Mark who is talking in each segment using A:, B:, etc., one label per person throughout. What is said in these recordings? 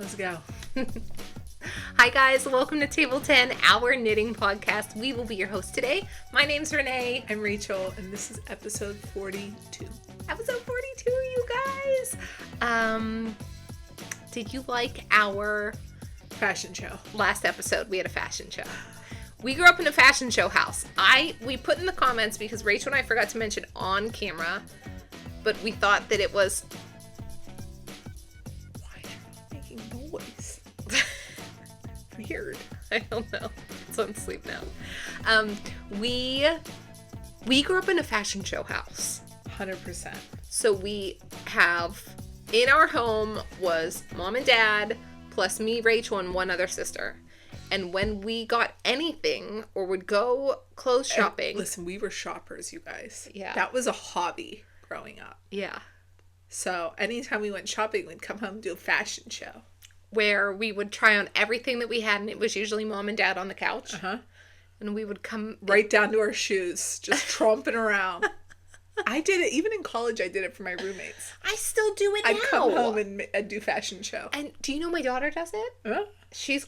A: Let's go.
B: Hi guys, welcome to Table 10, our knitting podcast. We will be your host today. My name's Renee.
A: I'm Rachel, and this is episode 42.
B: Episode 42, you guys. Did you like our
A: Fashion show?
B: Last episode? We had a fashion show. We grew up in a fashion show house. We put in the comments because Rachel and I forgot to mention on camera, but we thought that it was...
A: Why are you making noise? Weird.
B: I don't know. It's on sleep now. We grew up in a fashion show house.
A: 100%.
B: So we have, in our home was mom and dad, plus me, Rachel, and one other sister. And when we got anything or would go clothes shopping...
A: Listen, we were shoppers, you guys.
B: Yeah.
A: That was a hobby growing up.
B: Yeah.
A: So anytime we went shopping, we'd come home and do a fashion show.
B: Where we would try on everything that we had, and it was usually mom and dad on the couch.
A: Uh-huh.
B: And we would come...
A: Right down to our shoes, just tromping around. I did it, even in college, I did it for my roommates.
B: I still do it now.
A: I'd come home and do fashion show.
B: And do you know my daughter does it?
A: Huh?
B: She's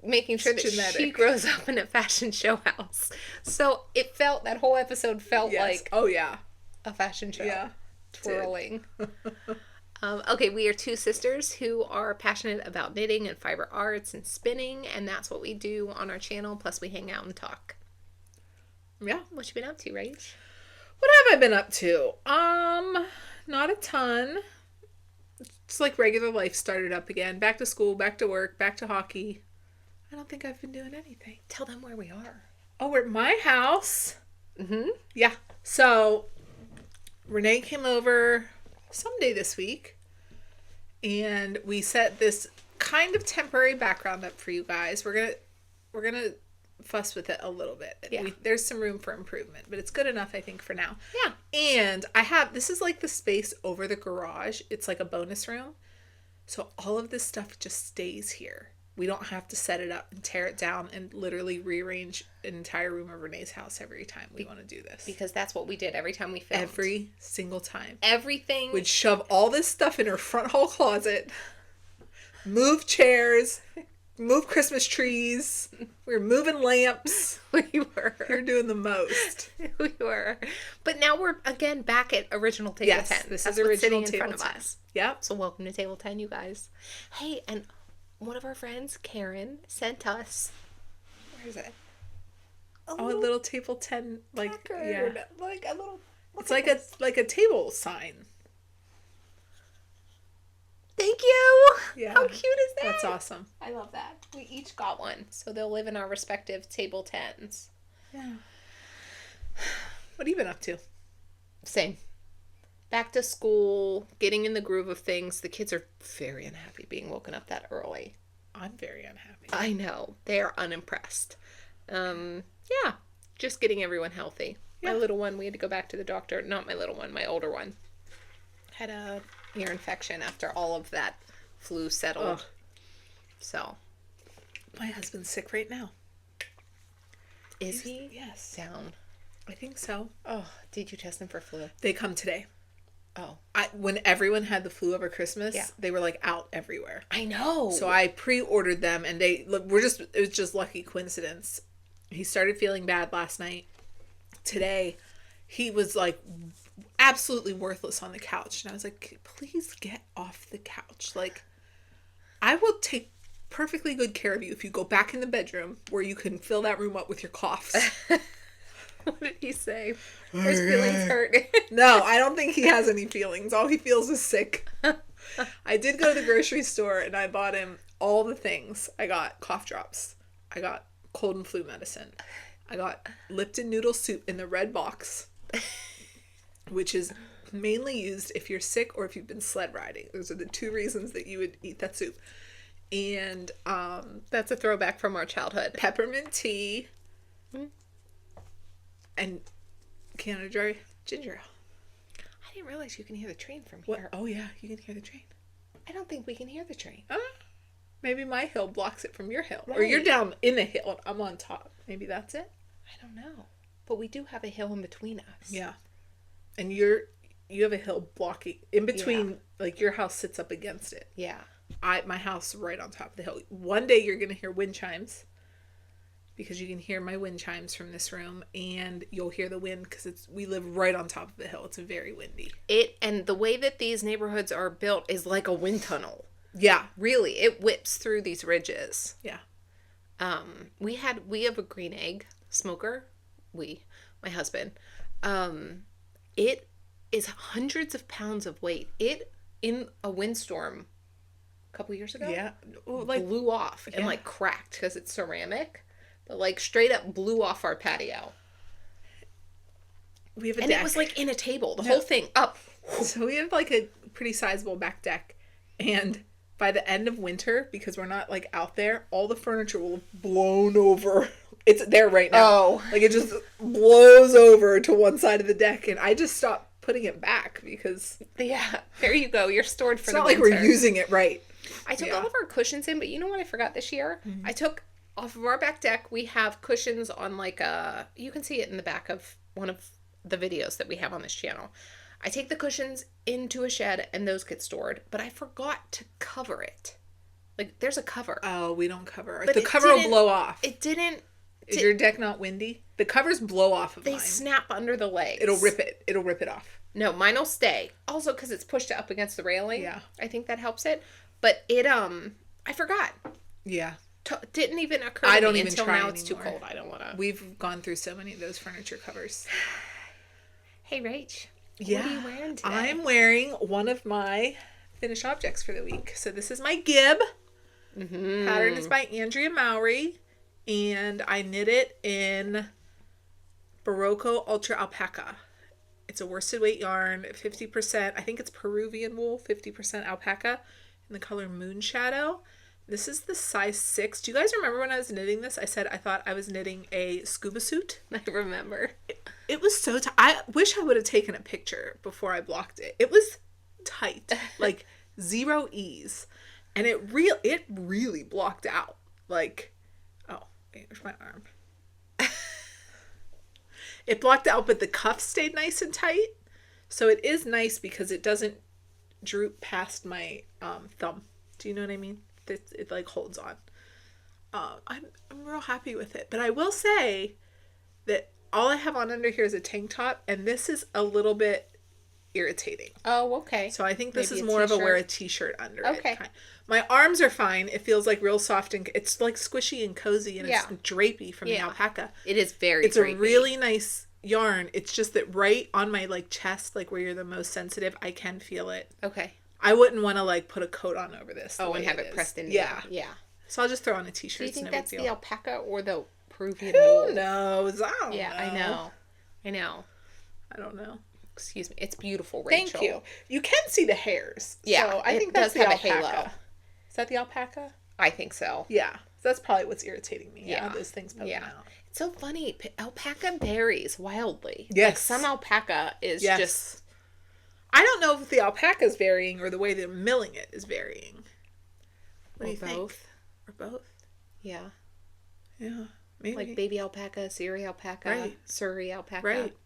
B: making sure that
A: genetic.
B: she grows up in a fashion show house. So it felt, that whole episode felt like...
A: Oh, yeah.
B: A fashion show.
A: Yeah.
B: Twirling. Okay, we are two sisters who are passionate about knitting and fiber arts and spinning, and that's what we do on our channel, plus we hang out and talk.
A: Yeah.
B: What you been up to, Rach?
A: What have I been up to? Not a ton. It's like regular life started up again. Back to school, back to work, back to hockey. I don't think I've been doing anything.
B: Tell them where we are.
A: Oh, we're at my house.
B: Mm-hmm.
A: Yeah. So, Renee came over someday this week, and we set this kind of temporary background up for you guys. We're gonna fuss with it a little bit.
B: Yeah.
A: There's some room for improvement, but it's good enough, I think, for now.
B: Yeah.
A: And this is like the space over the garage. It's like a bonus room. So all of this stuff just stays here. We don't have to set it up and tear it down and literally rearrange an entire room of Renee's house every time we want to do this.
B: Because that's what we did every time we filmed.
A: Every single time.
B: Everything.
A: We'd shove all this stuff in her front hall closet, move chairs, move Christmas trees. We were moving lamps.
B: We were.
A: We were doing the most.
B: We were. But now we're, again, back at original Table 10.
A: This
B: That's
A: is
B: what's
A: original
B: sitting in
A: Table
B: front
A: 10.
B: of us.
A: Yep.
B: So welcome to Table 10, you guys. Hey, and one of our friends, Karen, sent us... Where is it?
A: A little Table 10, like,
B: placard.
A: yeah.
B: Like a little...
A: It's like a table sign.
B: Thank you!
A: Yeah.
B: How cute is that?
A: That's awesome.
B: I love that. We each got one, so they'll live in our respective Table 10s.
A: Yeah. What have you been up to?
B: Same. Back to school, getting in the groove of things. The kids are very unhappy being woken up that early.
A: I'm very unhappy.
B: I know. They are unimpressed. Yeah. Just getting everyone healthy.
A: Yeah.
B: My little one, we had to go back to the doctor. Not my little one, my older one. Had a ear infection after all of that flu settled.
A: Ugh.
B: So.
A: My husband's sick right now.
B: Is he?
A: Yes.
B: Down.
A: I think so.
B: Oh, did you test him for flu?
A: They come today.
B: Oh.
A: When everyone had the flu over Christmas,
B: Yeah.
A: they were like out everywhere.
B: I know.
A: So I pre-ordered them, and it was just lucky coincidence. He started feeling bad last night. Today, he was like absolutely worthless on the couch. And I was like, please get off the couch. Like, I will take perfectly good care of you if you go back in the bedroom where you can fill that room up with your coughs.
B: What did he say? His feelings hurt.
A: No, I don't think he has any feelings. All he feels is sick. I did go to the grocery store and I bought him all the things. I got cough drops. I got cold and flu medicine. I got Lipton noodle soup in the red box, which is mainly used if you're sick or if you've been sled riding. Those are the two reasons that you would eat that soup. And
B: That's a throwback from our childhood.
A: Peppermint tea. Mm-hmm. And Canada Dry ginger ale.
B: I didn't realize you can hear the train from
A: What?
B: here.
A: Oh yeah, you can hear the train.
B: I don't think we can hear the train.
A: Maybe my hill blocks it from your hill.
B: Right.
A: Or you're down in the hill. I'm on top. Maybe that's it.
B: I don't know. But we do have a hill in between us.
A: Yeah. And you have a hill blocking in between, like your house sits up against it.
B: Yeah.
A: my house is right on top of the hill. One day you're going to hear wind chimes because you can hear my wind chimes from this room, and you'll hear the wind because we live right on top of the hill. It's very windy.
B: And the way that these neighborhoods are built is like a wind tunnel.
A: Yeah.
B: Really, it whips through these ridges.
A: Yeah.
B: We have a green egg smoker. My husband. It is hundreds of pounds of weight. It, in a windstorm a couple years ago, blew off and like cracked because it's ceramic, but like straight up blew off our patio.
A: We have a
B: deck. And it was like in a table, the whole thing up.
A: So we have like a pretty sizable back deck, and by the end of winter, because we're not like out there, all the furniture will have blown over. It's there right now.
B: Oh.
A: Like it just blows over to one side of the deck, and I just stopped putting it back because...
B: Yeah, there you go. You're stored for the
A: winter. It's not like we're using it right.
B: I took all of our cushions in, but you know what I forgot this year? Mm-hmm. I took off of our back deck, we have cushions on like you can see it in the back of one of the videos that we have on this channel. I take the cushions into a shed and those get stored, but I forgot to cover it. Like, there's a cover.
A: Oh, we don't cover. But the cover will blow off.
B: It didn't...
A: Is your deck not windy? The covers blow off of mine.
B: They snap under the legs.
A: It'll rip it. It'll rip it off.
B: No, mine will stay. Also, because it's pushed up against the railing.
A: Yeah.
B: I think that helps it. But it, I forgot.
A: Yeah.
B: Didn't even occur to me
A: don't even
B: until
A: try
B: now it's
A: anymore.
B: too cold. I don't want to.
A: We've gone through so many of those furniture covers.
B: Hey, Rach.
A: Yeah.
B: What are you wearing today?
A: I'm wearing one of my finished objects for the week. So this is my Gib.
B: Mm-hmm.
A: Pattern is by Andrea Mowry. And I knit it in Barocco Ultra Alpaca. It's a worsted weight yarn, 50%. I think it's Peruvian wool, 50% alpaca, in the color Moonshadow. This is the size 6. Do you guys remember when I was knitting this? I said I thought I was knitting a scuba suit.
B: I remember.
A: It was so tight. I wish I would have taken a picture before I blocked it. It was tight, like zero ease, and it really blocked out. Like, oh, wait, where's my arm? It blocked out, but the cuff stayed nice and tight. So it is nice because it doesn't droop past my thumb. Do you know what I mean? It like holds on. I'm real happy with it. But I will say that all I have on under here is a tank top, and this is a little bit irritating.
B: Oh, okay.
A: So I think this
B: Maybe
A: is more of a wear a t-shirt under it.
B: Okay.
A: My arms are fine. It feels like real soft, and it's like squishy and cozy, and it's drapey from the alpaca.
B: It is very
A: It's
B: drapey.
A: a really nice yarn. It's just that right on my like chest, like where you're the most sensitive, I can feel it.
B: Okay.
A: I wouldn't want to like put a coat on over this.
B: Oh, and have it pressed in.
A: Yeah.
B: Yeah.
A: So I'll just throw on a t-shirt.
B: Do you think
A: no
B: that's
A: big
B: the
A: deal.
B: alpaca or the Peruvian wool?
A: Who knows? I don't know.
B: I know.
A: I don't know.
B: Excuse me. It's beautiful, Rachel.
A: Thank you. You can see the hairs.
B: Yeah.
A: So I think that's the alpaca. A halo. Is that the alpaca?
B: I think so.
A: Yeah. So that's probably what's irritating me.
B: Yeah.
A: Those things poking out.
B: It's so funny. Alpaca varies wildly.
A: Yes.
B: Like some alpaca is just...
A: I don't know if the alpaca is varying or the way they're milling it is varying. What do you think?
B: Both.
A: Or both?
B: Yeah.
A: Yeah. Maybe.
B: Like baby alpaca, Surrey alpaca, Surrey alpaca.
A: Right.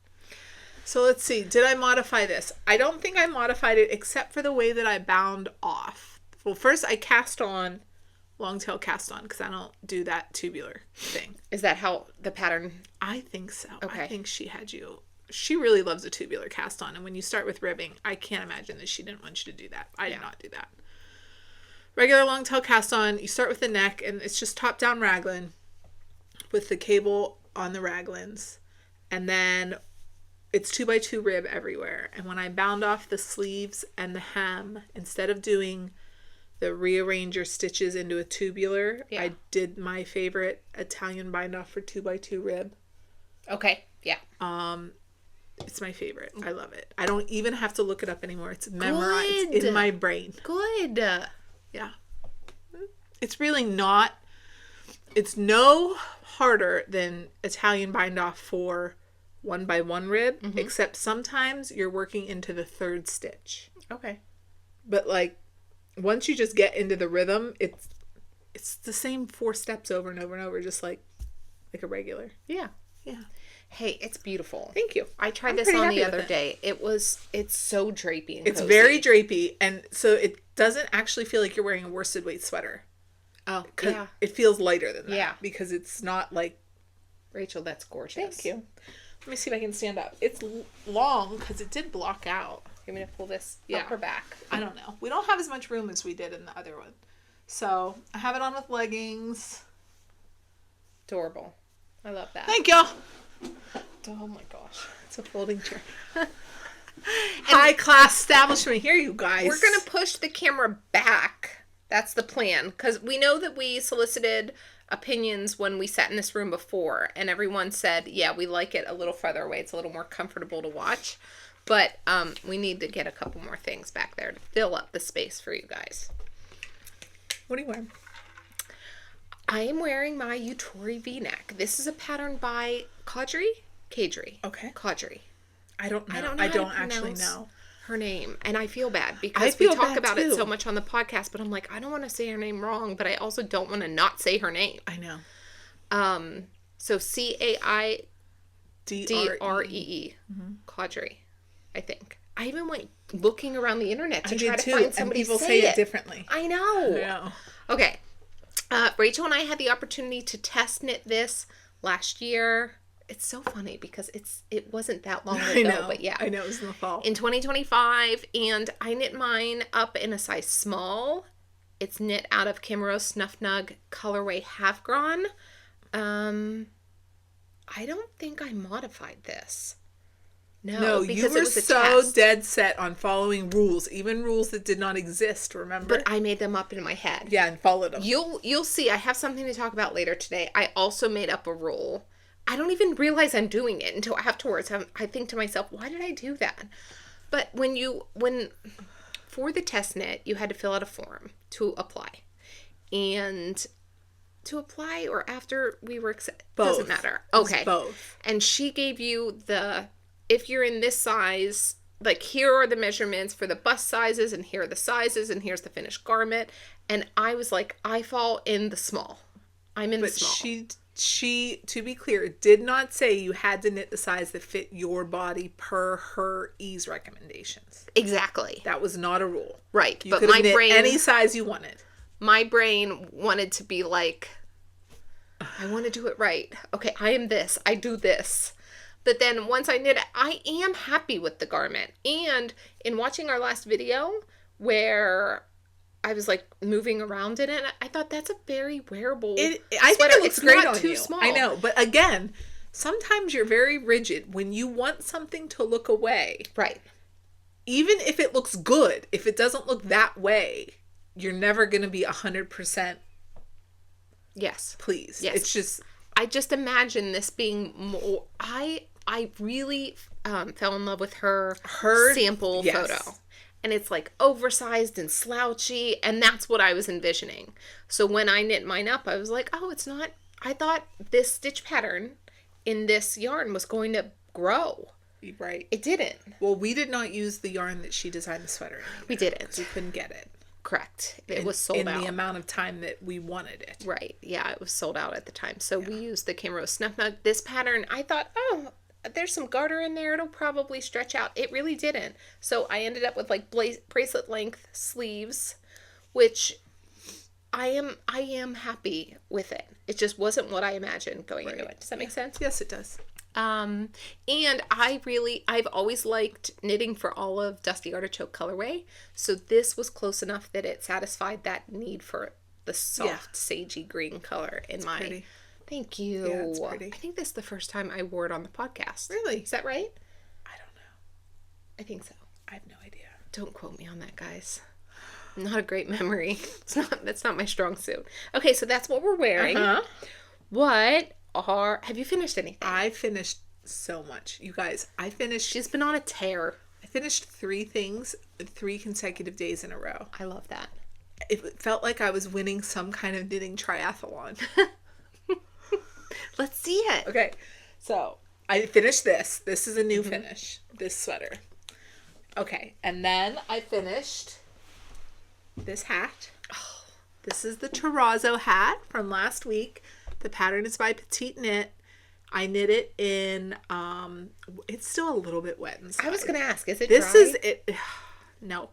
A: So let's see. Did I modify this? I don't think I modified it except for the way that I bound off. Well, first I cast on, long tail cast on, because I don't do that tubular thing.
B: Is that how the pattern?
A: I think so.
B: Okay.
A: I think she had you. She really loves a tubular cast on. And when you start with ribbing, I can't imagine that she didn't want you to do that. I did not do that. Regular long tail cast on. You start with the neck, and it's just top down raglan with the cable on the raglans. And then it's 2x2 rib everywhere. And when I bound off the sleeves and the hem, instead of doing the rearrange your stitches into a tubular, I did my favorite Italian bind off for 2x2 rib.
B: Okay. Yeah.
A: It's my favorite. I love it. I don't even have to look it up anymore. It's memorized. It's in my brain.
B: Good.
A: Yeah. It's really not. It's no harder than Italian bind off for 1x1 rib, except sometimes you're working into the third stitch.
B: Okay.
A: But like once you just get into the rhythm, it's the same 4 steps over and over and over, just like a regular.
B: Yeah.
A: Yeah.
B: Hey, it's beautiful.
A: Thank you.
B: I tried
A: I'm
B: this
A: pretty
B: on
A: happy
B: the
A: with
B: other
A: it.
B: day. It's so drapey and
A: It's
B: cozy.
A: very drapey, and so it doesn't actually feel like you're wearing a worsted weight sweater.
B: Oh,
A: 'Cause
B: yeah.
A: it feels lighter than that.
B: Yeah.
A: Because it's not like...
B: Rachel, that's gorgeous.
A: Thank you. Let me see if I can stand up. It's long because it did block out.
B: You want me to pull this
A: Yeah.
B: up or back?
A: I don't know. We don't have as much room as we did in the other one. So I have it on with leggings.
B: Adorable. I love that.
A: Thank you.
B: Oh my gosh.
A: It's a folding chair. High class establishment here, you guys.
B: We're going to push the camera back. That's the plan. Because we know that we solicited opinions when we sat in this room before. And everyone said, yeah, we like it a little further away. It's a little more comfortable to watch. But we need to get a couple more things back there to fill up the space for you guys.
A: What are you wearing?
B: I am wearing my Yutori V-neck. This is a pattern by Caidree.
A: Okay.
B: Caidree.
A: I don't know.
B: I
A: I don't
B: how to
A: actually
B: pronounce
A: know.
B: her name, and I feel bad because
A: I
B: we
A: feel
B: talk
A: bad
B: about
A: too.
B: it so much on the podcast, but I'm like, I don't want to say her name wrong, but I also don't want to not say her name.
A: I know.
B: So Caidree,
A: Caidree.
B: Caidree, I think. I even went looking around the internet to
A: I
B: try
A: did
B: to
A: too,
B: find somebody
A: and people
B: say it
A: differently.
B: I know.
A: Yeah.
B: Okay. Rachel and I had the opportunity to test knit this last year. It's so funny because it wasn't that long ago,
A: I know.
B: but yeah.
A: I know, it was in the fall.
B: In 2025, and I knit mine up in a size small. It's knit out of Camaro Snuff Nug colorway Half Gron. I don't think I modified this. No,
A: you
B: because
A: were
B: it was a
A: so
B: test.
A: dead set on following rules, even rules that did not exist, remember?
B: But I made them up in my head.
A: Yeah, and followed them.
B: You'll see. I have something to talk about later today. I also made up a rule. I don't even realize I'm doing it until afterwards. I think to myself, why did I do that? But for the test knit, you had to fill out a form to apply. And to apply or after we were accepted, doesn't matter. Okay.
A: Both.
B: And she gave you if you're in this size, like here are the measurements for the bust sizes and here are the sizes and here's the finished garment. And I was like, I fall in the small. I'm in the small.
A: But she, to be clear, did not say you had to knit the size that fit your body per her ease recommendations.
B: Exactly.
A: That was not a rule.
B: Right.
A: You
B: but
A: could have
B: my
A: knit
B: brain,
A: any size you wanted.
B: my brain wanted to be like, I want to do it right. Okay, I am this. I do this. But then once I knit it, I am happy with the garment. And in watching our last video where I was like moving around in it, I thought that's a very wearable
A: I
B: sweater.
A: think it looks
B: It's
A: great
B: not
A: on
B: too
A: you.
B: small.
A: I know, but again, sometimes you're very rigid when you want something to look away.
B: Right.
A: Even if it looks good, if it doesn't look that way, you're never going to be 100%
B: Yes.
A: pleased.
B: Yes.
A: It's just...
B: I just imagine this being more... I really fell in love with her sample photo. And it's like oversized and slouchy, and that's what I was envisioning. So when I knit mine up, I was like, oh, it's not... I thought this stitch pattern in this yarn was going to grow.
A: Right.
B: It didn't.
A: Well, we did not use the yarn that she designed the sweater in.
B: We didn't.
A: We couldn't get it.
B: Correct. It was sold out.
A: In the amount of time that we wanted it.
B: Right. Yeah, it was sold out at the time. So we used the Camaro Snuff Nug. This pattern, I thought, oh, there's some garter in there. It'll probably stretch out. It really didn't. So I ended up with like bracelet length sleeves, which I am happy with it. It just wasn't what I imagined going into it. Does that make sense?
A: Yes, it does.
B: And I've always liked knitting for all of Dusty Artichoke colorway. So this was close enough that it satified that need for the soft sagey green color in my...
A: Pretty.
B: Thank you.
A: Yeah, it's pretty.
B: I think this is the first time I wore it on the podcast.
A: Really?
B: Is that right?
A: I don't know.
B: I think so.
A: I have no idea.
B: Don't quote me on that, guys. Not a great memory. That's not my strong suit. Okay, so that's what we're wearing. Have you finished anything?
A: I finished so much. You guys,
B: She's been on a tear.
A: I finished 3 things 3 consecutive days in a row.
B: I love that.
A: It felt like I was winning some kind of knitting triathlon.
B: Let's see it.
A: Okay, so I finished this. This is a new finish. This sweater. Okay, and then I finished this hat. Oh, this is the Terrazzo hat from last week. The pattern is by Petite Knit. I knit it in, it's still a little bit wet inside.
B: I was going to ask, is it
A: This
B: dry?
A: is it. No.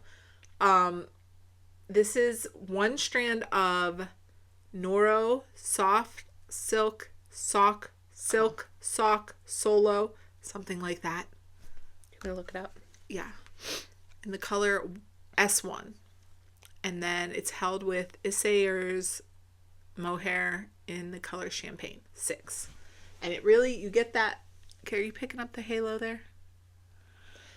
A: This is one strand of Noro soft silk sock solo, something like that.
B: You want to look it up?
A: Yeah. In the color S1. And then it's held with Isayer's mohair in the color Champagne 6. And it really, you get that. Okay, are you picking up the halo there?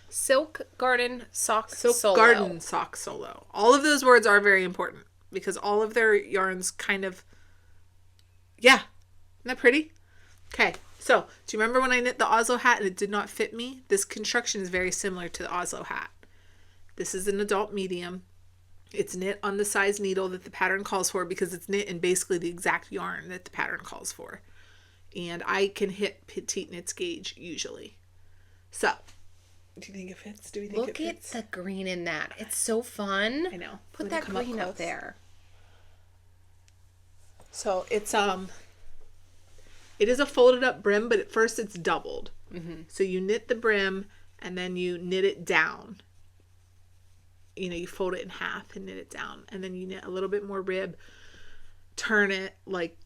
B: Silk Garden Sock
A: Silk
B: Solo.
A: Garden Sock Solo. All of those words are very important because all of their yarns kind of, yeah. Isn't that pretty? Okay, so do you remember when I knit the Oslo hat and it did not fit me? This construction is very similar to the Oslo hat. This is an adult medium. It's knit on the size needle that the pattern calls for because it's knit in basically the exact yarn that the pattern calls for. And I can hit Petite knits gauge usually. So, do you think it fits? Do we think
B: Look
A: it fits?
B: at the green in that. It's so fun.
A: I know.
B: Put
A: Let
B: that
A: it come
B: green up
A: close.
B: there.
A: So it's it is a folded up brim, but at first it's doubled.
B: Mm-hmm.
A: So you knit the brim and then you knit it down. You know, you fold it in half and knit it down, and then you knit a little bit more rib, turn it like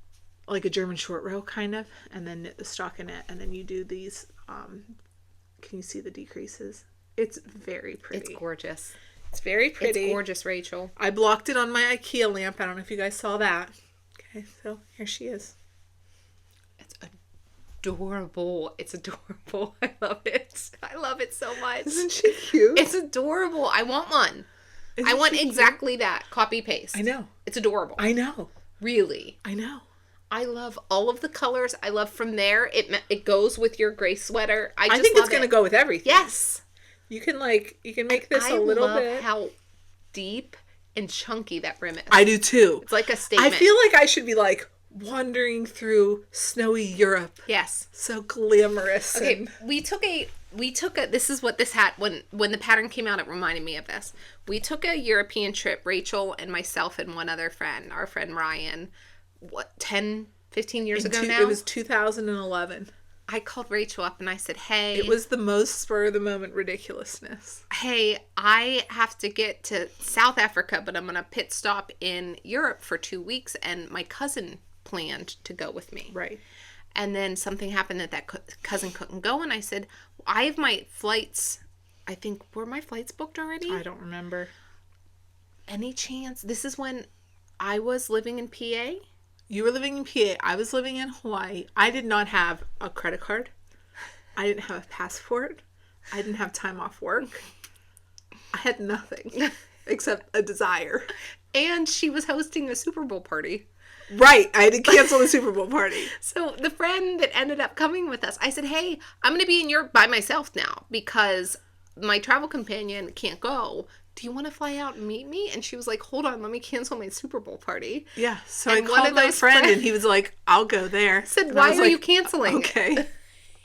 A: a German short row kind of, and then knit the stockinette, and then you do these. Can you see the decreases? It's very pretty.
B: It's gorgeous.
A: It's very pretty.
B: It's gorgeous, Rachel.
A: I blocked it on my IKEA lamp. I don't know if you guys saw that. Okay, so here she is.
B: It's adorable. It's adorable. I love it. I love it so much.
A: Isn't she cute?
B: It's adorable. I want one. I want exactly that. Copy paste.
A: I know.
B: It's adorable.
A: I know.
B: Really.
A: I know.
B: I love all of the colors. I love from there. It goes with your gray sweater. I
A: think
B: love
A: it's going to go with everything.
B: Yes.
A: You can make this a little bit.
B: I love how deep and chunky that brim is.
A: I do too.
B: It's like a statement.
A: I feel like I should be like wandering through snowy Europe.
B: Yes.
A: So glamorous.
B: Okay, we took a this is what this hat when the pattern came out, it reminded me of this. We took a European trip, Rachel and myself and one other friend, our friend Ryan, 10-15 years ago now.
A: It was 2011.
B: I called Rachel up and I said, hey,
A: It was the most spur of the moment ridiculousness.
B: hey, I have to get to South Africa, but I'm going to pit stop in Europe for 2 weeks, and my cousin planned to go with me.
A: Right.
B: And then something happened that cousin couldn't go, and I said, I have my flights, I think, were my flights booked already?
A: I don't remember.
B: Any chance? This is when I was living in PA.
A: You were living in PA. I was living in Hawaii. I did not have a credit card. I didn't have a passport. I didn't have time off work. I had nothing except a desire.
B: And she was hosting a Super Bowl party.
A: Right. I had to cancel the Super Bowl party.
B: So the friend that ended up coming with us, I said, hey, I'm going to be in Europe by myself now because my travel companion can't go. Do you want to fly out and meet me? And she was like, hold on, let me cancel my Super Bowl party.
A: Yeah. So
B: And
A: I
B: one
A: called
B: of
A: my
B: those
A: friend
B: friends-
A: and he was like, I'll go there.
B: I said,
A: And
B: why
A: was
B: are
A: like,
B: you canceling?
A: Okay.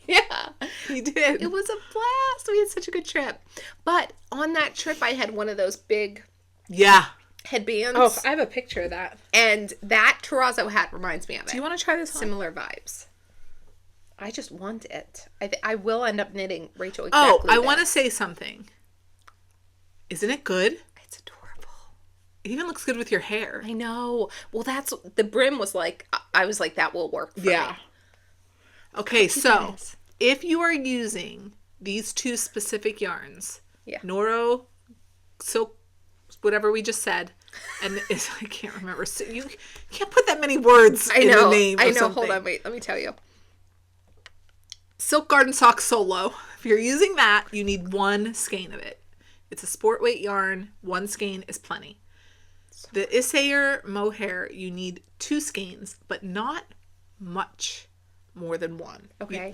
B: Yeah.
A: He did.
B: It was a blast. We had such a good trip. But on that trip, I had one of those big
A: Yeah.
B: headbands.
A: Oh, I have a picture of that.
B: And that Terrazzo hat reminds me of it.
A: Do you want to try this on?
B: Similar vibes. I just want it. I will end up knitting Rachel exactly
A: I want to say something. Isn't it good?
B: It's adorable.
A: It even looks good with your hair.
B: I know. Well, that's the brim was like. I was like, that will work. For me.
A: Okay, so
B: this.
A: if you are using these two specific yarns,
B: Yeah.
A: Noro, silk, whatever we just said, and I can't remember. So you can't put that many words in the name.
B: I
A: of
B: know.
A: something.
B: Hold on. Wait. Let me tell you.
A: Silk Garden Sock Solo. If you're using that, you need one skein of it. It's a sport weight yarn. One skein is plenty. The Isayer mohair, you need 2 skeins, but not much more than one.
B: Okay.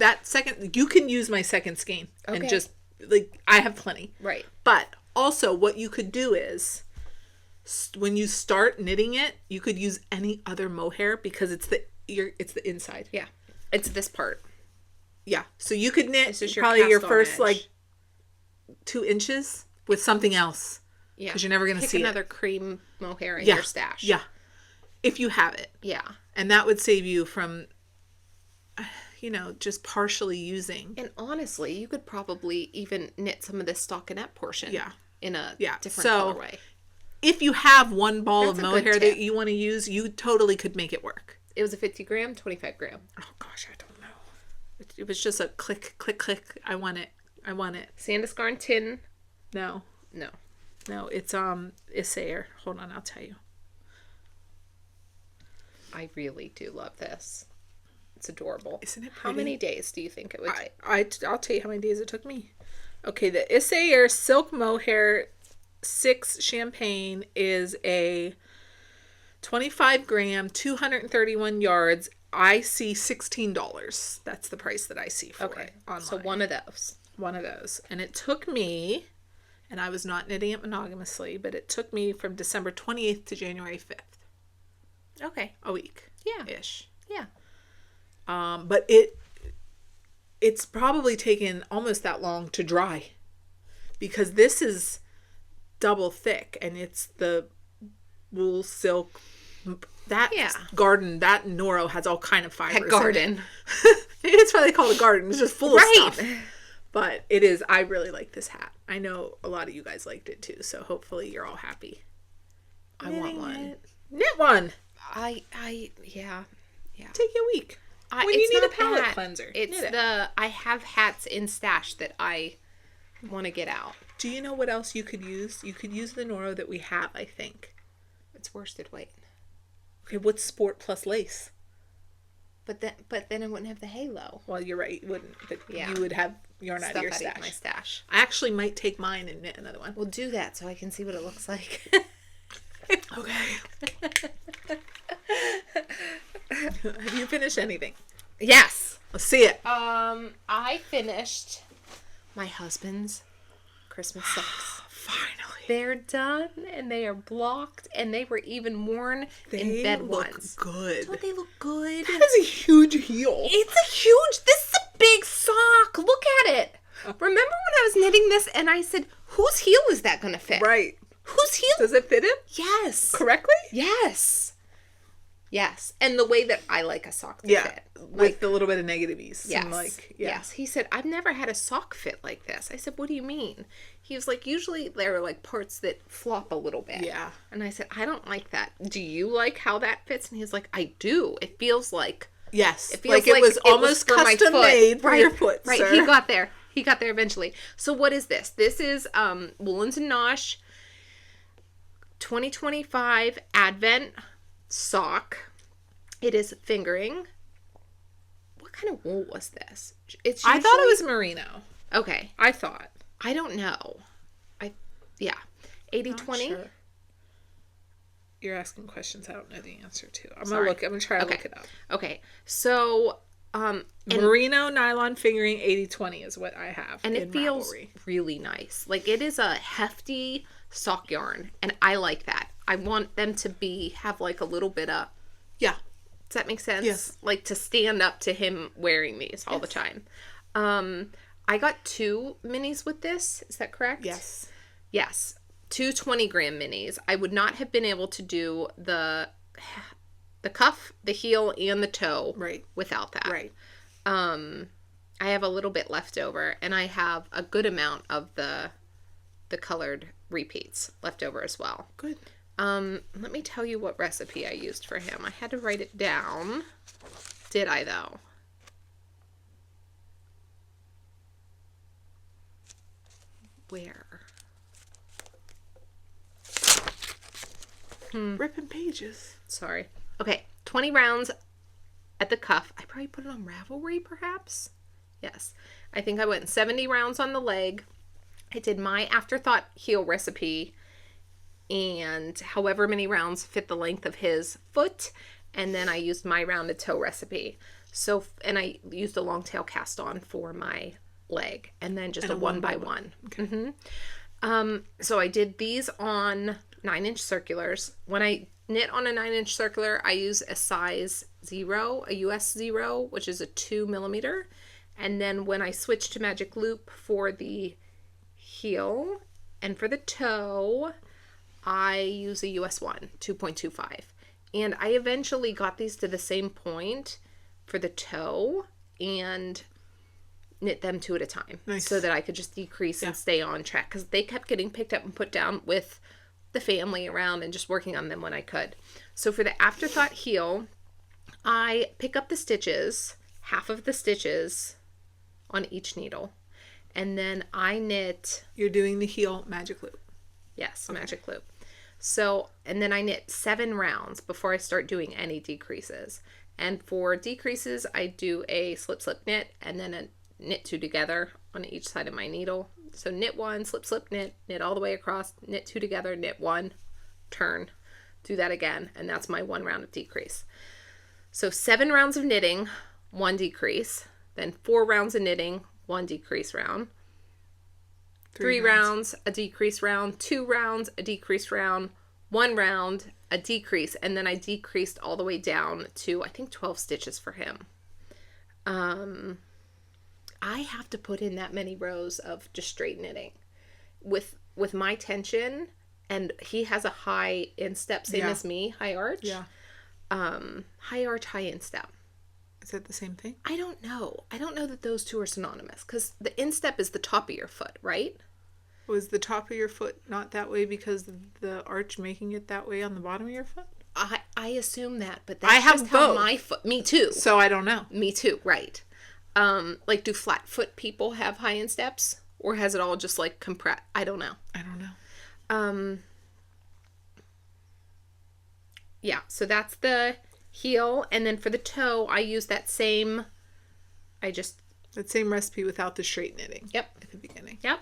A: You can use my second skein and
B: Okay.
A: just, like, I have plenty.
B: Right.
A: But also what you could do is when you start knitting it, you could use any other mohair because it's the inside.
B: Yeah. It's this part.
A: Yeah. So you could knit
B: This is your
A: probably your
B: cast on
A: first
B: edge.
A: like 2 inches with something else.
B: Yeah.
A: Because you're never going to
B: Pick
A: see
B: another
A: it.
B: cream mohair in
A: Yeah.
B: your stash.
A: Yeah. If you have it.
B: Yeah.
A: And that would save you from, just partially using.
B: And honestly, you could probably even knit some of this stockinette portion.
A: Yeah.
B: In a different
A: So,
B: colorway.
A: If you have one ball
B: That's
A: of
B: a good
A: mohair
B: tip.
A: that you want to use, you totally could make it work.
B: It was a 50 gram, 25 gram.
A: Oh gosh, I don't know. It was just a click, click, click. I want it.
B: Sanduskarn tin.
A: No, it's Issair. Hold on, I'll tell you.
B: I really do love this. It's adorable.
A: Isn't it pretty?
B: How many days do you think it would take?
A: I'll tell you how many days it took me. Okay, the Issair Silk Mohair 6 Champagne is a 25 gram, 231 yards. I see $16. That's the price that I see for it online.
B: So one of those.
A: One of those. And it took me, and I was not knitting it monogamously, but it took me from December 28th to January 5th.
B: Okay.
A: A week.
B: Yeah.
A: Ish.
B: Yeah.
A: But it's probably taken almost that long to dry, because this is double thick, and it's the wool silk. That garden, that Noro has all kind of fibers.
B: That garden.
A: Maybe that's why they call it a garden. It's just full of
B: Right.
A: stuff. But it is. I really like this hat. I know a lot of you guys liked it too. So hopefully you're all happy. I want one. Knit one.
B: Yeah.
A: Take you a week. When
B: It's
A: you need
B: not
A: a palette
B: that.
A: cleanser.
B: It's
A: knit it.
B: I have hats in stash that I want to get out.
A: Do you know what else you could use? You could use the Noro that we have, I think.
B: It's worsted weight.
A: Okay, what's sport plus lace?
B: But then I wouldn't have the halo.
A: Well, you're right. You wouldn't. But
B: Yeah.
A: you would have yarn out of your
B: Stuff
A: stash.
B: my stash.
A: I actually might take mine and knit another one.
B: We'll do that so I can see what it looks like.
A: Okay. Have you finished anything?
B: Yes.
A: Let's see it.
B: I finished my husband's Christmas socks.
A: Finally.
B: They're done and they are blocked and they were even worn in bed ones.
A: Good.
B: Don't they look good?
A: That is a huge heel.
B: It's a huge, this is a big sock. Look at it. Remember when I was knitting this and I said, whose heel is that going to fit?
A: Right.
B: Whose heel?
A: Does it fit him?
B: Yes.
A: Correctly?
B: Yes. Yes. And the way that I like a sock to fit.
A: With a little bit of negative ease.
B: Yes. Yes. He said, I've never had a sock fit like this. I said, what do you mean? He was like, usually there are like parts that flop a little bit.
A: Yeah.
B: And I said, I don't like that. Do you like how that fits? And he was like, I do. It feels like.
A: Yes.
B: It feels
A: like it was almost
B: for my
A: custom
B: foot.
A: made for your foot,
B: Right.
A: sir.
B: He got there. He got there eventually. So what is this? This is Woolens and Nosh 2025 Advent sock. It is fingering. What kind of wool was this? It's
A: I thought it was merino.
B: Okay.
A: I thought.
B: I don't know. 80/20.
A: Sure. You're asking questions I don't know the answer to. I'm
B: Sorry.
A: gonna try to look it up.
B: Okay. So
A: merino nylon fingering 80/20 is what I have.
B: And it feels
A: Ravelry.
B: really nice. Like it is a hefty sock yarn and I like that. I want them to have like a little bit of.
A: Yeah.
B: Does that make sense?
A: Yes.
B: Like to stand up to him wearing these all the time. I got 2 minis with this. Is that correct?
A: Yes.
B: Yes. 2 20-gram minis. I would not have been able to do the cuff, the heel, and the toe without that.
A: Right.
B: I have a little bit left over, and I have a good amount of the colored repeats left over as well.
A: Good.
B: Let me tell you what recipe I used for him. I had to write it down. Did I, though? Where?
A: Ripping pages.
B: Sorry. Okay, 20 rounds at the cuff. I probably put it on Ravelry, perhaps? Yes. I think I went 70 rounds on the leg. I did my afterthought heel recipe, and however many rounds fit the length of his foot, and then I used my rounded toe recipe. So, and I used a long tail cast on for my leg, and then just a 1x1.
A: Okay.
B: So I did these on 9-inch circulars. When I knit on a 9-inch circular, I use a size 0, a US 0, which is a 2 millimeter. And then when I switch to Magic Loop for the heel and for the toe, I use a US 1, 2.25. And I eventually got these to the same point for the toe and knit them 2 at a time.
A: Nice.
B: So that I could just decrease and stay on track, because they kept getting picked up and put down with the family around and just working on them when I could. So for the afterthought heel, I pick up the stitches, half of the stitches on each needle, and then I knit.
A: You're doing the heel magic loop.
B: Yes, magic loop. So, and then I knit 7 rounds before I start doing any decreases. And for decreases, I do a slip, slip, knit, and then a knit 2 together on each side of my needle. So knit 1, slip, slip, knit, knit all the way across, knit 2 together, knit 1, turn, do that again, and that's my 1 round of decrease. So 7 rounds of knitting, 1 decrease, then 4 rounds of knitting, 1 decrease round, 3 rounds, a decrease round, 2 rounds, a decrease round, 1 round, a decrease, and then I decreased all the way down to, I think, 12 stitches for him. I have to put in that many rows of just straight knitting with my tension, and he has a high instep, same as me, high arch.
A: Yeah.
B: High arch, high instep.
A: Is that the same thing?
B: I don't know. I don't know that those two are synonymous, because the instep is the top of your foot, right?
A: Was the top of your foot not that way because of the arch making it that way on the bottom of your foot?
B: I assume that, but that's
A: I have
B: just how
A: both.
B: my foot. Me too.
A: So I don't know.
B: Me too. Right. Like, do flat foot people have high insteps, or has it all just like compressed? I don't know. Yeah. So that's the heel, and then for the toe, I use that same.
A: That same recipe without the straight knitting.
B: Yep.
A: At the beginning.
B: Yep.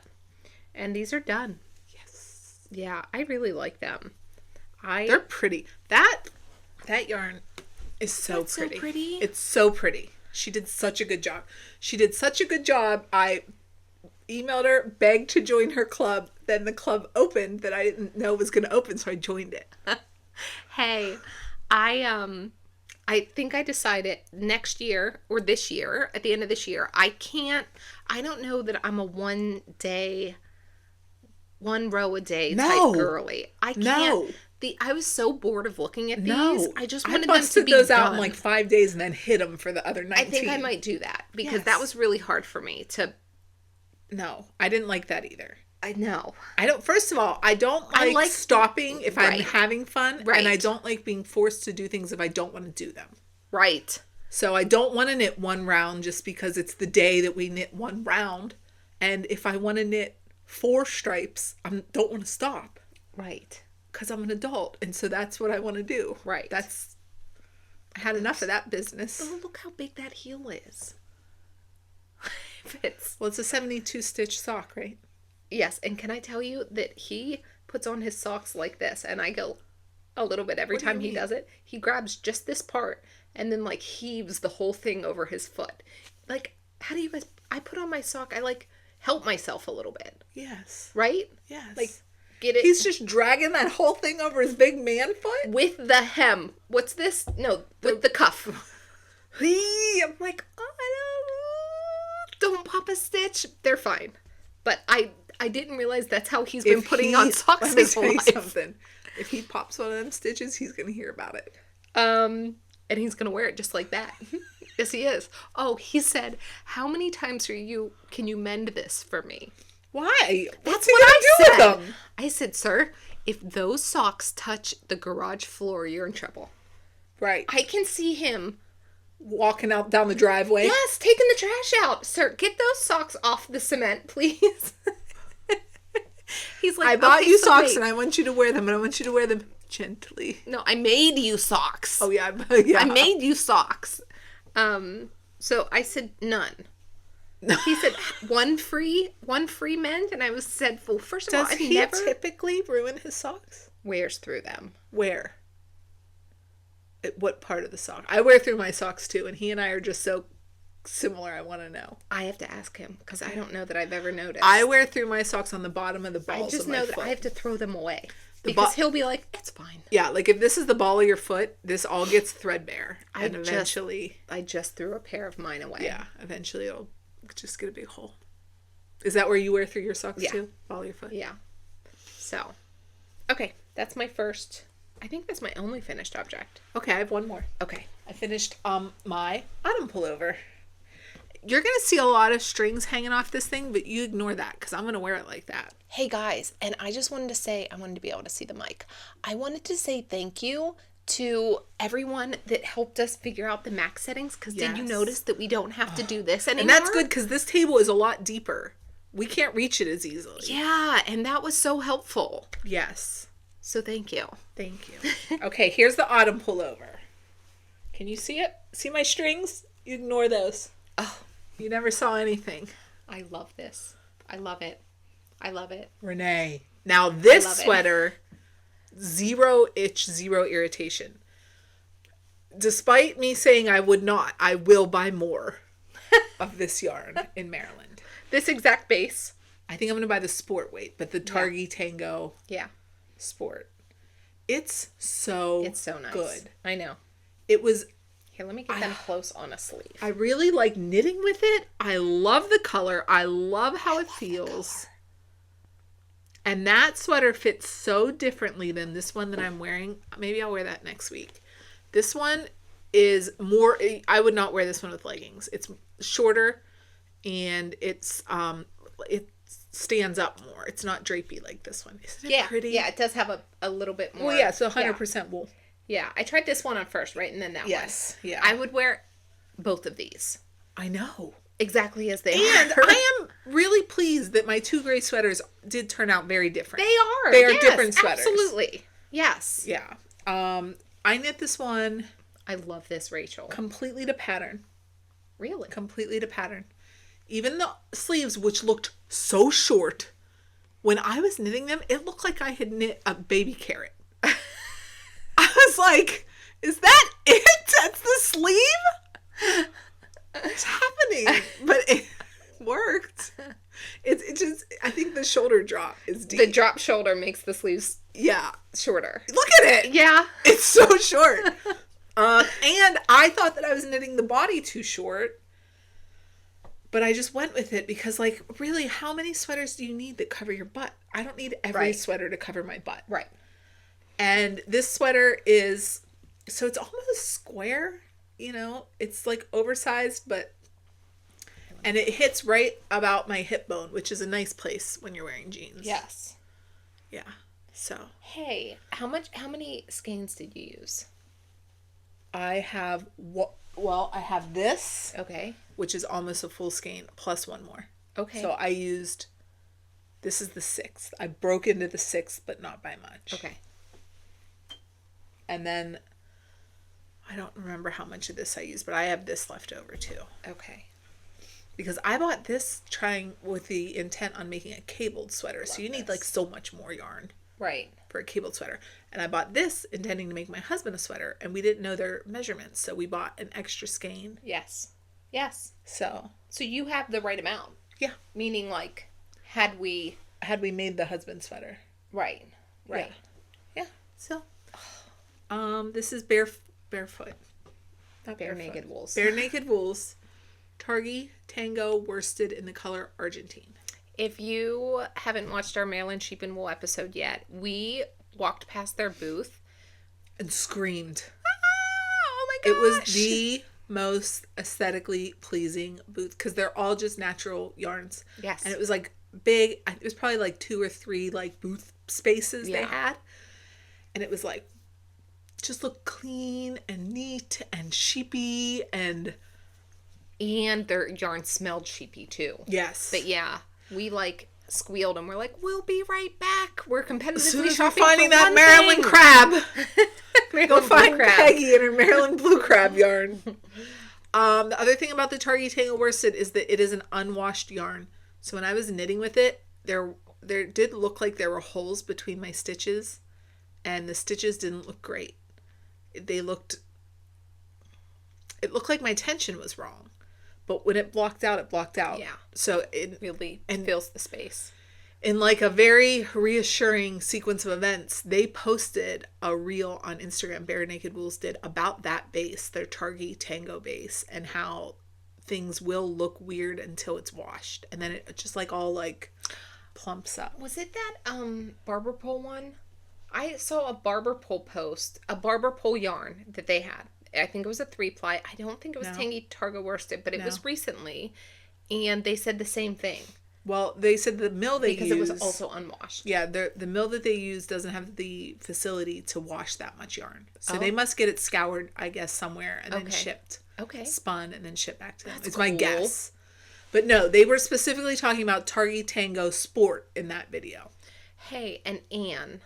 B: And these are done.
A: Yes.
B: Yeah, I really like them.
A: They're pretty. That yarn is so pretty.
B: So pretty.
A: It's so pretty. She did such a good job. I emailed her, begged to join her club. Then the club opened that I didn't know was going to open, so I joined it.
B: Hey, I think I decided next year or this year, at the end of this year, I don't know that I'm a 1 row a day type girly. I can't.
A: No.
B: I was so bored of looking at these. I just wanted them to
A: busted
B: be
A: those
B: done.
A: out in like 5 days and then hit them for the other 19.
B: I think I might do that, because that was really hard for me to.
A: No, I didn't like that either.
B: I know.
A: First of all, I don't like stopping if I'm having fun.
B: Right.
A: And I don't like being forced to do things if I don't want to do them.
B: Right.
A: So I don't want to knit 1 round just because it's the day that we knit 1 round. And if I want to knit 4 stripes, I don't want to stop.
B: Right.
A: Because I'm an adult. And so that's what I want to do.
B: Right.
A: I had enough of that business.
B: Oh, look how big that heel is.
A: Well, it's a 72 stitch sock, right?
B: Yes. And can I tell you that he puts on his socks like this, and I go a little bit every time he does it. He grabs just this part and then like heaves the whole thing over his foot. Like, how do you guys, I put on my sock, I like help myself a little bit.
A: Yes.
B: Right?
A: Yes.
B: Like, get it.
A: He's just dragging that whole thing over his big man foot?
B: With the hem. What's this? No, with the cuff.
A: I'm like,
B: don't pop a stitch. They're fine. But I didn't realize that's how he's been putting on socks his whole life.
A: Something. If he pops one of them stitches, he's going to hear about it.
B: And he's going to wear it just like that. Yes, he is. Oh, he said, how many times can you mend this for me?
A: Why?
B: That's
A: what
B: I
A: do
B: said.
A: with them?
B: I said, sir, if those socks touch the garage floor, you're in trouble.
A: Right.
B: I can see him
A: walking out down the driveway.
B: Yes, taking the trash out. Sir, get those socks off the cement, please. He's like,
A: I bought you socks
B: wait.
A: and I want you to wear them, and I want you to wear them gently.
B: No, I made you socks.
A: Oh, yeah. Yeah.
B: I made you socks. So I said none. He said one free mend, and I said, well, first of all,
A: Does he typically ruin his socks?
B: Wears through them.
A: Where? At what part of the sock? I wear through my socks too, and he and I are just so similar. I want to know.
B: I have to ask him, because I don't know that I've ever noticed.
A: I wear through my socks on the bottom of the balls.
B: I just
A: of my
B: know
A: foot.
B: that I have to throw them away. Because he'll be like, it's fine.
A: Yeah, like if this is the ball of your foot, this all gets threadbare. And eventually...
B: I just threw a pair of mine away.
A: Yeah, eventually it'll just get a big hole. Is that where you wear through your socks too? Ball of your foot?
B: Yeah. So, okay, that's my first... I think that's my only finished object.
A: Okay, I have one more.
B: Okay.
A: I finished my autumn pullover. you're going to see a lot of strings hanging off this thing, but you ignore that because I'm going to wear it like that.
B: Hey guys, and I just wanted to say, I wanted to be able to see the mic. I wanted to say thank you to everyone that helped us figure out the max settings, because did you notice that we don't have to do this anymore?
A: And that's good because this table is a lot deeper. We can't reach it as easily.
B: Yeah, and that was so helpful.
A: Yes.
B: So thank you.
A: Thank you. Okay, here's the autumn pullover. Can you see it? See my strings? You ignore those.
B: Oh,
A: you never saw anything.
B: I love this. I love it. I love it.
A: Renee. Now this sweater, zero itch, zero irritation. Despite me saying I would not, I will buy more of this yarn in Maryland.
B: This exact base.
A: I think I'm going to buy the sport weight, but the Targhee Tango sport. It's so
B: nice.
A: Good.
B: I know.
A: It was...
B: Here, let me get them close on a sleeve.
A: I really like knitting with it. I love the color. I love how it feels. And that sweater fits so differently than this one that I'm wearing. Maybe I'll wear that next week. This one is more... I would not wear this one with leggings. It's shorter and it's it stands up more. It's not drapey like this one. Isn't it pretty?
B: Yeah, it does have a little bit more.
A: Well, yeah, so 100% wool.
B: Yeah, I tried this one on first, right? And then that one.
A: Yes, yeah.
B: I would wear both of these.
A: I know.
B: Exactly as they
A: and
B: are.
A: I am really pleased that my 2 gray sweaters did turn out very different.
B: They are.
A: They are different sweaters.
B: Absolutely. Yes.
A: Yeah. I knit this one.
B: I love this, Rachel.
A: Completely to pattern.
B: Really?
A: Completely to pattern. Even the sleeves, which looked so short, when I was knitting them, it looked like I had knit a baby carrot. I was like, is that it? That's the sleeve? What's happening? But it worked. It just, I think the shoulder drop is deep.
B: The drop shoulder makes the sleeves shorter.
A: Look at it.
B: Yeah.
A: It's so short. And I thought that I was knitting the body too short. But I just went with it because, like, really, how many sweaters do you need that cover your butt? I don't need every sweater to cover my butt.
B: Right.
A: And this sweater is, so it's almost square, you know? It's, like, oversized, but, and it hits right about my hip bone, which is a nice place when you're wearing jeans.
B: Yes.
A: Yeah. So.
B: Hey, how many skeins did you use?
A: I have, I have this.
B: Okay.
A: Which is almost a full skein, plus one more.
B: Okay.
A: So I used, this is the 6th. I broke into the 6th, but not by much.
B: Okay.
A: And then, I don't remember how much of this I used, but I have this left over too.
B: Okay.
A: Because I bought this trying with the intent on making a cabled sweater. So you need like so much more yarn.
B: Right.
A: For a cabled sweater. And I bought this intending to make my husband a sweater, and we didn't know their measurements. So we bought an extra skein.
B: Yes. Yes.
A: So
B: you have the right amount.
A: Yeah.
B: Meaning, like, had we
A: made the husband sweater.
B: Right. Right.
A: Yeah. So this is barefoot. Not
B: Bare
A: barefoot.
B: Naked Wools.
A: Bare Naked Wools. Targhee Tango worsted in the color Argentine.
B: If you haven't watched our Maryland Sheep and Wool episode yet, we walked past their booth
A: and screamed.
B: Oh my gosh.
A: It was the most aesthetically pleasing booth because they're all just natural yarns.
B: Yes.
A: And it was like big. It was probably like 2 or 3 like booth spaces they had. And it was like, just looked clean and neat and sheepy and
B: their yarn smelled sheepy too.
A: Yes.
B: But yeah, we like squealed and we're like, we'll be right back. We're competitively
A: as soon as
B: shopping
A: we're finding
B: for
A: that
B: one
A: Maryland
B: thing.
A: crab. Go find Peggy and her Maryland blue crab yarn. The other thing about the Targhee Tango worsted is that it is an unwashed yarn. So when I was knitting with it, there did look like there were holes between my stitches, and the stitches didn't look great. It looked like my tension was wrong. But when it blocked out, it blocked out.
B: Yeah.
A: So it
B: really fills the space.
A: In like a very reassuring sequence of events, they posted a reel on Instagram, Bare Naked Wools did, about that base, their Targhee Tango base, and how things will look weird until it's washed. And then it just like all like plumps up.
B: Was it that barber pole one? I saw a barber pole post, a barber pole yarn that they had. I think it was a 3-ply. I don't think it was Tangy Targa worsted, but it was recently. And they said the same thing.
A: Well, they said the mill they use...
B: Because it was also unwashed.
A: Yeah, the mill that they use doesn't have the facility to wash that much yarn. So they must get it scoured, I guess, somewhere and then shipped.
B: Okay.
A: Spun and then shipped back to them.
B: That's
A: it's
B: cool.
A: my guess. But no, they were specifically talking about Targi Tango Sport in that video.
B: Hey, and Anne,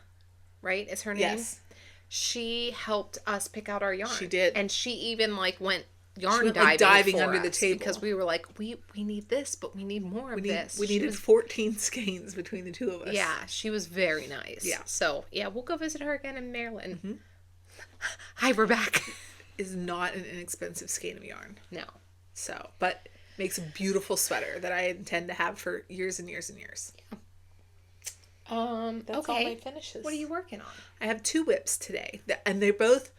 B: right, is her name?
A: Yes.
B: She helped us pick out our yarn.
A: She did.
B: And she even, like, went yarn
A: diving under the table.
B: Because we were like, we need this, but we need more of this.
A: We needed 14 skeins between the two of us.
B: Yeah, she was very nice. Yeah. So, yeah, we'll go visit her again in Maryland. Mm-hmm. Hi, we're back.
A: Is not an inexpensive skein of yarn.
B: No.
A: So, but makes a beautiful sweater that I intend to have for years and years and years.
B: Yeah.
A: That's all my finishes.
B: What are you working on?
A: I have 2 whips today, and they're both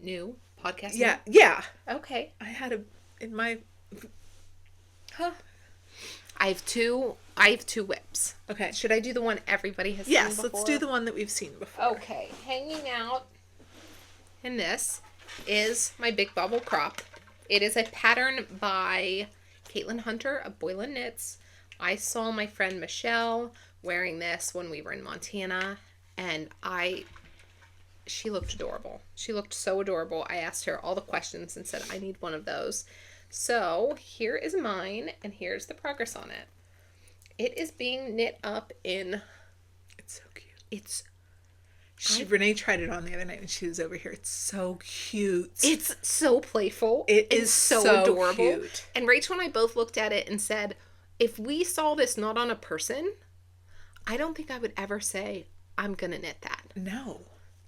B: new podcast.
A: Yeah.
B: Okay.
A: I had in my.
B: I have two whips.
A: Okay.
B: Should I do the one everybody has seen before?
A: Yes, let's do the one that we've seen before.
B: Okay. Hanging out in this is my Big Bobble crop. It is a pattern by Caitlin Hunter of Boylan Knits. I saw my friend Michelle wearing this when we were in Montana, and she looked adorable. She looked so adorable. I asked her all the questions and said, I need one of those. So here is mine, and here's the progress on it. It is being knit up in...
A: It's so cute. Renee tried it on the other night when she was over here. It's so cute.
B: It's so playful.
A: It is so adorable. Cute.
B: And Rachel and I both looked at it and said, if we saw this not on a person, I don't think I would ever say, I'm going to knit that.
A: No.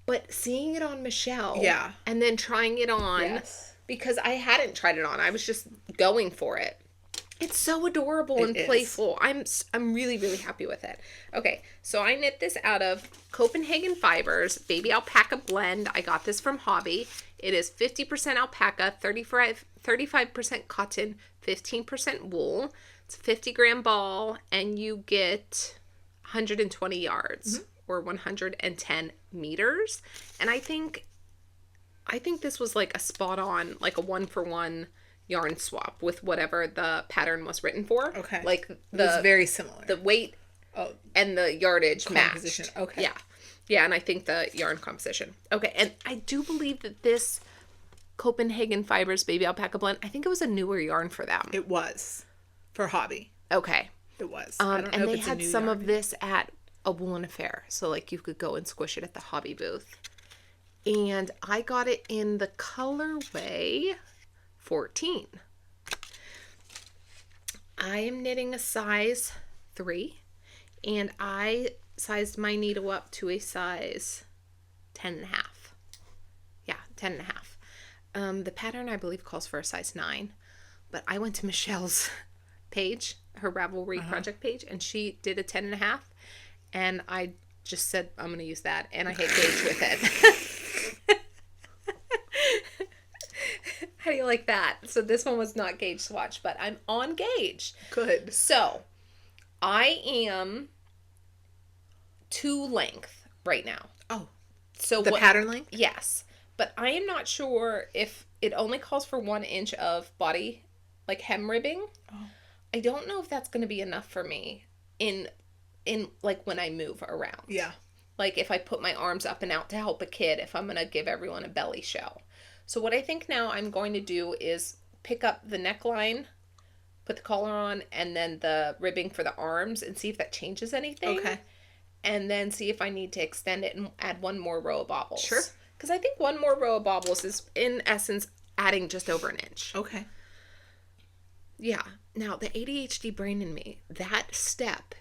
B: But seeing it on Michelle.
A: Yeah.
B: And then trying it on.
A: Yes.
B: Because I hadn't tried it on. I was just going for it. It's so adorable and playful. I'm really, really happy with it. Okay, so I knit this out of Copenhagen Fibers Baby Alpaca Blend. I got this from Hobby. It is 50% alpaca, 35% cotton, 15% wool. It's a 50-gram ball, and you get 120 yards or 110 meters. And I think this was like a spot on, like a 1-for-1 yarn swap with whatever the pattern was written for.
A: Okay.
B: Like
A: it was very similar.
B: The weight and the yardage
A: composition
B: matched.
A: Okay.
B: Yeah. Yeah, and I think the yarn composition. Okay, and I do believe that this Copenhagen Fibers Baby Alpaca Blend, I think it was a newer yarn for them.
A: It was. For Hobby.
B: Okay.
A: It was.
B: I don't know if it's a new yarn. And they had some of this at a Woolen Affair. So, like, you could go and squish it at the Hobby booth. And I got it in the colorway 14. I am knitting a size 3, and I sized my needle up to a size 10.5. Yeah, 10.5. The pattern, I believe, calls for a size 9, but I went to Michelle's page, her Ravelry project page, and she did a 10.5, and I just said, I'm going to use that, and I hit gauge with it. How do you like that? So this one was not gauge swatch, but I'm on gauge.
A: Good.
B: So I am 2 length right now.
A: Oh.
B: So
A: the pattern length?
B: Yes. But I am not sure if it only calls for 1 inch of body, like hem ribbing. Oh. I don't know if that's going to be enough for me in like when I move around.
A: Yeah.
B: Like if I put my arms up and out to help a kid, if I'm going to give everyone a belly show. So what I think now I'm going to do is pick up the neckline, put the collar on, and then the ribbing for the arms and see if that changes anything.
A: Okay.
B: And then see if I need to extend it and add 1 more row of bobbles.
A: Sure.
B: Because I think 1 more row of bobbles is, in essence, adding just over an inch.
A: Okay.
B: Yeah. Now, the ADHD brain in me, that step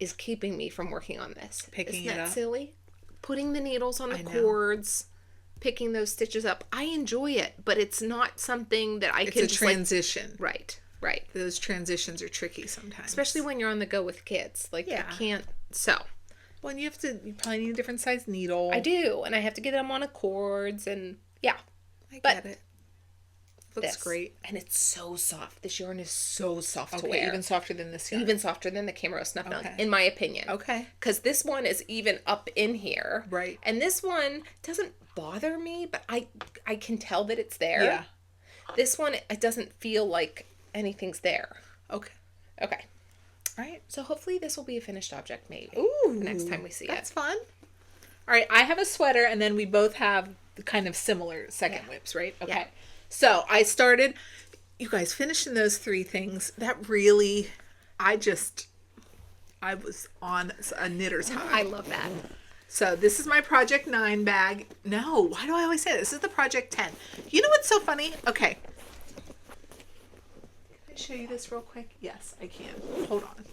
B: is keeping me from working on this.
A: Picking
B: Isn't
A: it
B: that
A: up?
B: Silly? Putting the needles on the cords, picking those stitches up. I enjoy it, but it's not something that I can
A: just... It's a transition.
B: Right.
A: Those transitions are tricky sometimes.
B: Especially when you're on the go with kids. Like, I can't... So...
A: Well, and you probably need a different size needle.
B: I do, and I have to get them on a cords, and yeah.
A: I get it. Looks great.
B: And it's so soft. This yarn is so soft to wear.
A: Even softer than this yarn.
B: Even softer than the Camaro Snuff Milk, in my opinion.
A: Okay.
B: Because this one is even up in here.
A: Right.
B: And this one doesn't bother me, but I can tell that it's there.
A: Yeah.
B: This one, it doesn't feel like anything's there.
A: Okay.
B: Okay.
A: All right.
B: So hopefully this will be a finished object maybe.
A: Ooh.
B: Next time we see
A: That's
B: it.
A: fun. All right. I have a sweater, and then we both have the kind of similar second whips, right? Okay.
B: Yeah.
A: So I started, you guys, finishing those 3 things. That really, I was on a knitter's high.
B: I love that.
A: So this is my Project 9 bag. No, why do I always say this? This is the Project 10. You know what's so funny? Okay. Can I show you this real quick? Yes, I can. Hold on.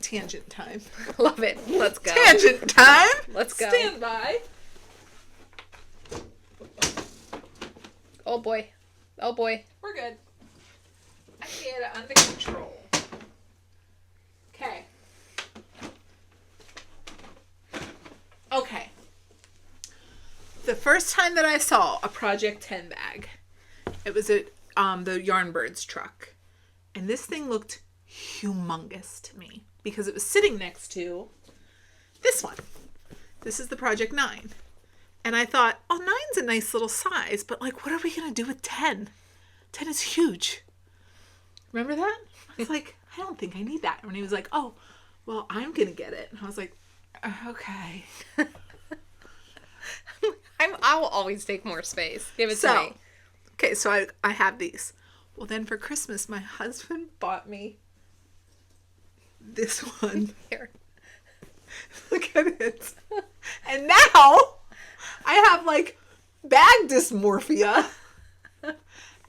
A: Tangent time.
B: Love it. Let's go.
A: Tangent time.
B: Let's go.
A: Stand by.
B: Oh boy. Oh boy.
A: We're good. I get it under control. Okay. Okay. The first time that I saw a Project 10 bag, it was at the Yarnbirds truck. And this thing looked humongous to me because it was sitting next to this one. This is the Project 9. And I thought, oh, 9's a nice little size, but like, what are we going to do with 10? 10 is huge. Remember that? I was like, I don't think I need that. And he was like, oh, well, I'm going to get it. And I was like, okay.
B: I will always take more space. Give it to me.
A: Okay, so I have these. Well, then for Christmas, my husband bought me this one.
B: Here.
A: Look at it. And now I have like bag dysmorphia. And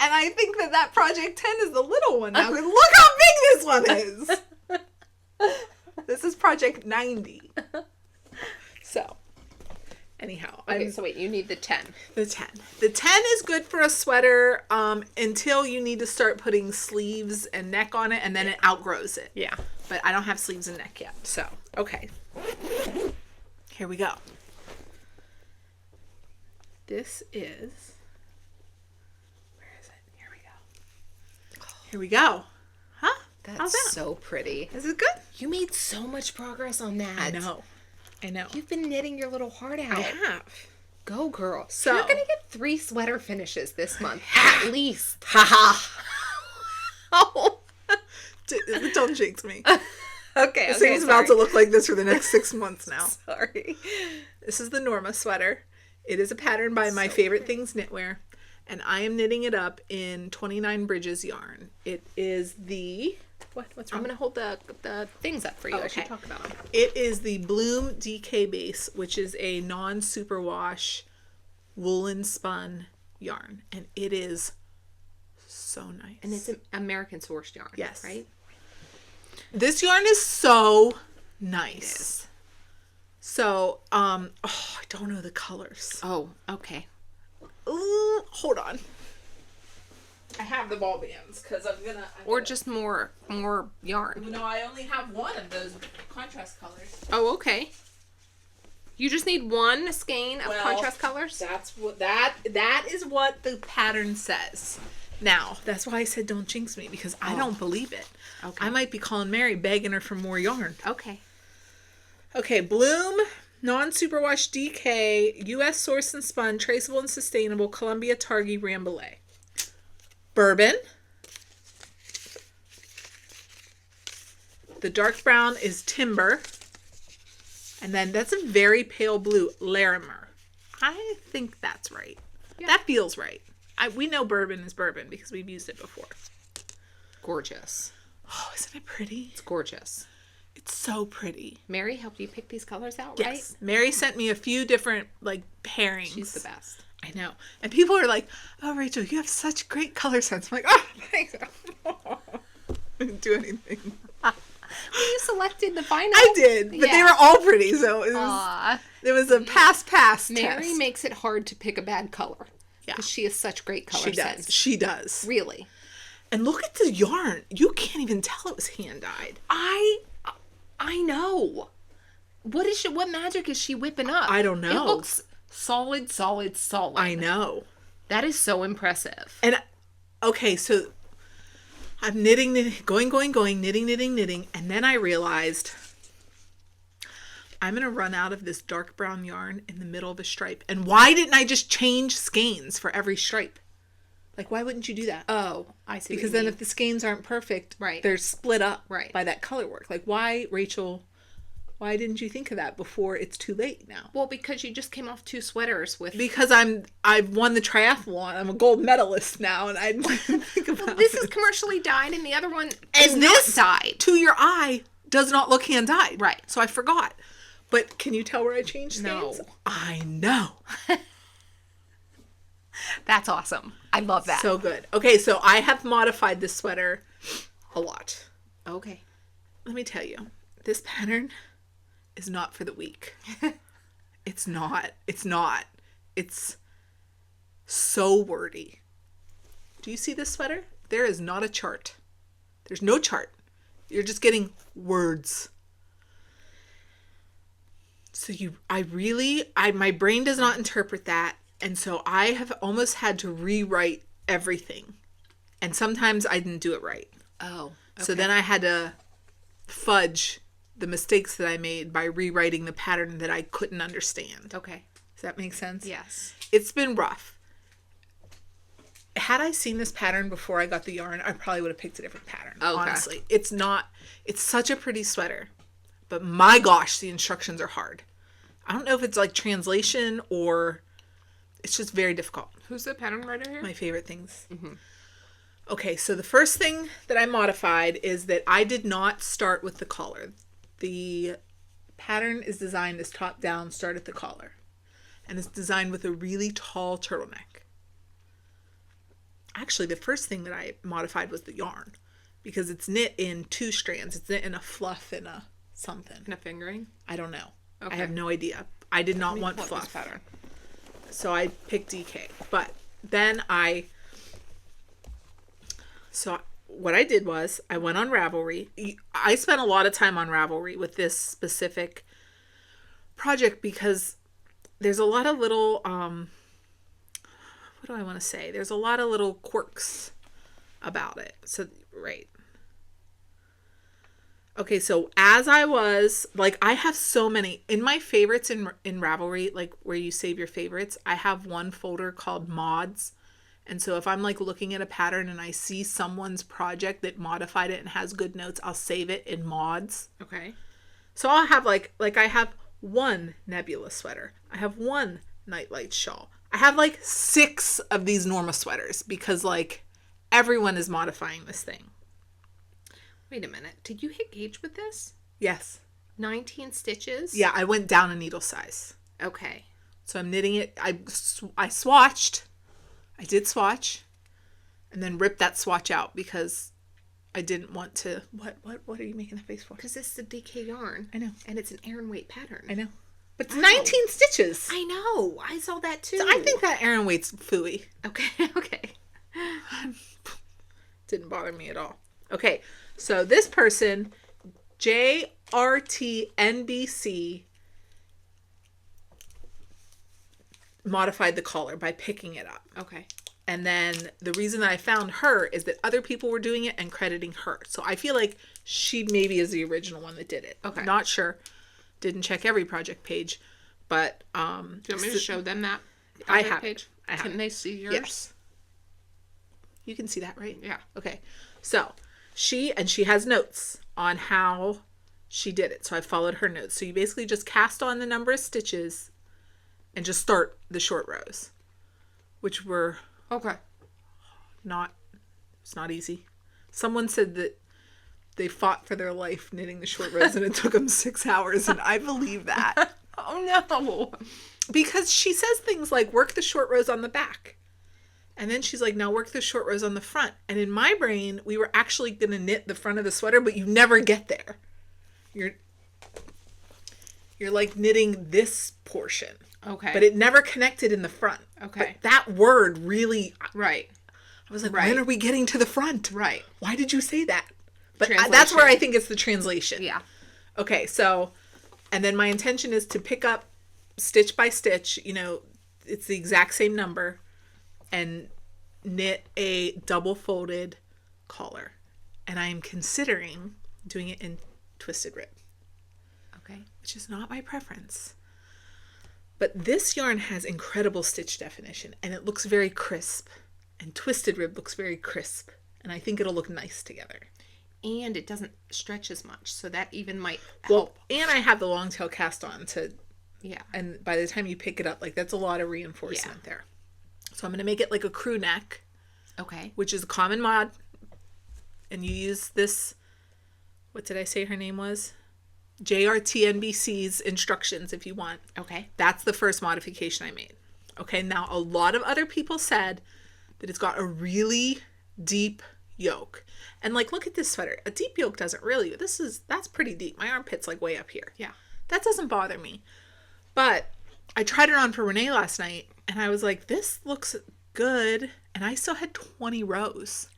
A: I think that Project 10 is the little one now. 'Cause look how big this one is. This is Project 90. So, anyhow.
B: Okay, so wait, you need the 10.
A: The 10. The 10 is good for a sweater until you need to start putting sleeves and neck on it, and then it outgrows it.
B: Yeah.
A: But I don't have sleeves and neck yet. So, okay. Here we go. This is... Where is it? Here we go. Here we go. Huh?
B: That's
A: How's that?
B: so pretty.
A: Is it good?
B: You made so much progress on that.
A: I know.
B: You've been knitting your little heart out.
A: I have.
B: Go, girl.
A: So-
B: You're going to get 3 sweater finishes this month. At least.
A: Haha.
B: Oh.
A: Don't jinx me.
B: Okay,
A: This thing's about to look like this for the next 6 months now.
B: Sorry.
A: This is the Norma sweater. It is a pattern by My Favorite Things Knitwear. And I am knitting it up in 29 Bridges yarn. It is the... What's wrong?
B: I'm going to hold the things up for you.
A: Oh,
B: I should
A: okay.
B: talk about them.
A: It is the Bloom DK base, which is a non-superwash woolen spun yarn. And it is so nice.
B: And it's an American sourced yarn.
A: Yes.
B: Right?
A: This yarn is so nice. So, I don't know the colors.
B: Oh, okay.
A: Ooh, hold on. I have the ball bands because I'm gonna...
B: Just more yarn.
A: No, I only have one of those contrast colors.
B: Oh, okay. You just need one skein of contrast colors?
A: That's what that is what the pattern says. Now, that's why I said don't jinx me, because I don't believe it.
B: Okay.
A: I might be calling Mary begging her for more yarn.
B: Okay.
A: Okay, Bloom, non-superwash DK, U.S. source and spun, traceable and sustainable, Columbia Targhee Ramble. Bourbon. The dark brown is Timber. And then that's a very pale blue, Larimer. I think that's right. Yeah. That feels right. We know bourbon is bourbon because we've used it before.
B: Gorgeous.
A: Oh, isn't it pretty?
B: It's gorgeous.
A: It's so pretty.
B: Mary helped you pick these colors out,
A: yes.
B: right?
A: Mary sent me a few different pairings.
B: She's the best.
A: I know. And people are like, oh, Rachel, you have such great color sense. I'm like, oh, thanks. I didn't do anything.
B: Well, you selected the final.
A: I did, but they were all pretty, so it was a pass
B: Mary
A: test.
B: makes it hard to pick a bad color.
A: Yeah.
B: Because she has such great color sense.
A: She does.
B: Really.
A: And look at the yarn. You can't even tell it was hand-dyed.
B: I know. What magic is she whipping up?
A: I don't know.
B: It looks solid.
A: I know.
B: That is so impressive.
A: And, okay, so I'm knitting, going, knitting. And then I realized I'm going to run out of this dark brown yarn in the middle of a stripe. And why didn't I just change skeins for every stripe? Like, why wouldn't you do that?
B: Oh, I see.
A: Because then if the skeins aren't perfect, they're split up by that color work. Like, why, Rachel, why didn't you think of that before it's too late now?
B: Well, because you just came off 2 sweaters with...
A: Because I've won the triathlon. I'm a gold medalist now, and I didn't think about
B: well, this is commercially dyed, and the other one is
A: and
B: not
A: this,
B: dyed.
A: to your eye, does not look hand-dyed.
B: Right.
A: So I forgot. But can you tell where I changed skeins?
B: No.
A: I know.
B: That's awesome. I love that.
A: So good. Okay, so I have modified this sweater a lot.
B: Okay.
A: Let me tell you, this pattern is not for the weak. It's not. It's not. It's so wordy. Do you see this sweater? There is not a chart. There's no chart. You're just getting words. So my brain does not interpret that. And so I have almost had to rewrite everything. And sometimes I didn't do it right.
B: Oh. Okay.
A: So then I had to fudge the mistakes that I made by rewriting the pattern that I couldn't understand.
B: Okay.
A: Does that make sense?
B: Yes.
A: It's been rough. Had I seen this pattern before I got the yarn, I probably would have picked a different pattern. Okay. Honestly. It's such a pretty sweater. But my gosh, the instructions are hard. I don't know if it's like translation or it's just very difficult.
B: Who's the pattern writer here?
A: My favorite things. Mm-hmm. Okay, so the first thing that I modified is that I did not start with the collar. The pattern is designed as top down, start at the collar. And it's designed with a really tall turtleneck. Actually, the first thing that I modified was the yarn. Because it's knit in 2 strands. It's knit in a fluff and a something.
B: And a fingering?
A: I don't know.
B: Okay.
A: I have no idea. I did not want fluff.
B: Pattern.
A: So I picked DK. But then so what I did was I went on Ravelry. I spent a lot of time on Ravelry with this specific project because there's a lot of little, what do I want to say? There's a lot of little quirks about it. So, right. Okay, so as I was, like, I have so many. In my favorites in Ravelry, like, where you save your favorites, I have one folder called mods. And so if I'm, like, looking at a pattern and I see someone's project that modified it and has good notes, I'll save it in mods.
B: Okay.
A: So I'll have, like I have one Nebula sweater. I have one Nightlight shawl. I have, like, 6 of these Norma sweaters because, like, everyone is modifying this thing.
B: Wait a minute. Did you hit gauge with this?
A: Yes.
B: 19 stitches?
A: Yeah, I went down a needle size.
B: Okay.
A: So I'm knitting it. I swatched. I did swatch. And then ripped that swatch out because I didn't want to... What are you making that face for?
B: Because this is a DK yarn.
A: I know.
B: And it's an Aran weight pattern.
A: I know. But it's 19 stitches.
B: I know. I saw that too.
A: So I think that Aran weight's phooey.
B: Okay. Okay.
A: Didn't bother me at all. Okay. So this person, JRTNBC, modified the collar by picking it up.
B: Okay.
A: And then the reason that I found her is that other people were doing it and crediting her. So I feel like she maybe is the original one that did it.
B: Okay.
A: Not sure. Didn't check every project page. But
B: do you want me to show them that
A: I have
B: page?
A: I have.
B: Can they see yours?
A: Yes. You can see that, right?
B: Yeah.
A: Okay. So she has notes on how she did it. So I followed her notes. So you basically just cast on the number of stitches and just start the short rows, which were
B: okay.
A: It's not easy. Someone said that they fought for their life knitting the short rows and it took them 6 hours, and I believe that.
B: Oh no.
A: Because she says things like work the short rows on the back. And then she's like, now work the short rows on the front. And in my brain, we were actually going to knit the front of the sweater, but you never get there. You're like knitting this portion.
B: Okay.
A: But it never connected in the front.
B: Okay.
A: But that word really...
B: Right.
A: I was like, when are we getting to the front?
B: Right.
A: Why did you say that? But that's where I think it's the translation.
B: Yeah.
A: Okay, so... And then my intention is to pick up stitch by stitch, it's the exact same number, and knit a double folded collar. And I am considering doing it in twisted rib.
B: Okay.
A: which is not my preference. But this yarn has incredible stitch definition, and it looks very crisp. And Twisted Rib looks very crisp, and I think it'll look nice together.
B: And it doesn't stretch as much, so that even might
A: Well,
B: help.
A: and I have the long tail cast on to,
B: Yeah.
A: and by the time you pick it up, like that's a lot of reinforcement there. So I'm going to make it like a crew neck,
B: Okay.
A: which is a common mod. And you use this, what did I say her name was? JRTNBC's instructions if you want.
B: Okay.
A: That's the first modification I made. Okay, now a lot of other people said that it's got a really deep yoke. And like, look at this sweater. A deep yoke doesn't really, that's pretty deep. My armpit's like way up here.
B: Yeah.
A: That doesn't bother me. But I tried it on for Renee last night and I was like, this looks good. And I still had 20 rows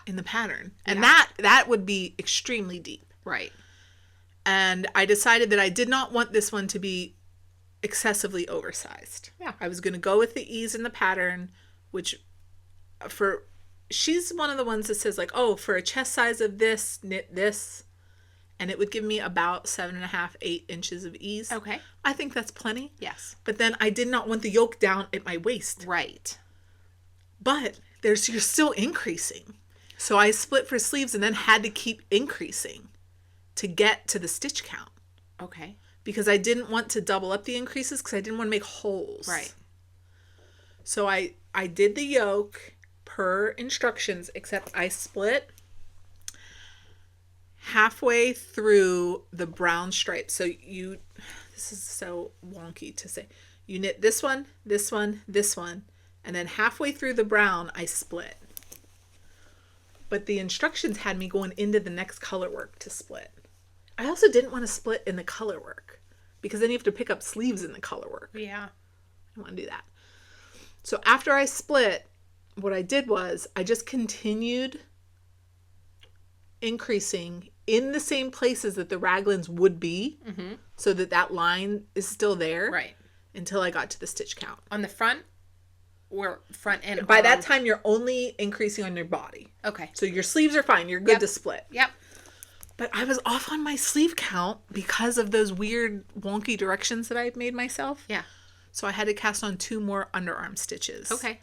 A: in the pattern. And that would be extremely deep.
B: Right.
A: And I decided that I did not want this one to be excessively oversized.
B: Yeah.
A: I was going to go with the ease in the pattern, which she's one of the ones that says like, oh, for a chest size of this, knit this. And it would give me about 7.5, 8 inches of ease.
B: Okay.
A: I think that's plenty.
B: Yes.
A: But then I did not want the yoke down at my waist.
B: Right.
A: But you're still increasing. So I split for sleeves and then had to keep increasing to get to the stitch count.
B: Okay.
A: Because I didn't want to double up the increases because I didn't want to make holes.
B: Right.
A: So I did the yoke per instructions, except I split halfway through the brown stripe. So this is so wonky to say. You knit this one, this one, this one, and then halfway through the brown, I split. But the instructions had me going into the next color work to split. I also didn't want to split in the color work because then you have to pick up sleeves in the color work.
B: Yeah.
A: I don't want to do that. So after I split, what I did was I just continued increasing in the same places that the raglans would be, so that line is still there.
B: Right.
A: Until I got to the stitch count.
B: On the front or front and
A: By that time, you're only increasing on your body.
B: Okay.
A: So your sleeves are fine. You're good to split.
B: Yep.
A: But I was off on my sleeve count because of those weird wonky directions that I made myself.
B: Yeah.
A: So I had to cast on 2 more underarm stitches.
B: Okay.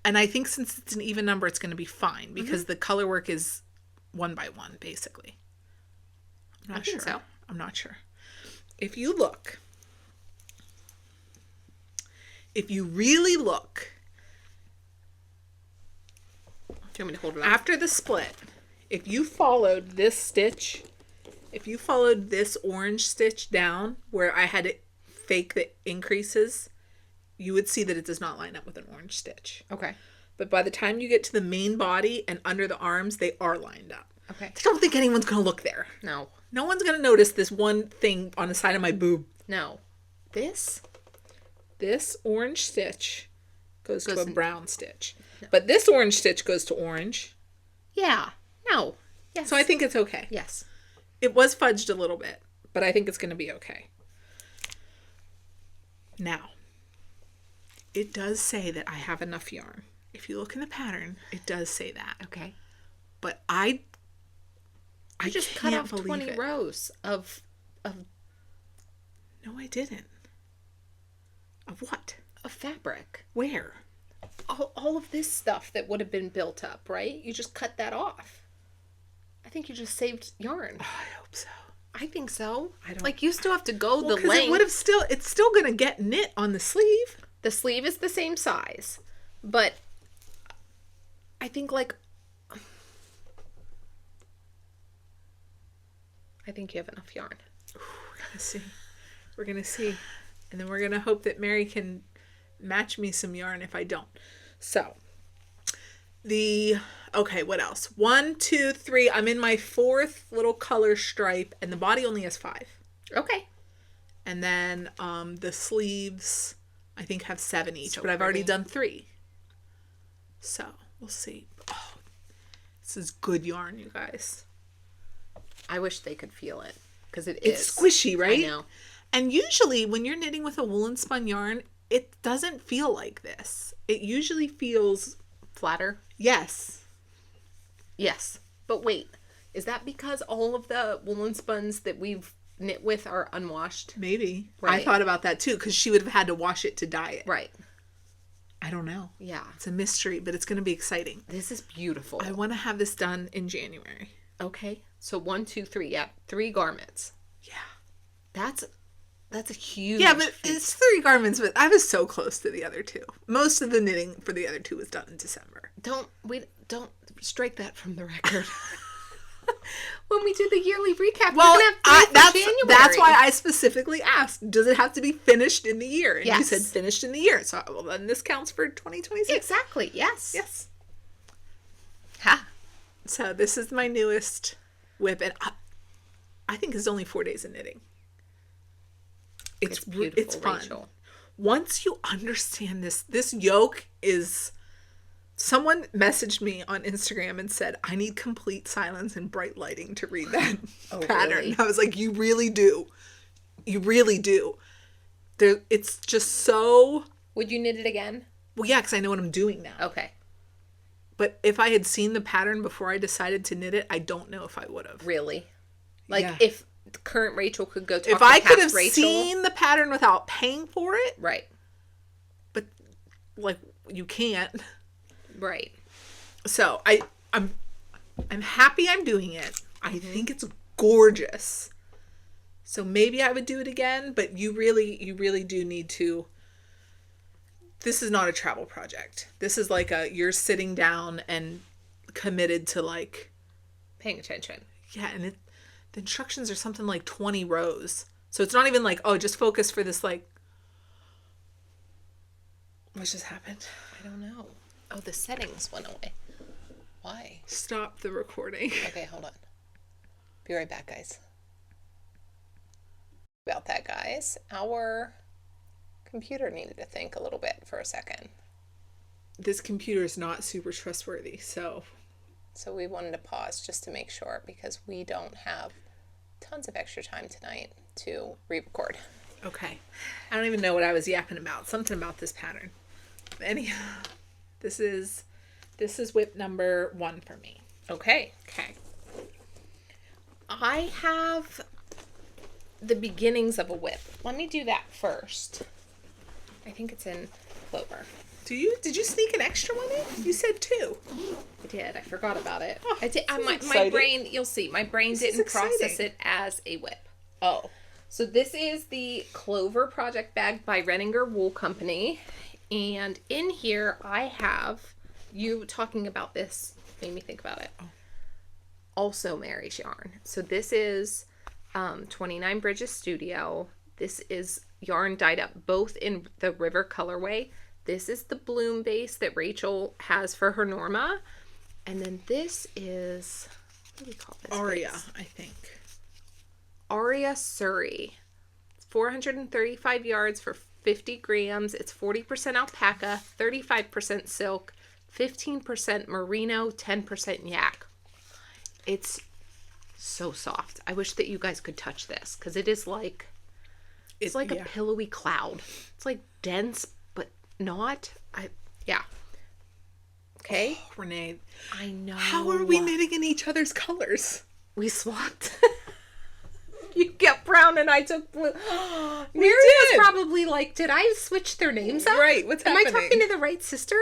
A: And I think since it's an even number, it's going to be fine because the color work is 1 by 1, basically. I'm not sure.
B: think so.
A: I'm not sure. If you look, if you really look,
B: Do you want me to hold it up?
A: after the split, if you followed this stitch, if you followed this orange stitch down where I had to fake the increases, you would see that it does not line up with an orange stitch.
B: Okay.
A: But by the time you get to the main body and under the arms, they are lined up.
B: Okay.
A: I don't think anyone's going to look there.
B: No.
A: No one's going to notice this one thing on the side of my boob.
B: No. This
A: orange stitch goes to a
B: in-
A: brown stitch. No. But this orange stitch goes to orange.
B: Yeah. No. Yes.
A: So I think it's okay.
B: Yes.
A: It was fudged a little bit, but I think it's going to be okay. Now, it does say that I have enough yarn. If you look in the pattern, it does say that.
B: Okay.
A: But I
B: just cut
A: can't
B: off
A: believe
B: 20
A: it.
B: rows of
A: No, I didn't. Of what?
B: fabric.
A: Where?
B: All of this stuff that would have been built up, right? You just cut that off. I think you just saved yarn.
A: Oh, I hope so.
B: I think so.
A: I don't-
B: Like, you still have to go the
A: 'Cause
B: length.
A: it's still going to get knit on the sleeve.
B: The sleeve is the same size, but I think, like, I think you have enough yarn.
A: We're gonna see. And then we're gonna hope that Mary can match me some yarn if I don't. So okay, what else? 1, 2, 3. I'm in my 4th little color stripe and the body only has 5.
B: Okay.
A: And then the sleeves I think have 7 each,
B: So
A: but I've already
B: pretty.
A: done 3. So we'll see. Oh, this is good yarn, you guys.
B: I wish they could feel it, because
A: It's
B: is
A: squishy, right?
B: I know.
A: And usually when you're knitting with a woolen spun yarn, it doesn't feel like this. It usually feels,
B: Flatter.
A: yes.
B: Yes. But wait, is that because all of the woolen spuns that we've knit with are unwashed.
A: Maybe.
B: Right.
A: I thought about that too, because she would have had to wash it to dye it.
B: Right.
A: I don't know.
B: Yeah.
A: It's a mystery, but it's going to be exciting.
B: This is beautiful.
A: I want to have this done in January.
B: Okay. So 1, 2, 3. Yeah. 3 garments.
A: Yeah.
B: That's a huge
A: Yeah, but
B: feat.
A: it's 3 garments, but I was so close to the other 2. Most of the knitting for the other 2 was done in December.
B: Don't strike that from the record. When we do the yearly recap,
A: Well,
B: we're gonna have 3 for January.
A: that's why I specifically asked, does it have to be finished in the year? And you
B: Yes.
A: said finished in the year. So, well, then this counts for 2026.
B: Exactly. Yes.
A: Yes.
B: Ha.
A: So this is my newest whip, and I think it's only 4 days of knitting. It's
B: beautiful,
A: it's fun.
B: Rachel.
A: Once you understand this yoke is... Someone messaged me on Instagram and said, I need complete silence and bright lighting to read that pattern.
B: Really?
A: I was like, you really do. You really do. It's just so...
B: Would you knit it again?
A: Well, yeah, because I know what I'm doing now.
B: Okay.
A: But if I had seen the pattern before I decided to knit it, I don't know if I would have.
B: Really? Like,
A: Yeah.
B: if the current Rachel could go talk
A: If
B: to
A: I
B: past
A: could have
B: Rachel,
A: seen the pattern without paying for it,
B: right.
A: but like you can't.
B: Right.
A: So I'm happy I'm doing it. I think it's gorgeous. So maybe I would do it again, but you really do need to. This is not a travel project. This is like you're sitting down and committed to like
B: Paying attention.
A: yeah, and the instructions are something like 20 rows. So it's not even like, oh, just focus for this like what just happened?
B: I don't know. Oh, the settings went away. Why?
A: Stop the recording.
B: Okay, hold on. Be right back, guys. About that, guys. Our computer needed to think a little bit for a second.
A: This computer is not super trustworthy, so
B: we wanted to pause just to make sure, because we don't have tons of extra time tonight to re-record.
A: okay. I don't even know what I was yapping about. Something about this pattern. But anyhow, this is whip number 1 for me.
B: Okay.
A: Okay.
B: I have the beginnings of a whip. Let me do that first. I think it's in Pullover.
A: Did you sneak an extra one in? You said 2.
B: I did. I forgot about it.
A: Oh,
B: I did.
A: this is
B: My
A: exciting.
B: brain, you'll see, my brain
A: This is
B: didn't process
A: exciting.
B: it as a whip.
A: Oh.
B: So this is the Clover Project Bag by Renninger Wool Company. And in here I have, you talking about this made me think about it.
A: Oh.
B: Also Mary's yarn. So this is 29 Bridges Studio. This is yarn dyed up both in the River colorway. This is the bloom base that Rachel has for her Norma. And then this is, what do we call this?
A: Aria,
B: base?
A: I think.
B: Aria Surrey. It's 435 yards for 50 grams. It's 40% alpaca, 35% silk, 15% merino, 10% yak. It's so soft. I wish that you guys could touch this, because it is like, it's like a pillowy cloud. It's like dense, but not. Yeah. Okay.
A: Oh, Renee.
B: I know.
A: How are we knitting in each other's colors?
B: We swapped. You get brown and I took blue. Mary
A: did.
B: was probably like, did I switch their names up?
A: Right, what's
B: Am
A: happening?
B: I talking to the right sister?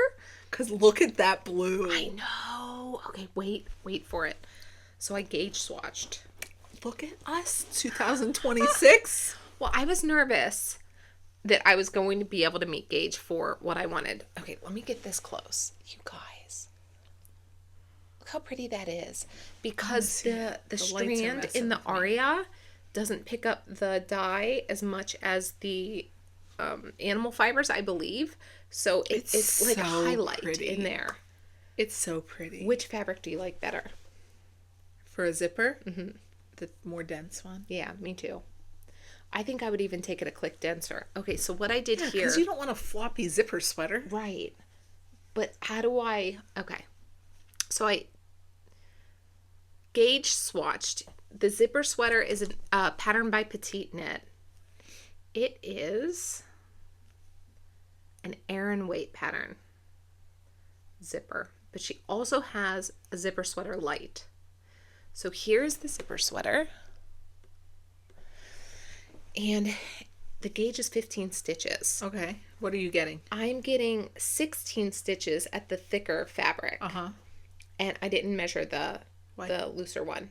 A: Because look at that blue.
B: I know. Okay, wait for it. So I gauge swatched.
A: Look at us, 2026.
B: Well, I was nervous that I was going to be able to meet gauge for what I wanted. Okay, let me get this close. You guys. Look how pretty that is. Because the
A: lights are
B: strand
A: messing
B: in the
A: with me.
B: Aria doesn't pick up the dye as much as the animal fibers, I believe. So it's like a
A: so
B: highlight
A: pretty.
B: in there.
A: It's so pretty.
B: Which fabric do you like better?
A: For a zipper? Mm-hmm. The more dense one?
B: Yeah, me too. I think I would even take it a click denser. Okay, so what I did here...
A: Because you don't want a floppy zipper sweater.
B: Right. But how do I... Okay. So I gauge swatched. The zipper sweater is a pattern by Petite knit. It is an Aran weight pattern zipper. But she also has a zipper sweater light. So here's the zipper sweater. And the gauge is 15 stitches.
A: Okay. What are you getting?
B: I'm getting 16 stitches at the thicker fabric.
A: Uh-huh.
B: And I didn't measure the looser one.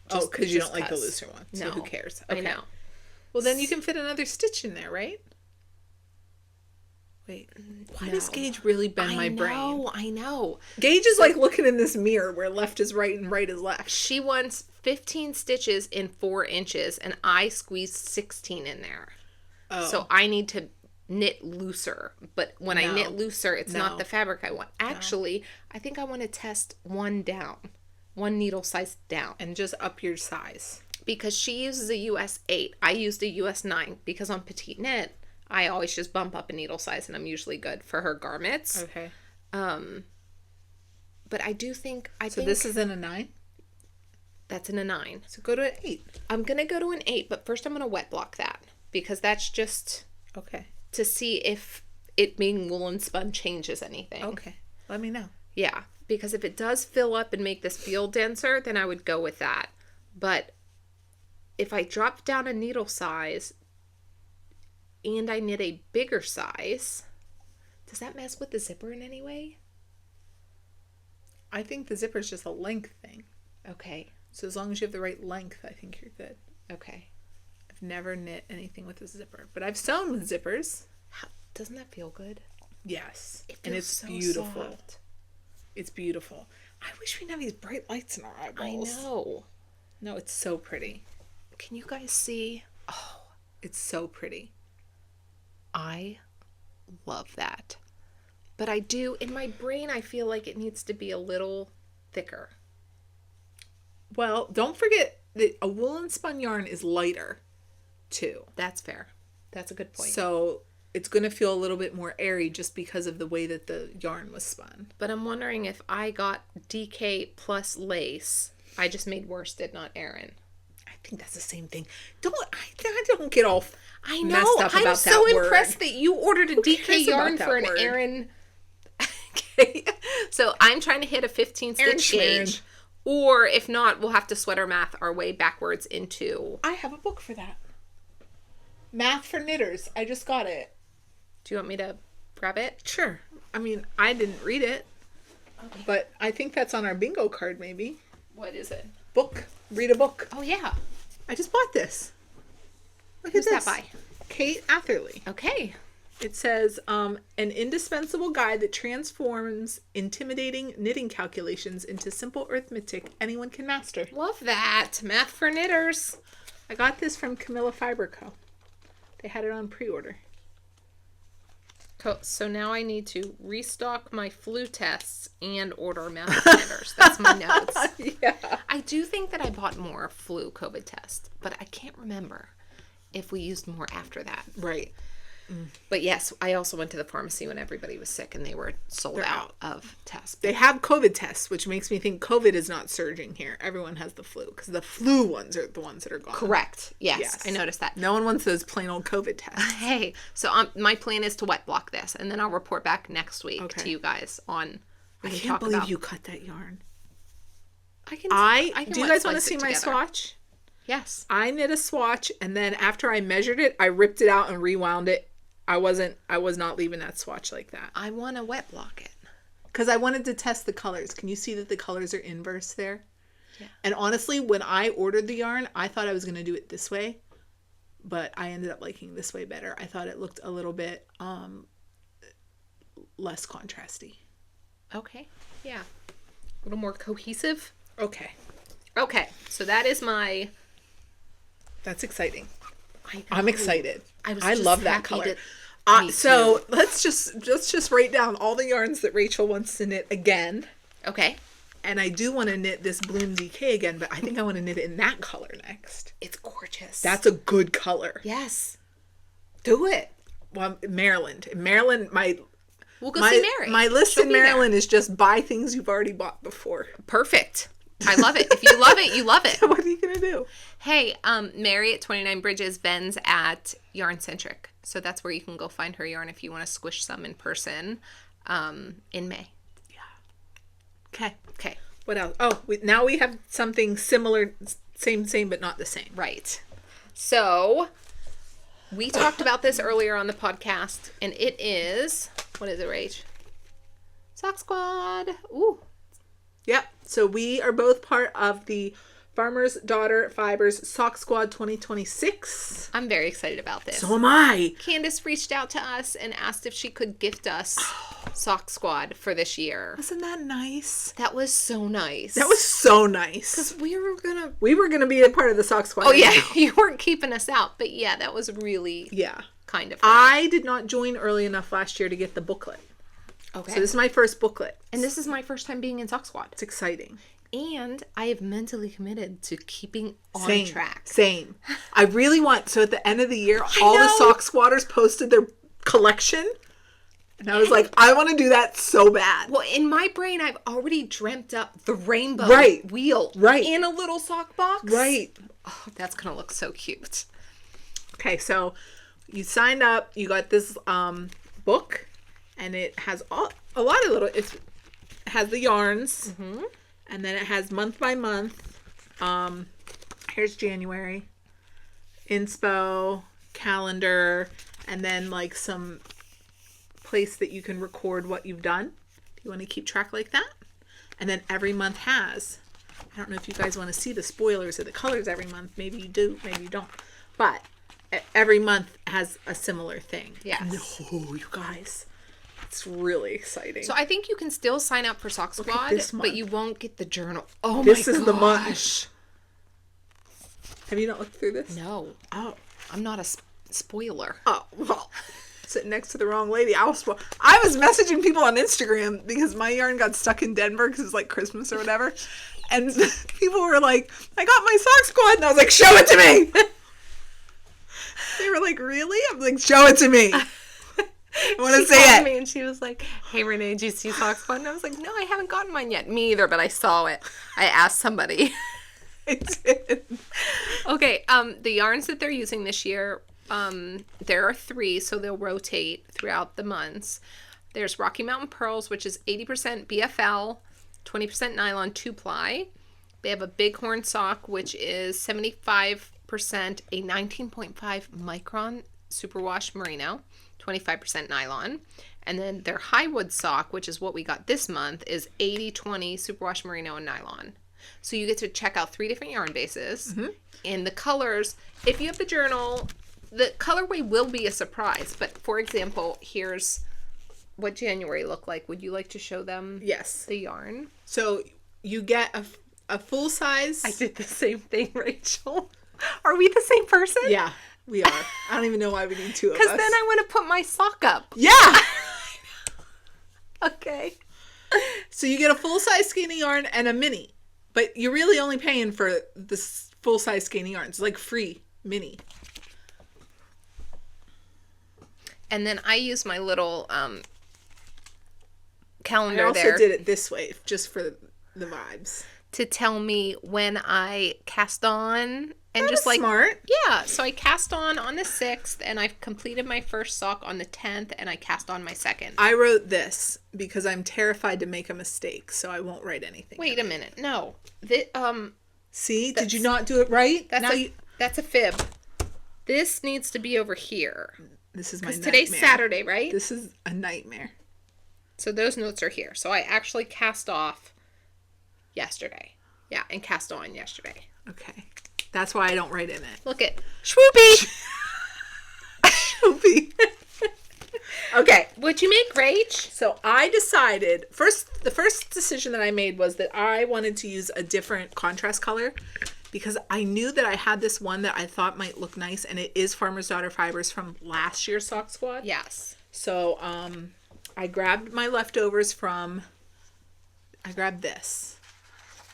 A: Because you don't like the looser one. So who cares?
B: Okay. I know.
A: Well, then you can fit another stitch in there, right? Wait. Why does Gage really bend my brain?
B: I know.
A: Gage is like looking in this mirror where left is right and right is left.
B: She wants 15 stitches in 4 inches, and I squeezed 16 in there. Oh. So I need to knit looser. But when I knit looser, it's not the fabric I want. Actually, I think I want to test one needle size down.
A: And just up your size.
B: Because she uses a US 8. I used a US 9. Because on Petite Knit, I always just bump up a needle size, and I'm usually good for her garments.
A: Okay.
B: But I do think...
A: So this is in a 9?
B: That's in a 9.
A: So go to an 8.
B: I'm going to go to an 8, but first I'm going to wet block that. Because that's just...
A: Okay.
B: To see if it being woolen spun changes anything.
A: Okay. Let me know.
B: Yeah. Because if it does fill up and make this feel denser, then I would go with that. But if I drop down a needle size... and I knit a bigger size, does that mess with the zipper in any way?
A: I think the zipper is just a length thing.
B: Okay.
A: So as long as you have the right length, I think you're good.
B: Okay.
A: I've never knit anything with a zipper, but I've sewn with zippers.
B: Doesn't that feel good?
A: Yes.
B: It feels
A: and it's
B: so
A: beautiful.
B: Soft.
A: It's beautiful. I wish we didn't have these bright lights in our eyeballs.
B: I know.
A: No, it's so pretty.
B: Can you guys see?
A: Oh, it's so pretty.
B: I love that. But I do, in my brain, I feel like it needs to be a little thicker.
A: Well, don't forget that a woolen spun yarn is lighter, too.
B: That's fair. That's a good point.
A: So it's going to feel a little bit more airy just because of the way that the yarn was spun.
B: But I'm wondering if I got DK plus lace, I just made worsted, not Aran.
A: I think that's the same thing. I don't get all
B: I know. I'm so impressed that you ordered a DK yarn for an Aran. Okay. So I'm trying to hit a 15 stitch gauge. Or if not, we'll have to sweater math our way backwards into...
A: I have a book for that. Math for Knitters. I just got it.
B: Do you want me to grab it?
A: Sure. I mean, I didn't read it. Okay. But I think that's on our bingo card, maybe.
B: What is it?
A: Book. Read a book.
B: Oh, yeah.
A: I just bought this.
B: Who's that by?
A: Kate Atherley.
B: Okay.
A: It says, an indispensable guide that transforms intimidating knitting calculations into simple arithmetic anyone can master.
B: Love that. Math for knitters.
A: I got this from Camilla Fiber Co. They had it on pre-order.
B: So now I need to restock my flu tests and order math for knitters. That's my notes.
A: Yeah.
B: I do think that I bought more flu COVID tests, but I can't remember if we used more after that.
A: Right.
B: But yes, I also went to the pharmacy when everybody was sick and they were sold out of tests.
A: They have COVID tests, which makes me think COVID is not surging here. Everyone has the flu because the flu ones are the ones that are gone.
B: Correct. Yes. I noticed that.
A: No one wants those plain old COVID tests.
B: Hey, so my plan is to wet block this and then I'll report back next week to you guys on.
A: I can't believe you cut that yarn.
B: I can
A: do you guys want to see my swatch?
B: Yes.
A: I knit a swatch and then after I measured it, I ripped it out and rewound it. I was not leaving that swatch like that.
B: I want to wet block it.
A: Because I wanted to test the colors. Can you see that the colors are inverse there?
B: Yeah.
A: And honestly, when I ordered the yarn, I thought I was going to do it this way. But I ended up liking this way better. I thought it looked a little bit less contrasty.
B: Okay. Yeah. A little more cohesive.
A: Okay.
B: So that is my...
A: That's exciting. I'm excited. I
B: just
A: love that color. So let's just write down all the yarns that Rachel wants to knit again.
B: Okay.
A: And I do want to knit this Bloom DK again, but I think I want to knit it in that color next.
B: It's gorgeous.
A: That's a good color.
B: Yes.
A: Do it. Well, Maryland,
B: we'll go see Mary.
A: My list in Maryland is just buy things you've already bought before.
B: Perfect. I love it. If you love it, you love it.
A: What are you going to do?
B: Hey, Mary at 29 Bridges vends at Yarn Centric. So that's where you can go find her yarn if you want to squish some in person in May.
A: Yeah. Okay. What else? Oh, now we have something similar, same, but not the same.
B: Right. So We talked about this earlier on the podcast, and it is, what is it, Rach? Sock Squad. Ooh.
A: Yep. So we are both part of the Farmer's Daughter Fibers Sock Squad 2026.
B: I'm very excited about this.
A: So am I.
B: Candace reached out to us and asked if she could gift us Sock Squad for this year.
A: Wasn't that nice?
B: That was so nice.
A: That was so nice.
B: Because we were gonna
A: be a part of the Sock Squad.
B: Oh yeah, you weren't keeping us out, but yeah, that was really kind of fun.
A: I did not join early enough last year to get the booklet.
B: Okay.
A: So this is my first booklet.
B: And this is my first time being in Sock Squad.
A: It's exciting.
B: And I have mentally committed to keeping on track.
A: Same. I really want, so at the end of the year, all the Sock Squatters posted their collection. And I was like, I want to do that so bad.
B: Well, in my brain, I've already dreamt up the rainbow wheel in a little sock box.
A: Right.
B: Oh, that's going to look so cute.
A: Okay, so you signed up. You got this book. And it has a lot of little, it has the yarns. Mm-hmm. And then it has month by month. Here's January. Inspo, calendar, and then like some place that you can record what you've done. If you want to keep track like that. And then every month has, I don't know if you guys want to see the spoilers of the colors every month. Maybe you do, maybe you don't. But every month has a similar thing.
B: Yes.
A: Oh, you guys. It's really exciting.
B: So I think you can still sign up for Sock Squad, but you won't get the journal. Oh my gosh.
A: This is the month. Have you not looked through this?
B: No.
A: Oh.
B: I'm not a spoiler.
A: Oh, well. Sitting next to the wrong lady. I was messaging people on Instagram because my yarn got stuck in Denver because it's like Christmas or whatever. And people were like, I got my Sock Squad. And I was like, show it to me. They were like, really? I'm like, show it to me. I want to see it.
B: Me and she was like, hey, Renee, did you see Sock Squad? And I was like, no, I haven't gotten mine yet. Me either, but I saw it. I asked somebody.
A: I did.
B: Okay, the yarns that they're using this year, there are 3, so they'll rotate throughout the months. There's Rocky Mountain Pearls, which is 80% BFL, 20% nylon 2-ply. They have a Bighorn sock, which is 75% a 19.5 micron superwash merino. 25% nylon. And then their Highwood sock, which is what we got this month, is 80-20 superwash merino and nylon. So you get to check out 3 different yarn bases. Mm-hmm. And the colors, if you have the journal, the colorway will be a surprise. But for example, here's what January looked like. Would you like to show them the yarn?
A: So you get a full size.
B: I did the same thing, Rachel. Are we the same person?
A: Yeah. We are. I don't even know why we need 2 of us.
B: Because then I want to put my sock up.
A: Yeah.
B: Okay.
A: So you get a full-size skeiny yarn and a mini. But you're really only paying for this full-size skeiny yarn. It's like free mini.
B: And then I use my little calendar
A: I also did it this way, just for the vibes.
B: To tell me when I cast on. And
A: that
B: just like
A: smart.
B: Yeah, so I cast on the 6th, and I've completed my first sock on the 10th, and I cast on my second.
A: I wrote this because I'm terrified to make a mistake, so I won't write anything.
B: Wait a minute, no.
A: See, did you not do it right?
B: That's a fib. This needs to be over here.
A: This is my nightmare.
B: Today's Saturday, right?
A: This is a nightmare.
B: So those notes are here. So I actually cast off yesterday. Yeah, and cast on yesterday.
A: Okay. That's why I don't write in it.
B: Look at swoopy.
A: Swoopy. Okay.
B: What'd you make, Rach?
A: So I decided the first decision that I made was that I wanted to use a different contrast color because I knew that I had this one that I thought might look nice, and it is Farmer's Daughter Fibers from last year's Sock Squad.
B: Yes.
A: So I grabbed my leftovers I grabbed this.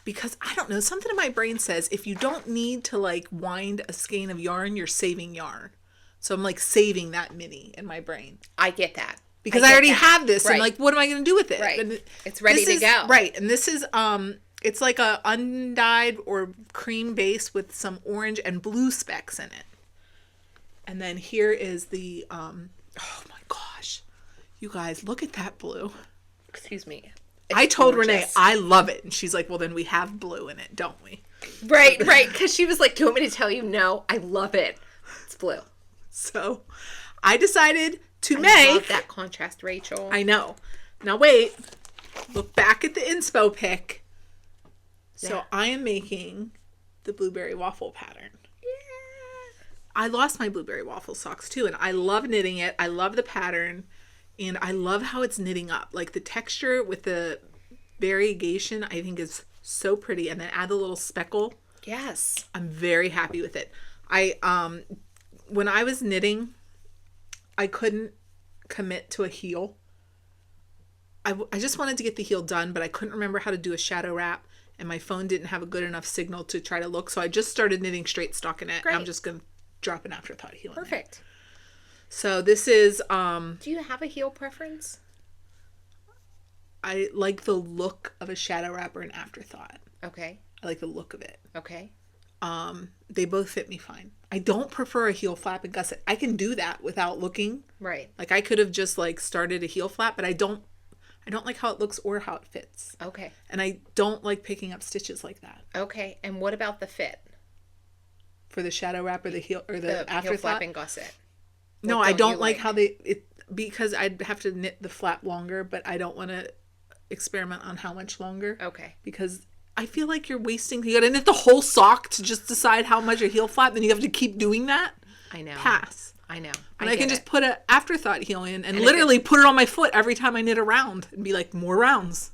A: Because, I don't know, something in my brain says if you don't need to, like, wind a skein of yarn, you're saving yarn. So I'm, like, saving that mini in my brain.
B: I get that.
A: Because I already have this. Right. And, like, what am I going to do with it?
B: Right.
A: And
B: it's ready to go.
A: Right. And this is, it's like a undyed or cream base with some orange and blue specks in it. And then here is the, oh my gosh. You guys, look at that blue.
B: Excuse me.
A: I told Renee, I love it. And she's like, well, then we have blue in it, don't we?
B: Right. Because she was like, do you want me to tell you? No, I love it. It's blue.
A: So I decided to
B: I
A: make.
B: love that contrast, Rachel.
A: I know. Now wait. Look back at the inspo pic. So
B: Yeah.
A: I am making the blueberry waffle pattern.
B: Yeah.
A: I lost my blueberry waffle socks too, and I love knitting it. I love the pattern, and I love how it's knitting up. Like the texture with the variegation, I think is so pretty. And then add a little speckle.
B: Yes.
A: I'm very happy with it. When I was knitting, I couldn't commit to a heel. I just wanted to get the heel done, but I couldn't remember how to do a shadow wrap, and my phone didn't have a good enough signal to try to look. So I just started knitting straight stockinette.
B: Great.
A: I'm just going to drop an afterthought heel in there.
B: Perfect.
A: So this is,
B: Do you have a heel preference?
A: I like the look of a shadow wrap or an afterthought.
B: Okay.
A: I like the look of it.
B: Okay.
A: They both fit me fine. I don't prefer a heel flap and gusset. I can do that without looking.
B: Right.
A: Like I could have just like started a heel flap, but I don't like how it looks or how it fits.
B: Okay.
A: And I don't like picking up stitches like that.
B: Okay. And what about the fit?
A: For the shadow wrap or the heel or the
B: Heel
A: afterthought?
B: flap and gusset.
A: No,
B: What
A: I
B: don't
A: don't
B: you
A: like how because I'd have to knit the flap longer, but I don't want to experiment on how much longer.
B: Okay.
A: Because I feel like you got to knit the whole sock to just decide how much a heel flap, then you have to keep doing that.
B: I know.
A: Pass.
B: I know.
A: And I can just put an afterthought heel in and
B: And
A: literally put it on my foot every time I knit a round and be like, more rounds.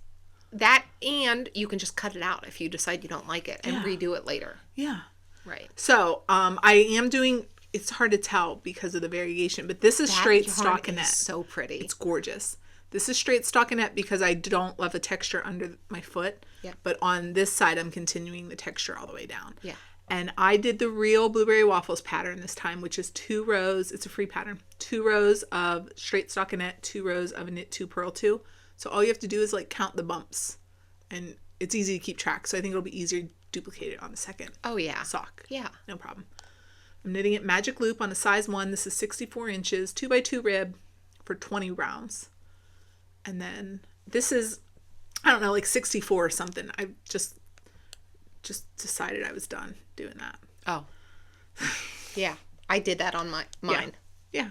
B: that, and you can just cut it out if you decide you don't like it and
A: Yeah.
B: redo it later.
A: Yeah.
B: Right.
A: So I am doing, it's hard to tell because of the variegation, but this is straight
B: yarn
A: stockinette.
B: is so pretty.
A: It's gorgeous. This is straight stockinette because I don't love the texture under my foot.
B: Yeah.
A: But on this side, I'm continuing the texture all the way down.
B: Yeah.
A: And I did the real blueberry waffles pattern this time, which is 2 rows. It's a free pattern. 2 rows of straight stockinette, 2 rows of knit 2, purl 2. So all you have to do is like count the bumps, and it's easy to keep track. So I think it'll be easier to duplicate it on the second
B: Oh, yeah.
A: sock.
B: Yeah.
A: No problem. I'm knitting it magic loop on a size 1. This is 64 inches, 2x2 rib for 20 rounds. And then this is, I don't know, like 64 or something. I just decided I was done doing that.
B: Oh. Yeah. I did that on mine.
A: Yeah.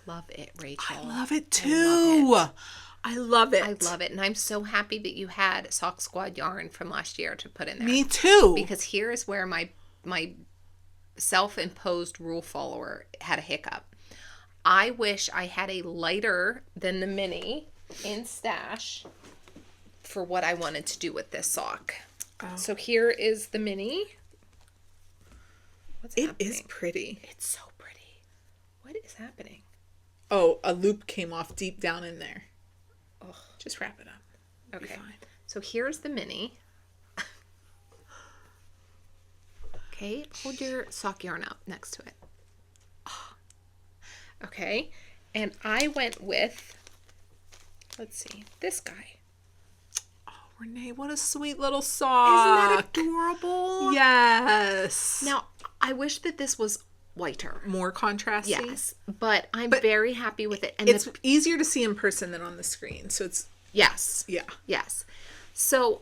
B: Love it, Rachel.
A: I love it too. I love it.
B: I love it. And I'm so happy that you had Sock Squad yarn from last year to put in there.
A: Me too.
B: Because here is where my self-imposed rule follower had a hiccup. I wish I had a lighter than the mini in stash for what I wanted to do with this sock.
A: Oh.
B: So here is the mini. What's
A: It
B: happening?
A: is pretty.
B: It's so pretty. What is happening?
A: Oh, a loop came off deep down in there.
B: Oh,
A: Just wrap it up. It'll be
B: okay.
A: fine.
B: So here's the mini. Okay, hold your sock yarn up next to it. Okay, and I went with, let's see, this guy.
A: Oh, Renee, what a sweet little sock.
B: Isn't that adorable?
A: Yes.
B: Now, I wish that this was whiter.
A: More contrasty.
B: Yes, but I'm very happy with it. And
A: It's easier to see in person than on the screen. So it's,
B: yes.
A: yeah.
B: Yes. So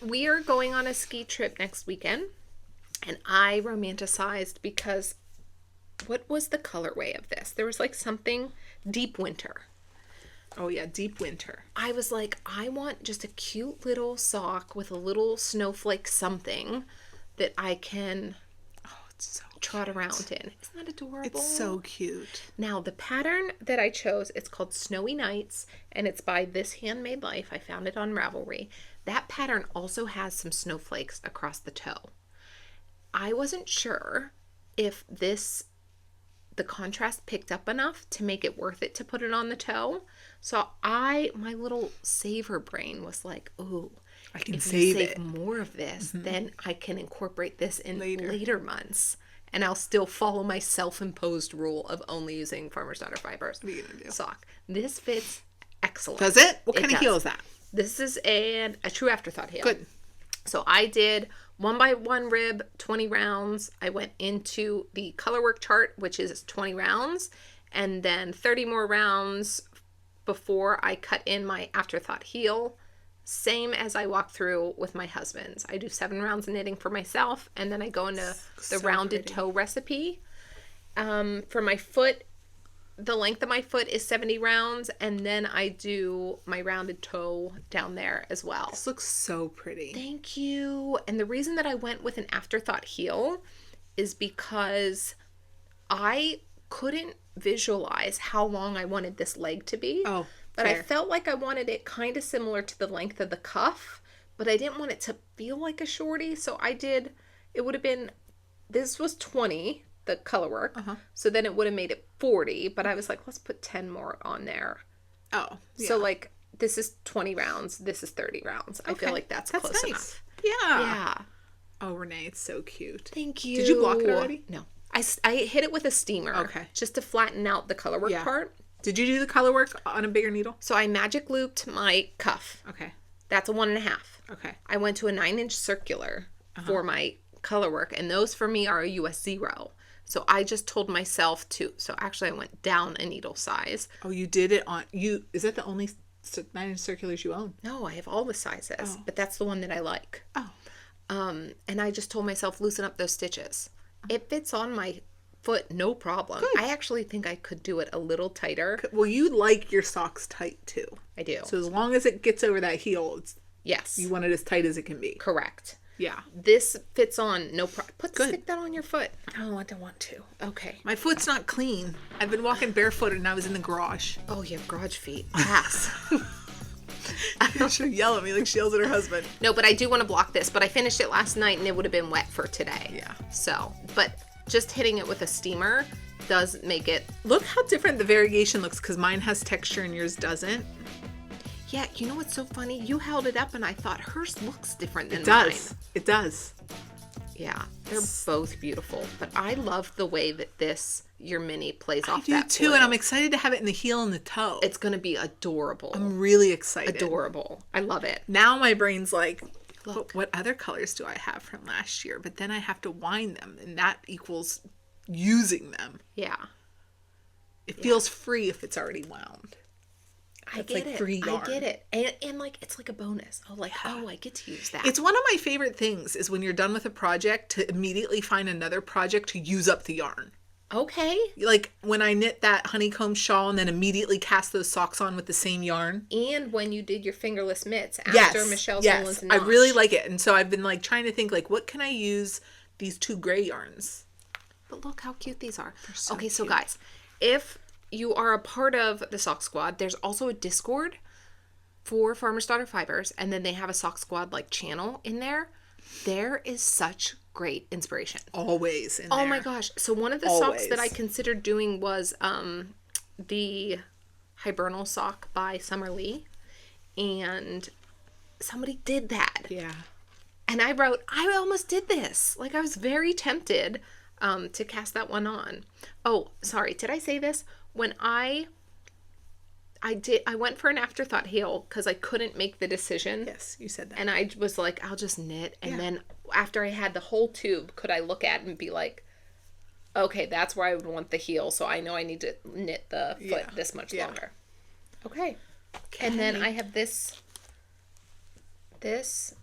B: we are going on a ski trip next weekend, and I romanticized because what was the colorway of this? There was like something deep winter.
A: Oh, yeah. Deep winter.
B: I was like, I want just a cute little sock with a little snowflake something that I can
A: It's so
B: trot
A: cute.
B: around in. Isn't that adorable?
A: It's so cute.
B: Now, the pattern that I chose, it's called Snowy Nights, and it's by This Handmade Life. I found it on Ravelry. That pattern also has some snowflakes across the toe. I wasn't sure if the contrast picked up enough to make it worth it to put it on the toe. So my little saver brain was like, ooh,
A: I can
B: if
A: save
B: you save
A: it.
B: more of this, then I can incorporate this in
A: Later.
B: later months. And I'll still follow my self-imposed rule of only using Farmer's Daughter fibers.
A: What are you gonna do?
B: Sock. This fits excellent.
A: Does it? What kind of
B: does.
A: heel is that?
B: This is a true afterthought heel.
A: Good.
B: So I did 1x1 rib, 20 rounds. I went into the colorwork chart, which is 20 rounds, and then 30 more rounds before I cut in my afterthought heel. Same as I walk through with my husband's. I do 7 rounds of knitting for myself, and then I go into the
A: So
B: rounded
A: pretty.
B: toe recipe. For my foot, the length of my foot is 70 rounds, and then I do my rounded toe down there as well.
A: This looks so pretty.
B: Thank you. And the reason that I went with an afterthought heel is because I couldn't visualize how long I wanted this leg to be.
A: Oh,
B: but
A: fair.
B: I felt like I wanted it kind of similar to the length of the cuff, but I didn't want it to feel like a shorty, so I did, it would have been, this was 20, the color work, so then it would have made it 40, but I was like, let's put 10 more on there.
A: Oh, yeah.
B: So, like, this is 20 rounds, this is 30 rounds. I feel like that's close
A: nice.
B: enough.
A: Yeah.
B: Yeah.
A: Oh, Renee, it's so cute.
B: Thank you.
A: Did you block it already?
B: No. I hit it with a steamer.
A: Okay.
B: Just to flatten out the color work part.
A: Did you do the color work on a bigger needle?
B: So I magic looped my cuff.
A: Okay.
B: That's a 1.5.
A: Okay.
B: I went to a 9-inch circular for my color work, and those for me are a US 0. So I just told myself to, so actually I went down a needle size.
A: Oh, you did it on, is that the only 9-inch circulars you own?
B: No, I have all the sizes, but that's the one that I like.
A: Oh.
B: And I just told myself, loosen up those stitches. It fits on my foot, no problem.
A: Good.
B: I actually think I could do it a little tighter.
A: Well, you like your socks tight too.
B: I do.
A: So as long as it gets over that heel,
B: Yes.
A: you want it as tight as it can be.
B: Correct.
A: Yeah.
B: This fits on, no problem. Stick that on your foot.
A: Oh, I don't want to.
B: Okay.
A: My foot's not clean. I've been walking barefoot and I was in the garage.
B: Oh, you have garage feet. Pass.
A: She'll yell at me like she yells at her husband.
B: No, but I do want to block this. But I finished it last night and it would have been wet for today.
A: Yeah.
B: So, but just hitting it with a steamer does make it.
A: Look how different the variegation looks because mine has texture and yours doesn't.
B: Yeah, you know what's so funny? You held it up and I thought hers looks different than
A: It
B: mine.
A: does. It does.
B: Yeah, they're both beautiful. But I love the way that your mini plays off
A: I do
B: that
A: too,
B: foil.
A: and I'm excited to have it in the heel and the toe.
B: It's going to be adorable.
A: I'm really excited.
B: Adorable. I love it.
A: Now my brain's like,
B: Look.
A: what other colors do I have from last year? But then I have to wind them, and that equals using them.
B: Yeah.
A: It feels free if it's already wound.
B: I
A: It's
B: get
A: like
B: it.
A: free yarn.
B: I get it. And like, it's like a bonus. Oh, like, I get to use that.
A: It's one of my favorite things is when you're done with a project to immediately find another project to use up the yarn.
B: Okay.
A: Like when I knit that honeycomb shawl and then immediately cast those socks on with the same yarn.
B: And when you did your fingerless mitts after Michelle's Woolens and
A: I
B: Nosh.
A: really like it. And so I've been like trying to think like, what can I use these 2 gray yarns?
B: But look how cute these are.
A: so
B: Okay, so
A: cute.
B: guys, if you are a part of the Sock Squad, there's also a Discord for Farmer's Daughter Fibers, and then they have a Sock Squad like channel in there. There is such great inspiration.
A: Always in
B: Oh
A: there.
B: my gosh. So one of the socks that I
A: Always.
B: considered doing was the Hibernal sock by Summer Lee. And somebody did that.
A: Yeah.
B: And I wrote, I almost did this. Like, I was very tempted to cast that one on. Oh, sorry. Did I say this? When I went for an afterthought heel because I couldn't make the decision.
A: Yes, you said that.
B: And I was like, I'll just knit. And
A: Yeah.
B: then after I had the whole tube, could I look at it and be like, okay, that's where I would want the heel. So I know I need to knit the foot this much longer. Okay. And then I have this. This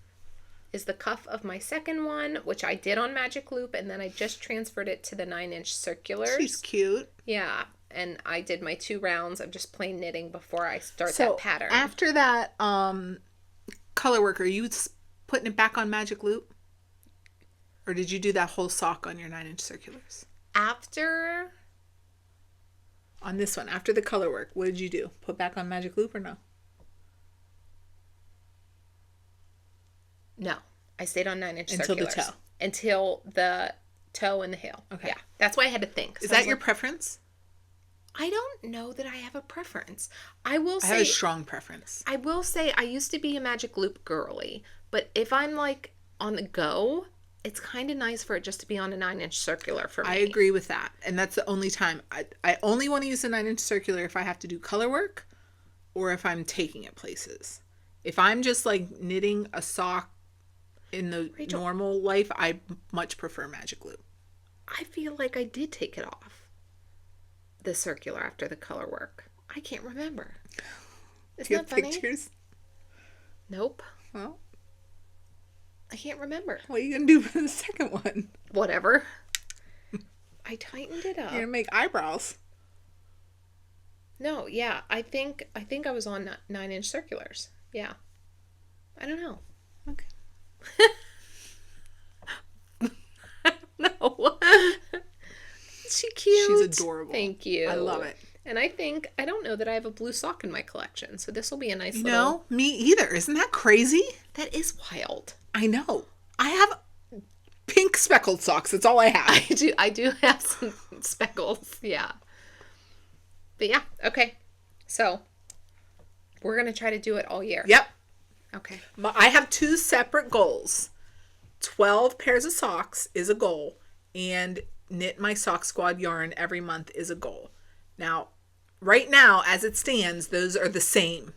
B: is the cuff of my second one, which I did on Magic Loop. And then I just transferred it to the 9-inch circulars.
A: She's cute.
B: Yeah. And I did my 2 rounds of just plain knitting before I start that pattern.
A: After that color work, are you putting it back on Magic Loop? Or did you do that whole sock on your 9-inch circulars?
B: After...
A: On this one, after the color work, what did you do? Put back on Magic Loop or no?
B: No. I stayed on 9-inch
A: Until the
B: circulars.
A: toe.
B: Until the toe and the heel.
A: Okay.
B: Yeah. That's why I had to think.
A: Is that your preference?
B: I don't know that I have a preference. I will
A: I have
B: say...
A: a strong preference.
B: I will say I used to be a Magic Loop girly. But if I'm like on the go... It's kind of nice for it just to be on a 9-inch circular for me.
A: I agree with that. And that's the only time. I only want to use a 9-inch circular if I have to do color work or if I'm taking it places. If I'm just like knitting a sock in the normal life, I much prefer Magic Loop.
B: I feel like I did take it off the circular after the color work. I can't remember. Isn't
A: Do you
B: that
A: have
B: funny?
A: pictures?
B: Nope.
A: Well,
B: I can't remember.
A: what are you going to do for the second one?
B: Whatever. I tightened it up.
A: You're gonna make eyebrows.
B: No, yeah. I think I was on 9-inch circulars. Yeah. I don't know.
A: Okay.
B: No. Is she cute?
A: She's adorable.
B: Thank you.
A: I love it.
B: And I don't know that I have a blue sock in my collection, so this will be a nice little...
A: No, me either. Isn't that crazy?
B: That is wild.
A: I know. I have pink speckled socks. That's all I have.
B: I do have some speckles, yeah. But yeah, okay. So, we're going to try to do it all year.
A: Yep.
B: Okay.
A: I have 2 separate goals. 12 pairs of socks is a goal, and knit my sock squad yarn every month is a goal. Now, right now, as it stands, those are the same.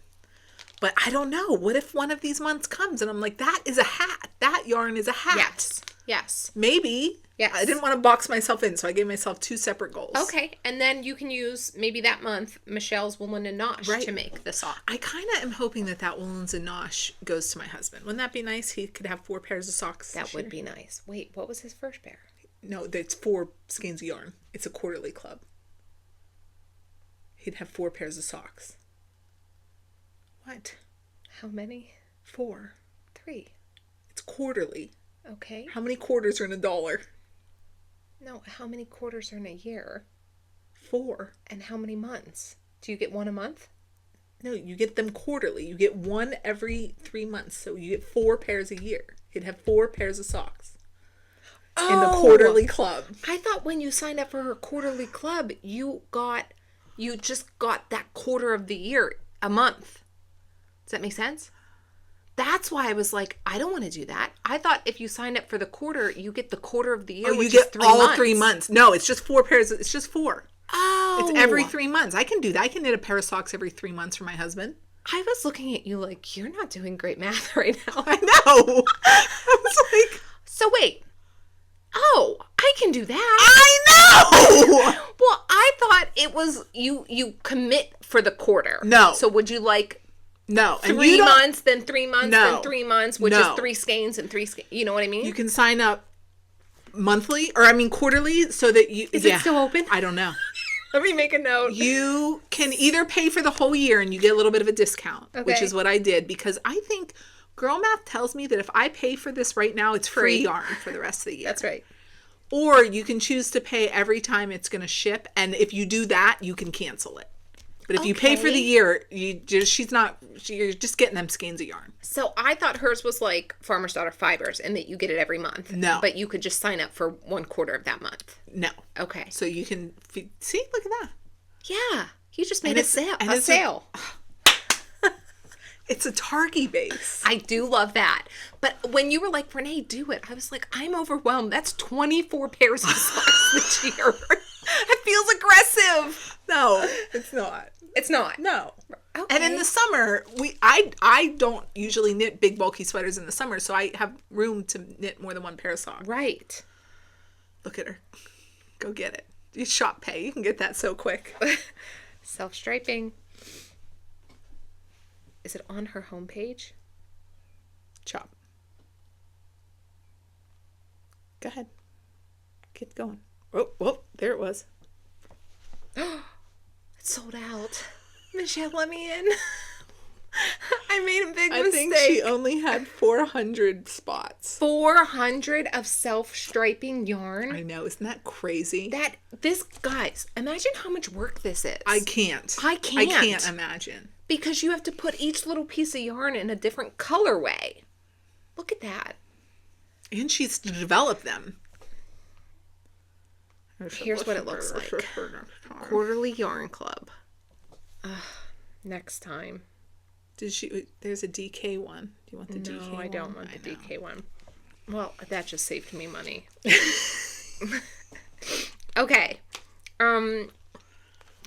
A: But I don't know. What if one of these months comes and I'm like, that is a hat. That yarn is a hat.
B: Yes. Yes.
A: Maybe.
B: Yes.
A: I didn't want to box myself in, so I gave myself 2 separate goals.
B: Okay. And then you can use, maybe that month, Michelle's Woolens and Nosh to make the sock.
A: I kind of am hoping that Woolens and Nosh goes to my husband. Wouldn't that be nice? He could have 4 pairs of socks.
B: That would be nice. Wait, what was his first pair?
A: No, it's 4 skeins of yarn. It's a quarterly club. He'd have 4 pairs of socks. What?
B: How many?
A: 4.
B: 3.
A: It's quarterly.
B: Okay.
A: How many quarters are in $1?
B: No, how many quarters are in a year?
A: 4.
B: And how many months? Do you get one a month?
A: No, you get them quarterly. You get one every 3 months. So you get 4 pairs a year. He'd have 4 pairs of socks. In the quarterly club.
B: I thought when you signed up for her quarterly club, you just got that quarter of the year a month. Does that make sense? That's why I was like, I don't want to do that. I thought if you signed up for the quarter, you get the quarter of the year.
A: Oh, you get all 3 months. No, it's just 4 pairs. It's just 4.
B: Oh.
A: It's every 3 months. I can do that. I can knit a pair of socks every 3 months for my husband.
B: I was looking at you like, you're not doing great math right now.
A: I know. I was like...
B: So wait. Oh, I can do that.
A: I know!
B: Well, I thought it was you commit for the quarter.
A: No.
B: So would you like...
A: No.
B: 3 months, then 3 months,
A: No.
B: then 3 months, which is 3 skeins and 3 skeins. You know what I mean?
A: You can sign up monthly, quarterly, so that you...
B: Is it still open?
A: I don't know.
B: Let me make a note.
A: You can either pay for the whole year and you get a little bit of a discount, which
B: Okay.
A: is what I did, because I think girl math tells me that if I pay for this right now, it's free yarn for the rest of the year.
B: That's right.
A: Or you can choose to pay every time it's going to ship, and if you do that, you can cancel it. But if you pay for the year, you're just getting them skeins of yarn.
B: So I thought hers was like Farmer's Daughter Fibers and that you get it every month.
A: No.
B: But you could just sign up for 1 quarter of that month.
A: No.
B: Okay.
A: So you can see, look at that.
B: Yeah. You just made
A: And
B: a
A: it's-
B: sale.
A: and
B: A
A: it's
B: sale.
A: It's a Target base.
B: I do love that. But when you were like, Renee, do it, I was like, I'm overwhelmed. That's 24 pairs of socks this year. It feels aggressive.
A: No, it's not.
B: It's not.
A: No.
B: Okay.
A: And in the summer, I don't usually knit big bulky sweaters in the summer, so I have room to knit more than 1 pair of socks.
B: Right.
A: Look at her. Go get it. You shop pay. You can get that so quick.
B: Self-striping. Is it on her homepage?
A: Chop. Go ahead. Get going. Oh, there it was.
B: It's sold out. Michelle, let me in. I made a big
A: I
B: mistake.
A: think she only had 400 spots.
B: 400 of self-striping yarn.
A: I know. Isn't that crazy?
B: Guys, imagine how much work this is.
A: I can't.
B: I can't.
A: I can't imagine.
B: Because you have to put each little piece of yarn in a different colorway. Look at that.
A: And she's to develop them.
B: Here's what it looks like. Quarterly Yarn Club. Next time.
A: There's a DK one. Do you want the DK one?
B: No, I don't want the DK one. Well, that just saved me money. Okay.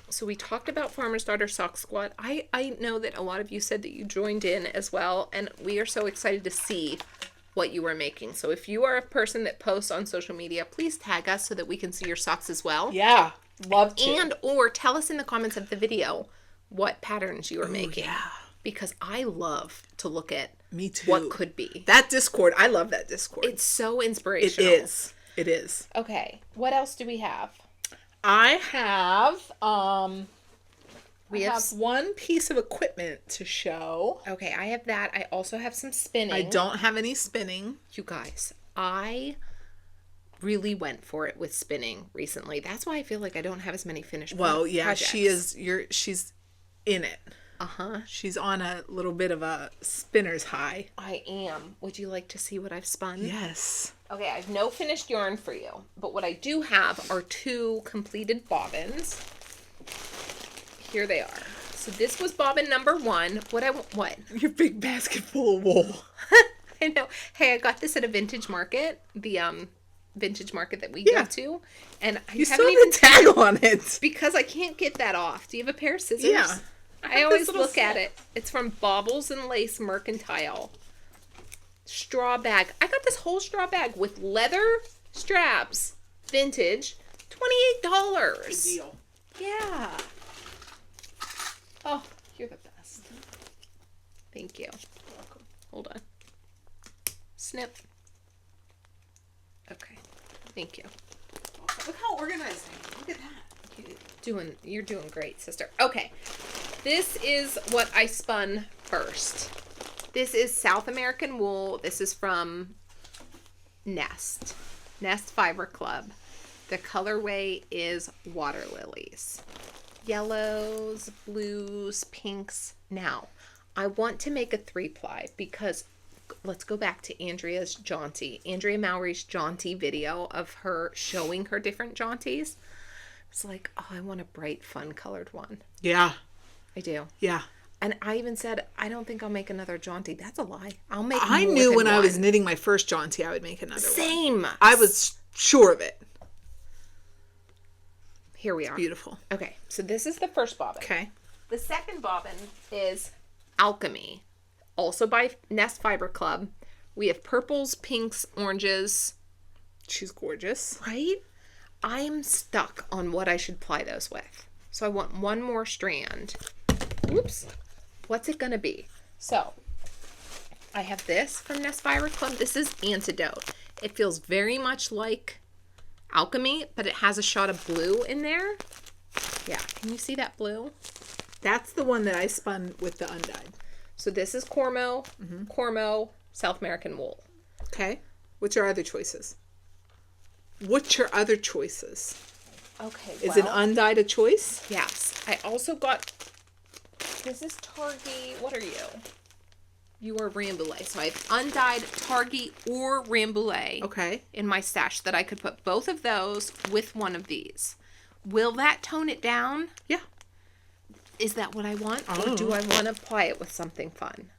B: So we talked about Farmer's Daughter Sock Squad. I know that a lot of you said that you joined in as well, and we are so excited to see what you are making. So if you are a person that posts on social media, please tag us so that we can see your socks as well.
A: Yeah, love to.
B: And or tell us in the comments of the video what patterns you are making.
A: Yeah.
B: Because I love to look at
A: Me too.
B: what could be.
A: That Discord, I love that Discord.
B: It's so
A: It
B: inspirational.
A: is. It is.
B: Okay. What else do we have?
A: I have
B: We
A: have
B: have
A: one piece of equipment to show.
B: Okay, I have that. I also have some spinning.
A: I don't have any spinning.
B: You guys, I really went for it with spinning recently. That's why I feel like I don't have as many finished projects.
A: She's in it.
B: Uh-huh.
A: She's on a little bit of a spinner's high.
B: I am. Would you like to see what I've spun?
A: Yes.
B: Okay, I have no finished yarn for you, but what I do have are 2 completed bobbins. Here they are. So this was bobbin number 1. What?
A: Your big basket full of wool.
B: I know. Hey, I got this at a vintage market. The vintage market that we go to, and
A: you still have the tag on it
B: because I can't get that off. Do you have a pair of scissors?
A: Yeah.
B: I always look at it. It's from Bobbles and Lace Mercantile. Straw bag. I got this whole straw bag with leather straps. Vintage. $28.
A: Good deal.
B: Yeah. Oh, you're the best. Thank you.
A: You're welcome.
B: Hold on. Snip. Okay. Thank you.
A: Look how organized I am. Look at that.
B: You're doing great, sister. Okay. This is what I spun first. This is South American wool. This is from Nest Fiber Club. The colorway is Water Lilies. Yellows, blues, pinks. Now, I want to make a 3-ply because let's go back to Andrea Mowry's jaunty video of her showing her different jaunties. It's like, oh, I want a bright, fun colored one.
A: Yeah.
B: I do.
A: Yeah.
B: And I even said, I don't think I'll make another jaunty. That's a lie. I'll make
A: I
B: more
A: knew
B: than
A: when
B: one.
A: I was knitting my first jaunty, I would make another one.
B: Same.
A: I was sure of it.
B: Here we are.
A: Beautiful.
B: Okay, so this is the first bobbin.
A: Okay.
B: The second bobbin is Alchemy, also by Nest Fiber Club. We have purples, pinks, oranges.
A: She's gorgeous.
B: Right? I'm stuck on what I should ply those with. So I want one more strand. Oops. What's it going to be? So I have this from Nest Fiber Club. This is Antidote. It feels very much like Alchemy, but it has a shot of blue in there. Yeah, can you see that blue?
A: That's the one that I spun with the undyed.
B: So this is Cormo, Cormo, South American wool.
A: Okay. What's your other choices?
B: Okay,
A: Is an undyed a choice?
B: Yes. I also got, this is Targi, what are you? You are Rambouillet. So I have undyed Targi or Rambouillet in my stash that I could put both of those with one of these. Will that tone it down?
A: Yeah.
B: Is that what I want? Or do I want to apply it with something fun?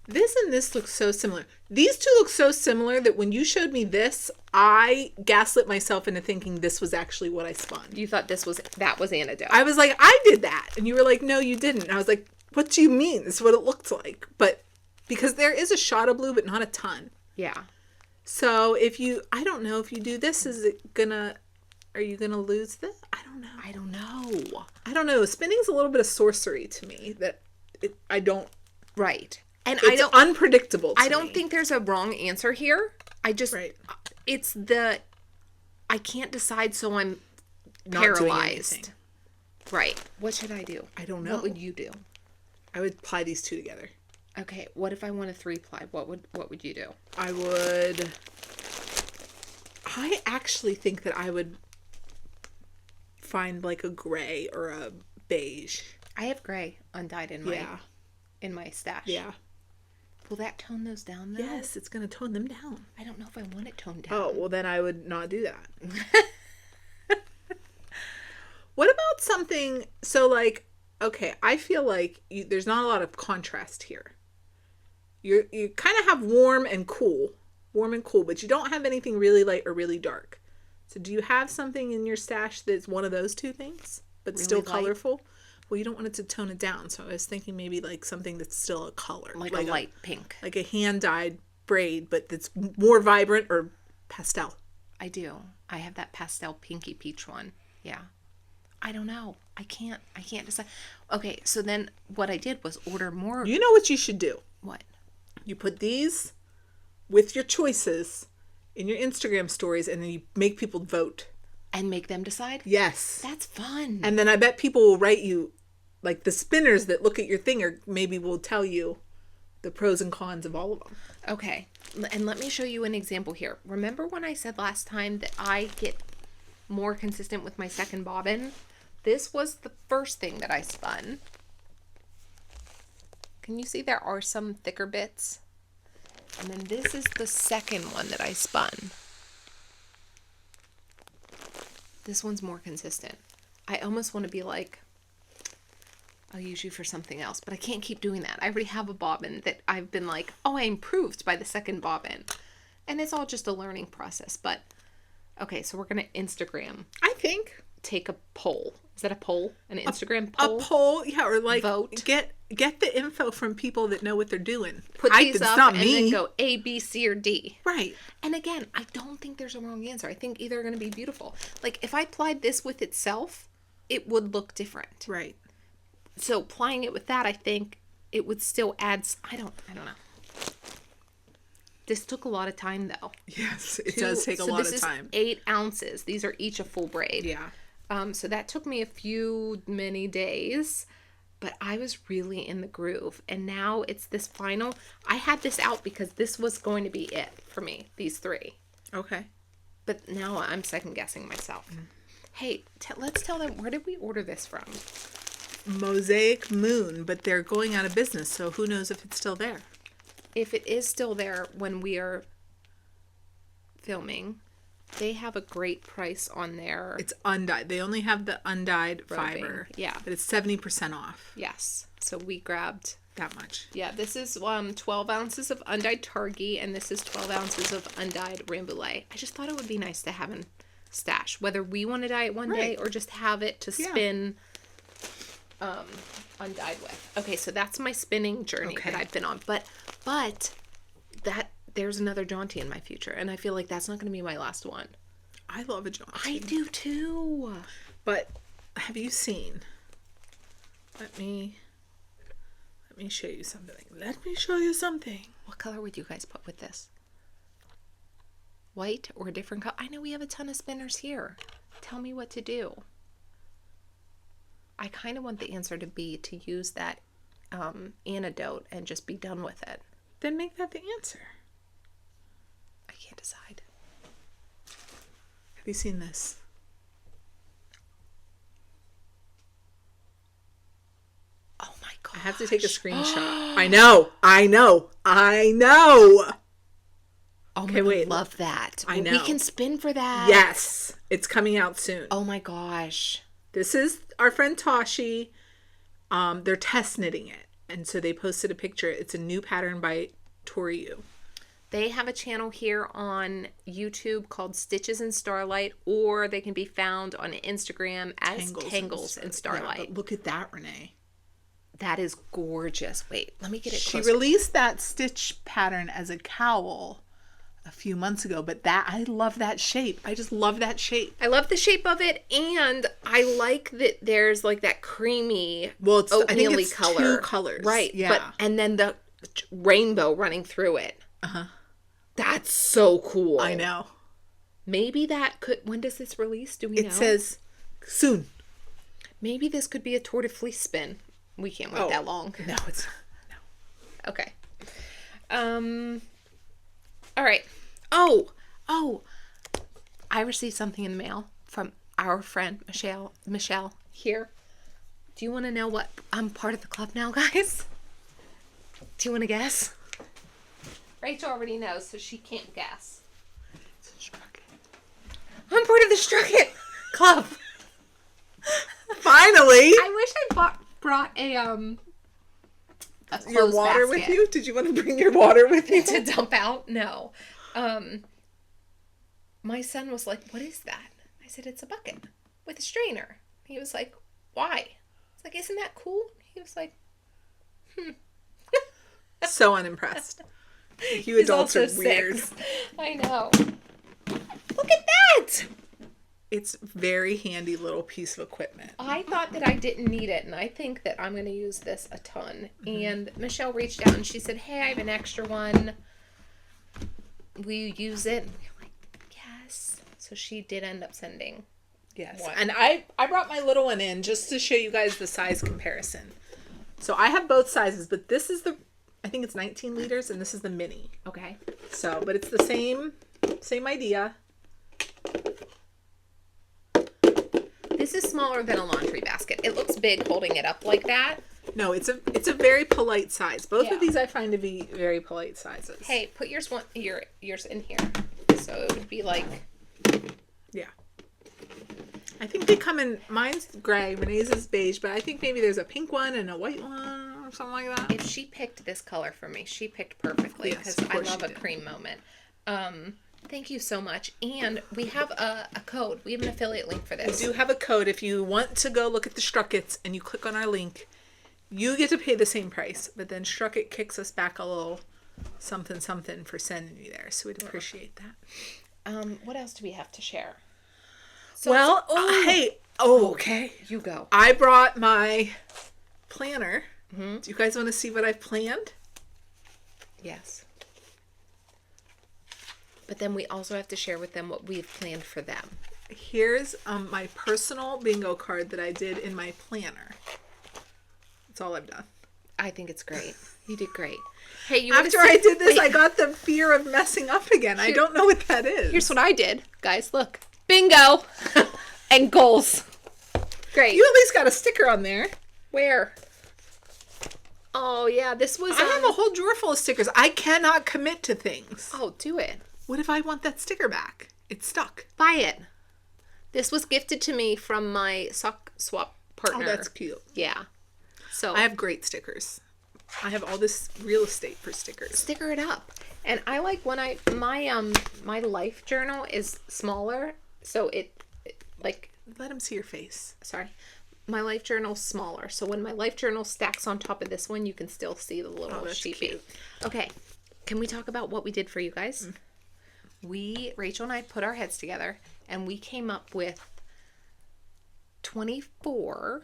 A: This and this look so similar. These two look so similar that when you showed me this, I gaslit myself into thinking this was actually what I spun.
B: You thought that was Antidote.
A: I was like, I did that. And you were like, no, you didn't. And I was like, what do you mean? This is what it looked like. But because there is a shot of blue, but not a ton.
B: Yeah.
A: So I don't know if you do this, are you gonna lose this? I don't know. Spinning's a little bit of sorcery to me I don't.
B: Right. And
A: it's unpredictable to me.
B: I don't think there's a wrong answer here. I can't decide, so I'm
A: not
B: paralyzed. Right. What should I do?
A: I don't know.
B: What would you do?
A: I would ply these two together.
B: Okay. What if I want a 3-ply? What would you do?
A: I actually think that I would find like a gray or a beige.
B: I have gray undyed in my stash.
A: Yeah.
B: Will that tone those down though?
A: Yes, it's going to tone them down.
B: I don't know if I want it toned down.
A: Oh, well then I would not do that. What about something, so like, okay, I feel like there's not a lot of contrast here. You kind of have warm and cool, but you don't have anything really light or really dark. So do you have something in your stash that's one of those two things, but really still colorful? Well, you don't want it to tone it down, so I was thinking maybe like something that's still a color.
B: Like a light pink.
A: Like a hand-dyed braid, but that's more vibrant or pastel.
B: I do. I have that pastel pinky peach one. Yeah. I don't know. I can't decide. Okay, so then what I did was order more.
A: You know what you should do?
B: What?
A: You put these with your choices in your Instagram stories, and then you make people vote.
B: And make them decide?
A: Yes.
B: That's fun.
A: And then I bet people will write you, like the spinners that look at your thing, or maybe will tell you the pros and cons of all of them.
B: Okay. And let me show you an example here. Remember when I said last time that I get more consistent with my second bobbin? This was the first thing that I spun. Can you see there are some thicker bits? And then this is the second one that I spun. This one's more consistent. I almost want to be like, I'll use you for something else, but I can't keep doing that. I already have a bobbin that I've been like, oh, I improved by the second bobbin. And it's all just a learning process. But, okay, so we're going to Instagram.
A: I think.
B: Take a poll. Is that a poll? An Instagram poll?
A: A poll, yeah, or like
B: vote.
A: Get the info from people that know what they're doing.
B: Put these up and then go A, B, C, or D.
A: Right.
B: And again, I don't think there's a wrong answer. I think either are going to be beautiful. Like, if I applied this with itself, it would look different.
A: Right.
B: So applying it with that, I think it would still add. I don't know. This took a lot of time, though.
A: Yes, it does take a lot of time.
B: This is 8 ounces. These are each a full braid.
A: Yeah.
B: So that took me many days, but I was really in the groove. And now it's this final. I had this out because this was going to be it for me. These 3.
A: Okay.
B: But now I'm second guessing myself. Hey, let's tell them, where did we order this from?
A: Mosaic Moon, but they're going out of business, so who knows if it's still there.
B: If it is still there when we are filming, they have a great price on there.
A: It's undyed. They only have the undyed
B: roving.
A: fiber.
B: Yeah.
A: But it's 70% off.
B: Yes. So we grabbed
A: that much.
B: Yeah, this is 12 ounces of undyed Targhee, and this is 12 ounces of undyed Ramble. I just thought it would be nice to have in stash, whether we want to dye it one day or just have it to spin undyed with. Okay, so that's my spinning journey that I've been on. But that there's another jaunty in my future, and I feel like that's not going to be my last one.
A: I love a jaunty.
B: I do too.
A: But have you seen? Let me show you something. Let me show you something.
B: What color would you guys put with this? White or a different color? I know we have a ton of spinners here. Tell me what to do. I kind of want the answer to be to use that antidote and just be done with it.
A: Then make that the answer.
B: I can't decide.
A: Have you seen this?
B: Oh my god!
A: I have to take a screenshot. I know.
B: Oh
A: okay,
B: my
A: wait.
B: Love that.
A: I know.
B: We can spin for that.
A: Yes, it's coming out soon.
B: Oh my gosh!
A: This is our friend Toshi. They're test knitting it, and so they posted a picture. It's a new pattern by Toriu.
B: They have a channel here on YouTube called Stitches and Starlight, or they can be found on Instagram as Tangles and Starlight.
A: Yeah, but look at that, Renee.
B: That is gorgeous. Wait, let me get it closer.
A: She released that stitch pattern as a cowl a few months ago, but I love that shape. I just love that shape.
B: I love the shape of it, and I like that there's like that creamy
A: oatmeal-y
B: color.
A: 2 colors.
B: Right.
A: Yeah.
B: And then the rainbow running through it.
A: Uh-huh.
B: That's so cool.
A: I know.
B: Maybe that could... When does this release? Do we know?
A: It says soon.
B: Maybe this could be a Tour de Fleece spin. We can't wait that long.
A: No, it's not. No.
B: Okay. All right. Oh. I received something in the mail from our friend Michelle here. Do you want to know what... I'm part of the club now, guys? Do you want to guess? Rachel already knows, so she can't guess.
A: It's a Struck It.
B: I'm part of the Struck It club.
A: Finally!
B: I wish I brought a
A: your water
B: basket
A: with you? Did you want to bring your water with you?
B: to dump out? No. My son was like, "What is that?" I said, "It's a bucket with a strainer." He was like, "Why?" I was like, "Isn't that cool?" He was like,
A: So unimpressed. You adults are weird.
B: 6. I know. Look at that!
A: It's a very handy little piece of equipment.
B: I thought that I didn't need it, and I think that I'm going to use this a ton. And Michelle reached out and she said, "Hey, I have an extra one. Will you use it?" And we were like, So she did end up sending.
A: Yes.
B: One.
A: And I brought my little one in just to show you guys the size comparison. So I have both sizes, but this is I think it's 19 liters, and this is the mini.
B: Okay.
A: So, but it's the same idea.
B: This is smaller than a laundry basket. It looks big holding it up like that.
A: No, it's a very polite size. Both
B: Yeah.
A: of these I find to be very polite sizes.
B: Hey, put yours in here. So it would be like,
A: Yeah. I think they come in, mine's gray, Renee's is beige, but I think maybe there's a pink one and a white one or something like that.
B: if she picked this color for me, she picked perfectly
A: Yes,
B: because
A: of
B: I
A: course
B: love
A: she
B: a
A: did.
B: cream moment. Thank you so much. And we have a code. We have an affiliate link for this.
A: We do have a code. If you want to go look at the Struckets and you click on our link, you get to pay the same price, but then Strucket kicks us back a little something for sending you there. So we'd appreciate that.
B: What else do we have to share? So
A: Well, hey. Oh, okay.
B: you go.
A: I brought my planner. Do you guys want to see what I've planned?
B: Yes. But then we also have to share with them what we've planned for them.
A: Here's my personal bingo card that I did in my planner. That's all I've done.
B: I think it's great. You did great. Hey, you
A: After I did this, I got the fear of messing up again. I don't know what that is.
B: Here's what I did, guys. Look, bingo, and goals. Great.
A: You at least got a sticker on there.
B: Where? Oh yeah, this was.
A: I have a whole drawer full of stickers. I cannot commit to things.
B: Oh, do it.
A: What if I want that sticker back? It's stuck.
B: Buy it. This was gifted to me from my sock swap partner.
A: Oh, that's cute.
B: Yeah. So
A: I have great stickers. I have all this real estate for stickers.
B: sticker it up. And I like when my life journal is smaller, so it like
A: Let them see your face.
B: sorry. My life journal's smaller, so when my life journal stacks on top of this one, you can still see the little
A: Oh, that's
B: sheepy.
A: cute.
B: Okay, can we talk about what we did for you guys? Rachel and I put our heads together, and we came up with 24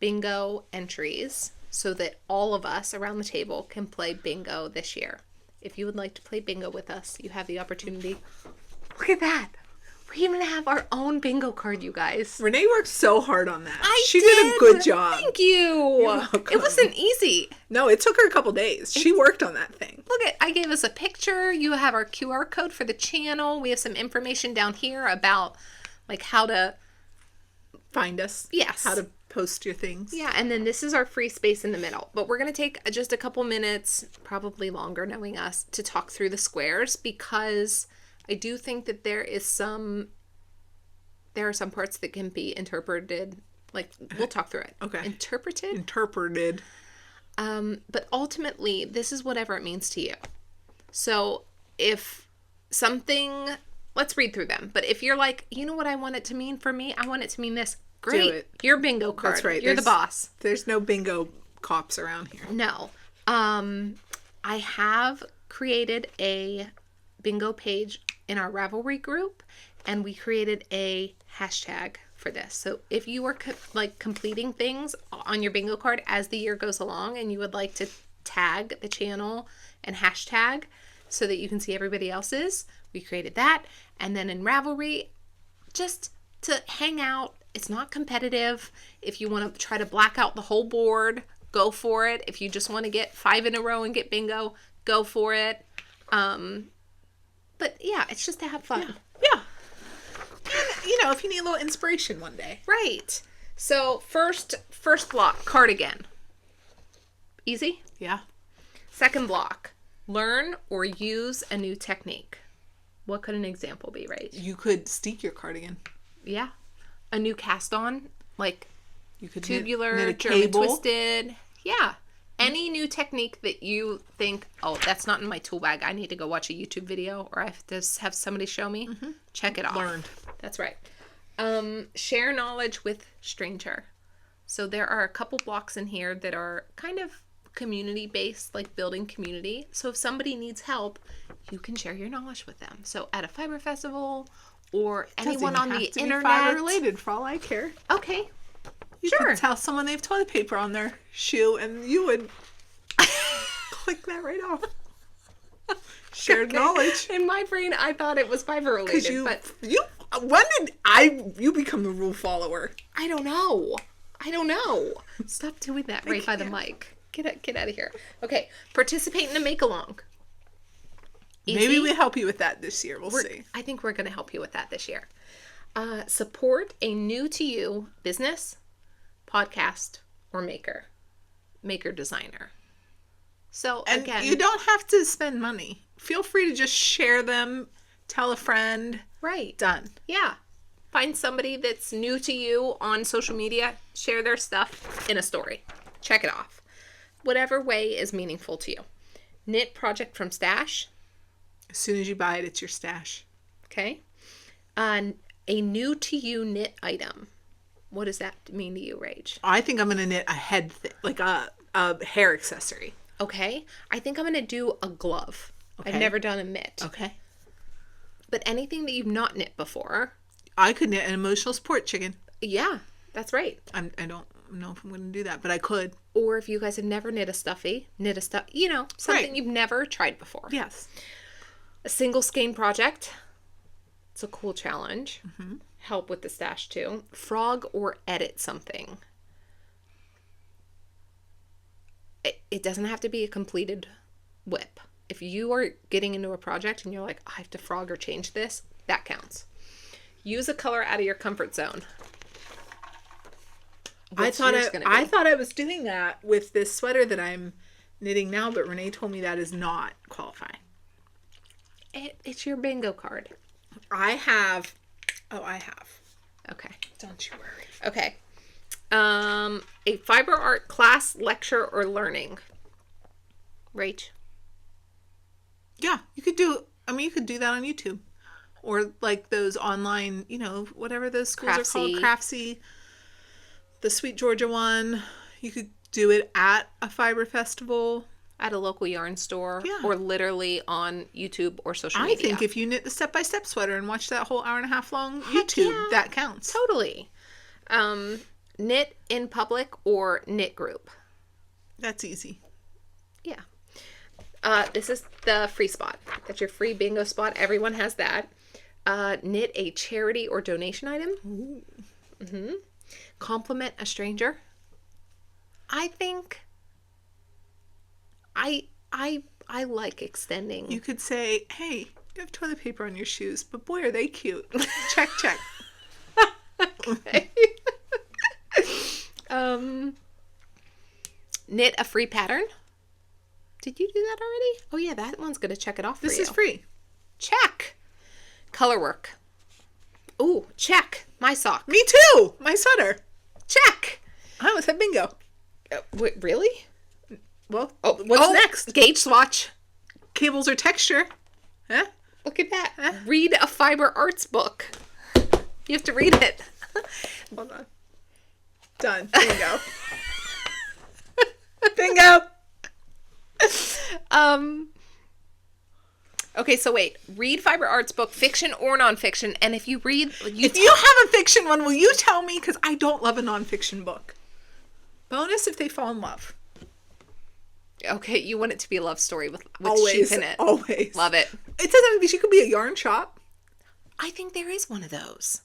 B: bingo entries so that all of us around the table can play bingo this year. If you would like to play bingo with us, you have the opportunity. Look at that. We even have our own bingo card, you guys.
A: Renee worked so hard on that. She
B: did
A: did a good job.
B: Thank you.
A: welcome.
B: It wasn't easy.
A: No, it took her a couple days. She worked on that thing.
B: Look at, I gave us a picture. You have our QR code for the channel. We have some information down here about like how to
A: Find us.
B: Yes.
A: How to post your things.
B: Yeah, and then this is our free space in the middle. But we're going to take just a couple minutes, probably longer knowing us, to talk through the squares because I do think that there are some parts that can be interpreted, like we'll talk through it.
A: Okay.
B: Interpreted. But ultimately, this is whatever it means to you. So if something, let's read through them. But if you're like, you know what I want it to mean for me? I want it to mean this. Great.
A: it.
B: Your bingo card.
A: That's right.
B: You're the boss.
A: There's no bingo cops around here.
B: No. I have created a bingo page in our Ravelry group, and we created a hashtag for this. So if you are completing things on your bingo card as the year goes along and you would like to tag the channel and hashtag so that you can see everybody else's, we created that. And then in Ravelry, just to hang out. It's not competitive. If you want to try to black out the whole board, go for it. If you just want to get 5 in a row and get bingo, go for it. But yeah, it's just to have fun.
A: Yeah. And, if you need a little inspiration one day.
B: Right. So first block, cardigan. Easy.
A: Yeah.
B: Second block, learn or use a new technique. What could an example be, right?
A: You could steek your cardigan.
B: Yeah. A new cast on, like
A: You could
B: tubular,
A: knit a
B: German
A: cable.
B: twisted. Yeah. Any new technique that you think, oh, that's not in my tool bag. I need to go watch a YouTube video or I have to have somebody show me. Check it off.
A: Learned.
B: That's right. Share knowledge with stranger. So there are a couple blocks in here that are kind of community based, like building community. So if somebody needs help, you can share your knowledge with them. So at a fiber festival or anyone on the internet.
A: Fiber related for all I care.
B: Okay.
A: You
B: Sure.
A: could tell someone they have toilet paper on their shoe and you would click that right off. Shared knowledge.
B: In my brain, I thought it was fiber related, but
A: when did you become the rule follower?
B: I don't know. Stop doing that right by the mic. Get out of here. Okay, participate in a make-along. Easy.
A: Maybe we help you with that this year. We'll see.
B: I think we're going to help you with that this year. Support a new-to-you business, podcast, or maker designer. So,
A: and
B: again,
A: you don't have to spend money. Feel free to just share them, tell a friend.
B: Right.
A: Done.
B: Yeah. Find somebody that's new to you on social media, share their stuff in a story. Check it off. Whatever way is meaningful to you. Knit project from stash.
A: As soon as you buy it, it's your stash.
B: Okay. A new to you knit item. What does that mean to you, Rach?
A: I think I'm going to knit a head like a hair accessory.
B: Okay. I think I'm going to do a glove.
A: Okay.
B: I've never done a mitt.
A: Okay.
B: But anything that you've not knit before.
A: I could knit an emotional support chicken.
B: Yeah, that's right.
A: I don't know if I'm going to do that, but I could.
B: Or if you guys have never knit a stuffy, something
A: Right.
B: you've never tried before.
A: Yes.
B: A single skein project. It's a cool challenge.
A: Mm-hmm.
B: Help with the stash too. Frog or edit something. It doesn't have to be a completed whip. If you are getting into a project and you're like, I have to frog or change this, that counts. Use a color out of your comfort zone.
A: I thought I was doing that with this sweater that I'm knitting now, but Renee told me that is not qualifying.
B: It's your bingo card.
A: I have.
B: Okay.
A: Don't you worry.
B: Okay. A fiber art class, lecture, or learning. Rach?
A: Yeah, you could do that on YouTube. Or like those online, whatever those schools are called. Craftsy. The Sweet Georgia one. You could do it at a fiber festival.
B: At a local yarn store.
A: Yeah.
B: Or literally on YouTube or social media.
A: I think if you knit the step-by-step sweater and watch that whole hour and a half long YouTube, that counts.
B: Totally. Knit in public or knit group.
A: That's easy.
B: Yeah. This is the free spot. That's your free bingo spot. Everyone has that. Knit a charity or donation item.
A: Ooh.
B: Mm-hmm. Compliment a stranger. I think I like extending.
A: You could say, hey, you have toilet paper on your shoes, but boy, are they cute. Check.
B: Okay. Knit a free pattern. Did you do that already? Oh yeah, that one's going to check it off for you.
A: This is free.
B: Check. Color work. Ooh, check. My sock.
A: Me too. My sweater.
B: Check.
A: I almost had bingo.
B: Wait, really?
A: Well, what's next?
B: Gauge swatch.
A: Cables or texture. Huh?
B: Look at that. Huh? Read a fiber arts book. You have to read it.
A: Hold on. Done. Bingo. Bingo.
B: Okay, so wait. Read fiber arts book, fiction or nonfiction, and if you read...
A: If you have a fiction one, will you tell me? Because I don't love a nonfiction book. Bonus if they fall in love.
B: Okay, you want it to be a love story with
A: always,
B: sheep in it.
A: Always.
B: Love it.
A: It doesn't mean she could be a yarn shop.
B: I think there is one of those.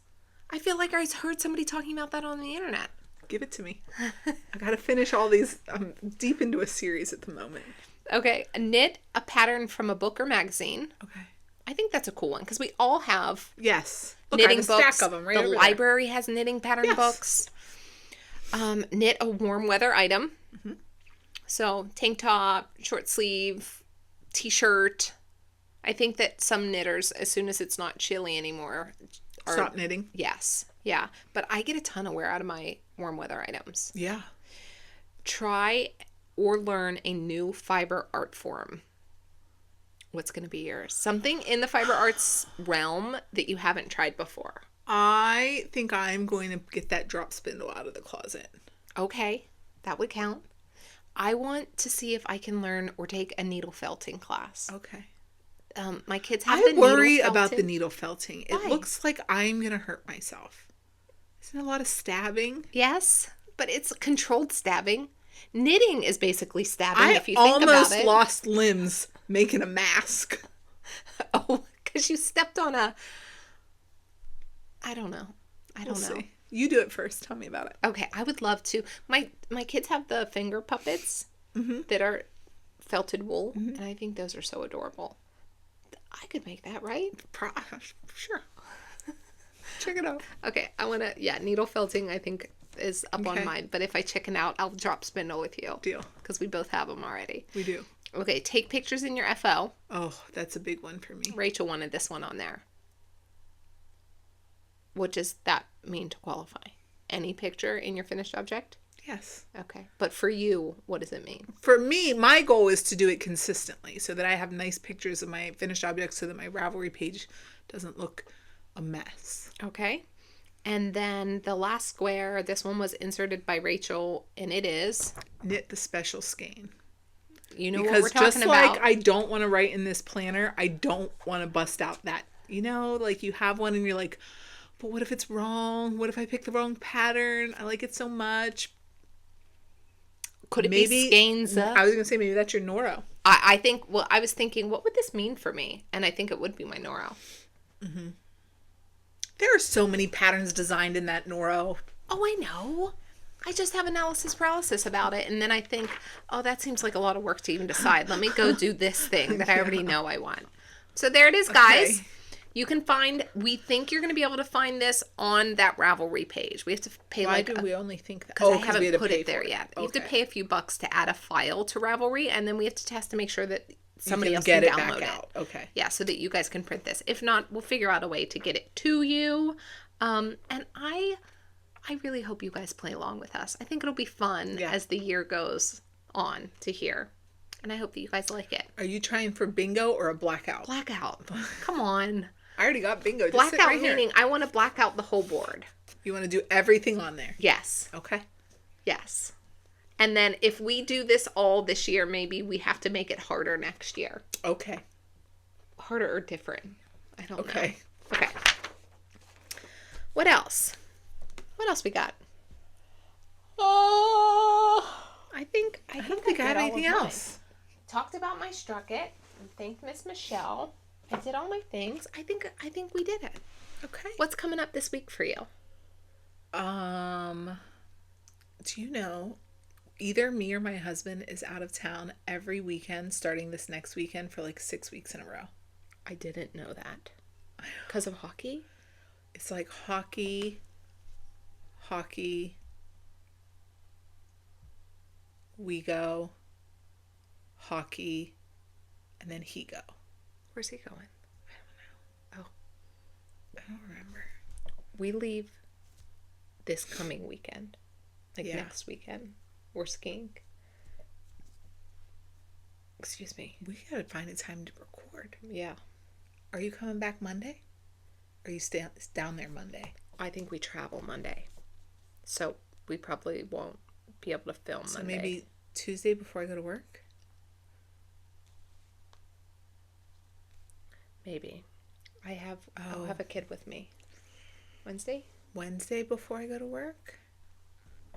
B: I feel like I heard somebody talking about that on the internet.
A: Give it to me. I gotta finish all these. I'm deep into a series at the moment.
B: Okay, knit a pattern from a book or magazine.
A: Okay.
B: I think that's a cool one because we all have
A: yes Look,
B: knitting
A: I have a
B: books.
A: Stack of them right
B: the
A: over
B: library there. Has knitting pattern books. Knit a warm weather item. Mm-hmm. So tank top, short sleeve, t-shirt. I think that some knitters, as soon as it's not chilly anymore,
A: stop knitting.
B: Yes. Yeah. But I get a ton of wear out of my warm weather items.
A: Yeah.
B: Try or learn a new fiber art form. What's going to be yours? Something in the fiber arts realm that you haven't tried before.
A: I think I'm going to get that drop spindle out of the closet.
B: Okay. That would count. I want to see if I can learn or take a needle felting class.
A: Okay.
B: My kids have the needle felting.
A: I worry about the needle felting.
B: Why?
A: It looks like I'm going to hurt myself. Isn't it a lot of stabbing?
B: Yes, but it's controlled stabbing. Knitting is basically stabbing if you think about it.
A: I almost lost limbs making a mask.
B: Oh, because you stepped on a... I don't know.
A: We'll see. You do it first. Tell me about it.
B: Okay, I would love to. My kids have the finger puppets that are felted wool, and I think those are so adorable. I could make that, right?
A: Sure. Check it out.
B: Okay, I want to... Yeah, needle felting, I think, is up on mine. But if I chicken out, I'll drop spindle with you.
A: Deal.
B: Because we both have them already.
A: We do.
B: Okay, take pictures in your FL.
A: Oh, that's a big one for me.
B: Rachel wanted this one on there. What does that mean to qualify? Any picture in your finished object?
A: Yes.
B: Okay. But for you, what does it mean?
A: For me, my goal is to do it consistently so that I have nice pictures of my finished objects so that my Ravelry page doesn't look a mess.
B: Okay. And then the last square, this one was inserted by Rachel, and it is...
A: Knit the special skein.
B: You know what we're talking about. Because just
A: like I don't want to write in this planner, I don't want to bust out that, like you have one and you're like, but what if it's wrong? What if I pick the wrong pattern? I like it so much.
B: Could it be skeins up?
A: I was going to say maybe that's your Noro.
B: I think, I was thinking, what would this mean for me? And I think it would be my Noro.
A: Mm-hmm. There are so many patterns designed in that Noro.
B: Oh, I know. I just have analysis paralysis about it. And then I think, oh, that seems like a lot of work to even decide. Let me go do this thing that I already know I want. So there it is, guys. Okay. You can find, we think you're going to be able to find this on that Ravelry page. We have to pay
A: Why do we only think that?
B: Because I haven't put it there yet. You have to pay a few bucks to add a file to Ravelry, and then we have to test to make sure that somebody else can download it. Out.
A: Okay.
B: Yeah, so that you guys can print this. If not, we'll figure out a way to get it to you. And I really hope you guys play along with us. I think it'll be fun as the year goes on to hear. And I hope that you guys like it.
A: Are you trying for bingo or a blackout?
B: Blackout. Come on.
A: I already got bingo. Just
B: blackout
A: right
B: meaning
A: here.
B: I want to black out the whole board.
A: You want to do everything on there?
B: Yes.
A: Okay.
B: Yes. And then if we do this all this year, maybe we have to make it harder next year.
A: Okay.
B: Harder or different? I don't know.
A: Okay.
B: Okay. What else? What else we got? Oh, I don't think I have anything else. Talked about my Strucket and thanked Miss Michelle. I did all my things. I think we did it.
A: Okay.
B: What's coming up this week for you?
A: Do you know either me or my husband is out of town every weekend starting this next weekend for like 6 weeks in a row?
B: I didn't know that. Because of hockey?
A: It's like hockey, we go, hockey, and then he go.
B: Where's he going?
A: I don't know.
B: Oh.
A: I don't remember.
B: We leave this coming weekend. Next weekend. We're skiing. Excuse me.
A: We gotta find a time to record.
B: Yeah.
A: Are you coming back Monday? Or are you down there Monday?
B: I think we travel Monday. So we probably won't be able to film Monday.
A: So maybe Tuesday before I go to work?
B: Maybe. I'll have a kid with me. Wednesday
A: before I go to work?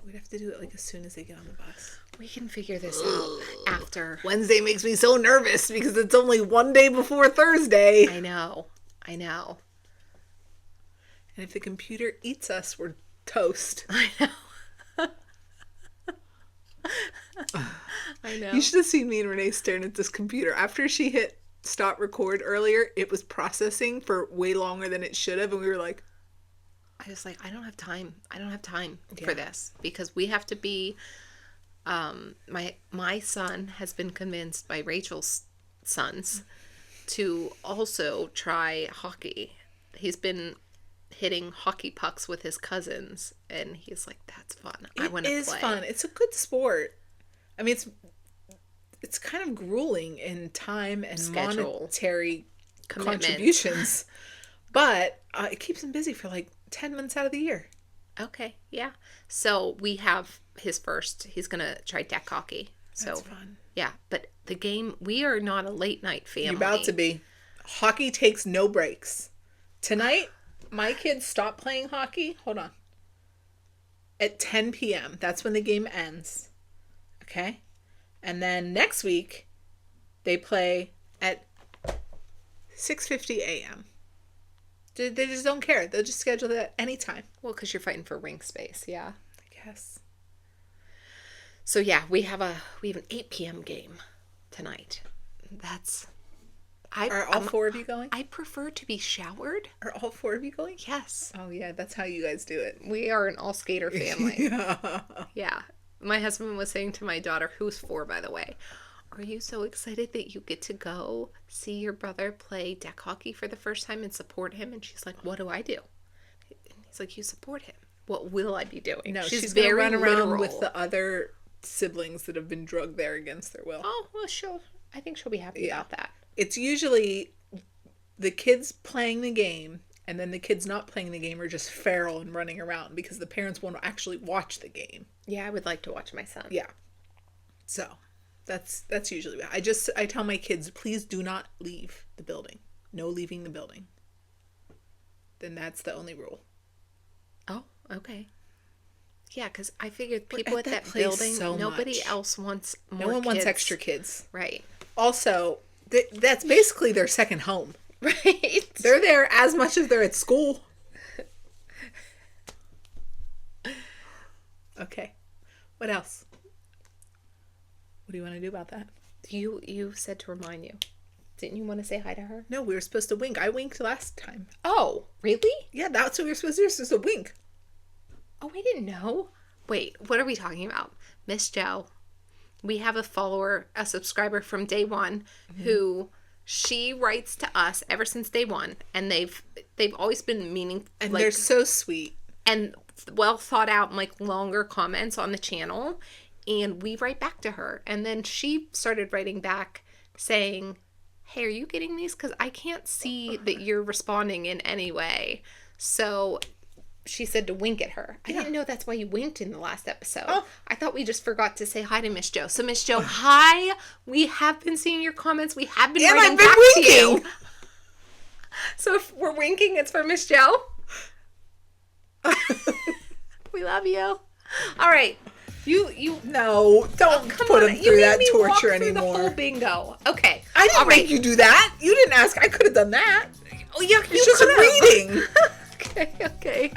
A: We'd have to do it like as soon as they get on the bus.
B: We can figure this out after.
A: Wednesday makes me so nervous because it's only one day before Thursday.
B: I know.
A: And if the computer eats us, we're toast.
B: I know. I know.
A: You should have seen me and Renee staring at this computer. After she hit stop record earlier, it was processing for way longer than it should have, and we were like,
B: I was like, I don't have time for this, because we have to be my son has been convinced by Rachel's sons to also try hockey. He's been hitting hockey pucks with his cousins, and he's like, that's fun. I want to play. It is
A: fun. It's a good sport. I mean, it's kind of grueling in time and monetary contributions, but it keeps him busy for like 10 months out of the year.
B: Okay, yeah. So we have he's going to try deck hockey. So,
A: that's fun.
B: Yeah, but the game, we are not a late night family.
A: You're about to be. Hockey takes no breaks. Tonight, my kids stop playing hockey. Hold on. At 10 p.m. That's when the game ends. Okay? And then next week, they play at 6:50 a.m. They just don't care. They'll just schedule it at any time.
B: Well, because you're fighting for ring space, yeah.
A: I guess.
B: So yeah, we have an 8 p.m. game tonight.
A: Are all four of you going?
B: I prefer to be showered.
A: Are all four of you going?
B: Yes.
A: Oh yeah, that's how you guys do it.
B: We are an all skater family.
A: Yeah.
B: Yeah. My husband was saying to my daughter, who's 4 by the way, are you so excited that you get to go see your brother play deck hockey for the first time and support him? And she's like, what do I do? And he's like, you support him. What will I be doing?
A: No,
B: she's
A: gonna
B: very
A: run around
B: literal.
A: with the other siblings that have been drugged there against their will.
B: Oh, well, I think she'll be happy about that.
A: It's usually the kids playing the game, and then the kids not playing the game are just feral and running around because the parents won't actually watch the game.
B: Yeah, I would like to watch my son.
A: Yeah. So, that's usually I tell my kids, please do not leave the building. No leaving the building. Then that's the only rule.
B: Oh, okay. Yeah, because I figured people at that
A: place
B: building,
A: so
B: nobody
A: much.
B: else wants more
A: No one wants
B: kids.
A: extra kids.
B: Right.
A: Also, that's basically their second home.
B: Right.
A: They're there as much as they're at school. Okay. What else? What do you want to do about that?
B: You said to remind you. Didn't you want to say hi to her?
A: No, we were supposed to wink. I winked last time.
B: Oh, really?
A: Yeah, that's what we were supposed to do. We were supposed to wink.
B: Oh, I didn't know. Wait, what are we talking about? Miss Jo. We have a subscriber from day one who she writes to us ever since day one, and they've always been meaning,
A: and they're so sweet
B: and well thought out, and like longer comments on the channel, and we write back to her, and then she started writing back saying, hey, are you getting these? Because I can't see that you're responding in any way. So she said to wink at her. I didn't know that's why you winked in the last episode. Oh. I thought we just forgot to say hi to Miss Jo. So Miss Jo, hi. We have been seeing your comments. We have been writing back to you. So if we're winking, it's for Miss Jo. We love you. All right. You
A: no, don't put him through that torture anymore.
B: The whole bingo. Okay.
A: I didn't make you do that. You didn't ask. I could have done that. Oh, yeah, it's just reading.
B: Okay.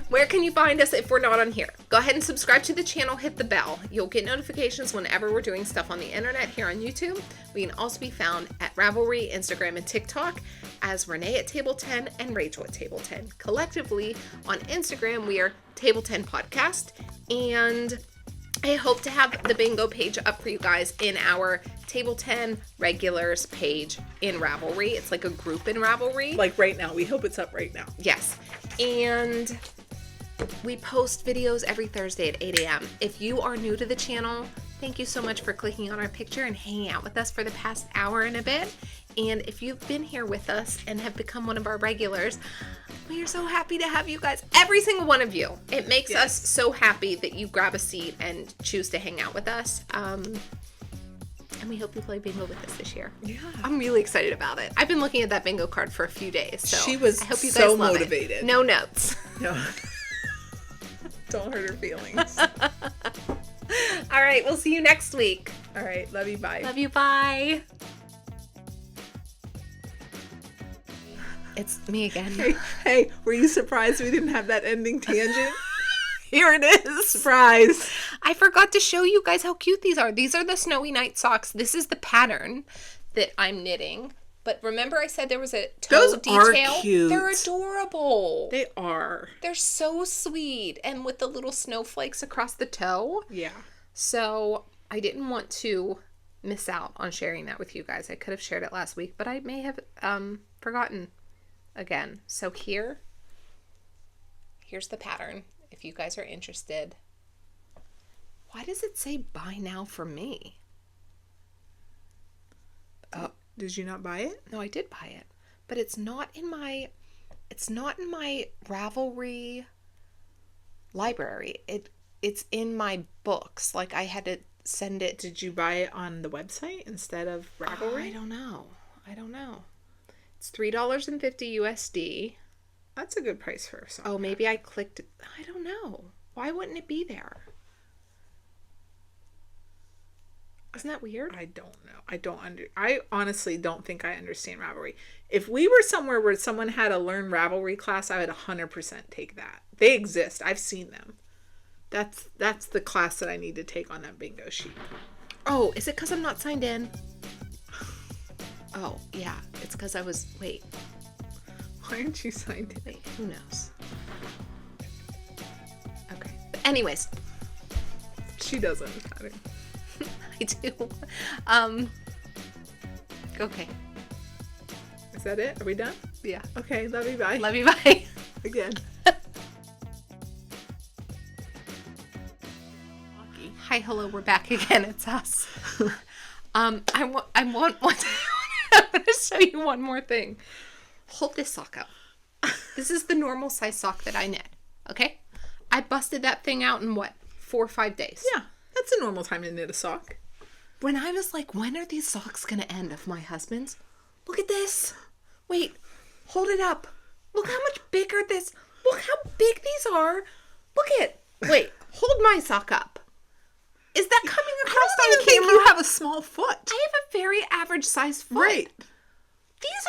B: Where can you find us if we're not on here? Go ahead and subscribe to the channel. Hit the bell. You'll get notifications whenever we're doing stuff on the internet here on YouTube. We can also be found at Ravelry, Instagram, and TikTok as Renee at Table 10 and Rachel at Table 10. Collectively on Instagram, we are Table 10 Podcast, and I hope to have the bingo page up for you guys in our Table 10 regulars page in Ravelry. It's like a group in Ravelry.
A: Like right now. We hope it's up right now.
B: Yes. And we post videos every Thursday at 8 a.m. If you are new to the channel, thank you so much for clicking on our picture and hanging out with us for the past hour and a bit. And if you've been here with us and have become one of our regulars, we are so happy to have you guys, every single one of you. It makes us so happy that you grab a seat and choose to hang out with us. And we hope you play bingo with us this year.
A: Yeah.
B: I'm really excited about it. I've been looking at that bingo card for a few days. So
A: she was
B: I hope you guys
A: so
B: love
A: motivated.
B: It. No notes.
A: No. Don't hurt her feelings.
B: All right. We'll see you next week.
A: All right. Love you. Bye.
B: Love you. Bye. It's me again.
A: Hey, were you surprised we didn't have that ending tangent?
B: Here it is.
A: Surprise.
B: I forgot to show you guys how cute these are. These are the Snowy Night socks. This is the pattern that I'm knitting. But remember I said there was a toe detail?
A: Those are cute.
B: They're adorable.
A: They are.
B: They're so sweet. And with the little snowflakes across the toe.
A: Yeah.
B: So I didn't want to miss out on sharing that with you guys. I could have shared it last week, but I may have forgotten again. So here's the pattern. If you guys are interested. Why does it say buy now for me?
A: Did you not buy it?
B: No, I did buy it. But it's not in my Ravelry library. It's in my books. Like I had to send it.
A: Did you buy it on the website instead of Ravelry?
B: I don't know. It's $3.50 USD.
A: That's a good price for a sock.
B: Oh, maybe I clicked. I don't know. Why wouldn't it be there? Isn't that weird?
A: I don't know. I honestly don't think I understand Ravelry. If we were somewhere where someone had a learn Ravelry class, I would 100% take that. They exist. I've seen them. That's the class that I need to take on that bingo sheet.
B: Oh, is it because I'm not signed in? Oh, yeah. It's because I was... Wait.
A: Why aren't you signed in?
B: Wait, who knows? Okay. But anyways.
A: She doesn't matter.
B: I do. Okay.
A: Is that it? Are we done?
B: Yeah.
A: Okay, love you, bye.
B: Love you, bye.
A: Again.
B: Hi, hello, we're back again. It's us. I want to show you one more thing. Hold this sock up. This is the normal size sock that I knit. Okay? I busted that thing out in what? 4 or 5 days.
A: Yeah, that's a normal time to knit a sock.
B: When I was like, when are these socks gonna end of my husband's? Look at this. Wait, hold it up. Look how much bigger this. Look how big these are. Look at. Wait, hold my sock up. Is that coming across
A: I
B: on
A: don't think
B: camera?
A: you have a small foot.
B: I have a very average size foot.
A: Right.
B: These